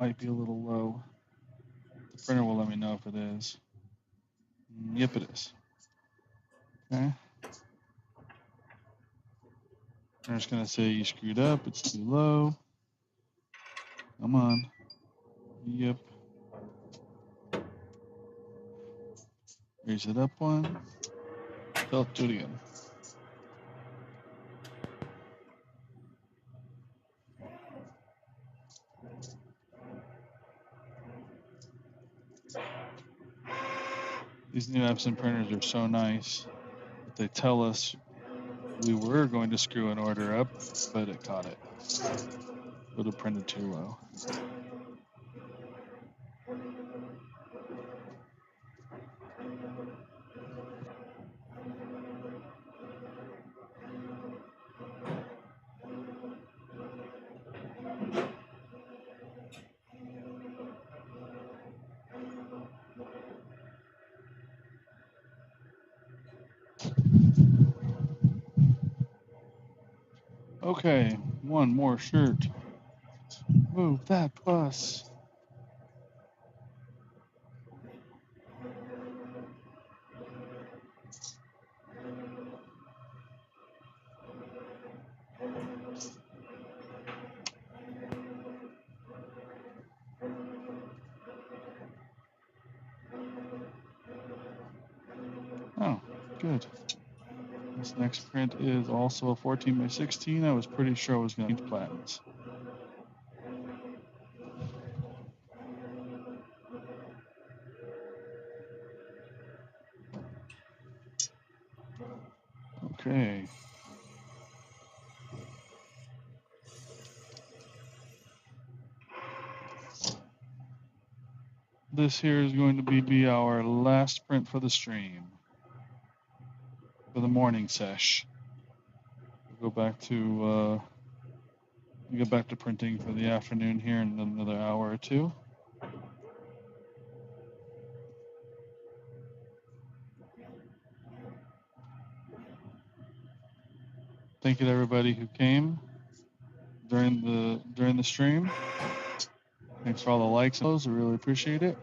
might be a little low. The printer will let me know if it is. Yep, it is. Okay. I'm just going to say you screwed up. It's too low. Come on. Yep. Raise it up one. Tell it to do it again. These new Epson printers are so nice. They tell us we were going to screw an order up, but it caught it. Would have printed too low. Okay, one more shirt. Move that bus. Oh, good. This next print is also a 14 by 16. I was pretty sure I was going to platens. Okay. This here is going to be our last print for the stream. For the morning sesh. We'll go back to get back to printing for the afternoon here in another hour or two. Thank you to everybody who came during the stream. Thanks for all the likes and those. I really appreciate it.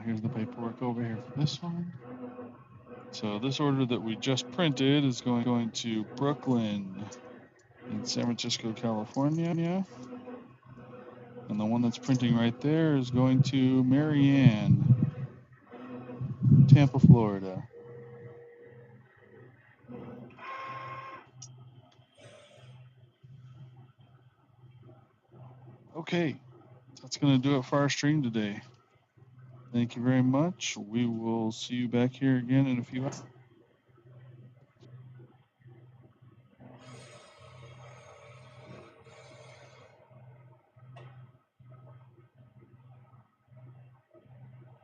Here's the paperwork over here for this one. So this order that we just printed is going to Brooklyn in San Francisco, California. And the one that's printing right there is going to Marianne, Tampa, Florida. Okay, that's going to do it for our stream today. Thank you very much. We will see you back here again in a few hours.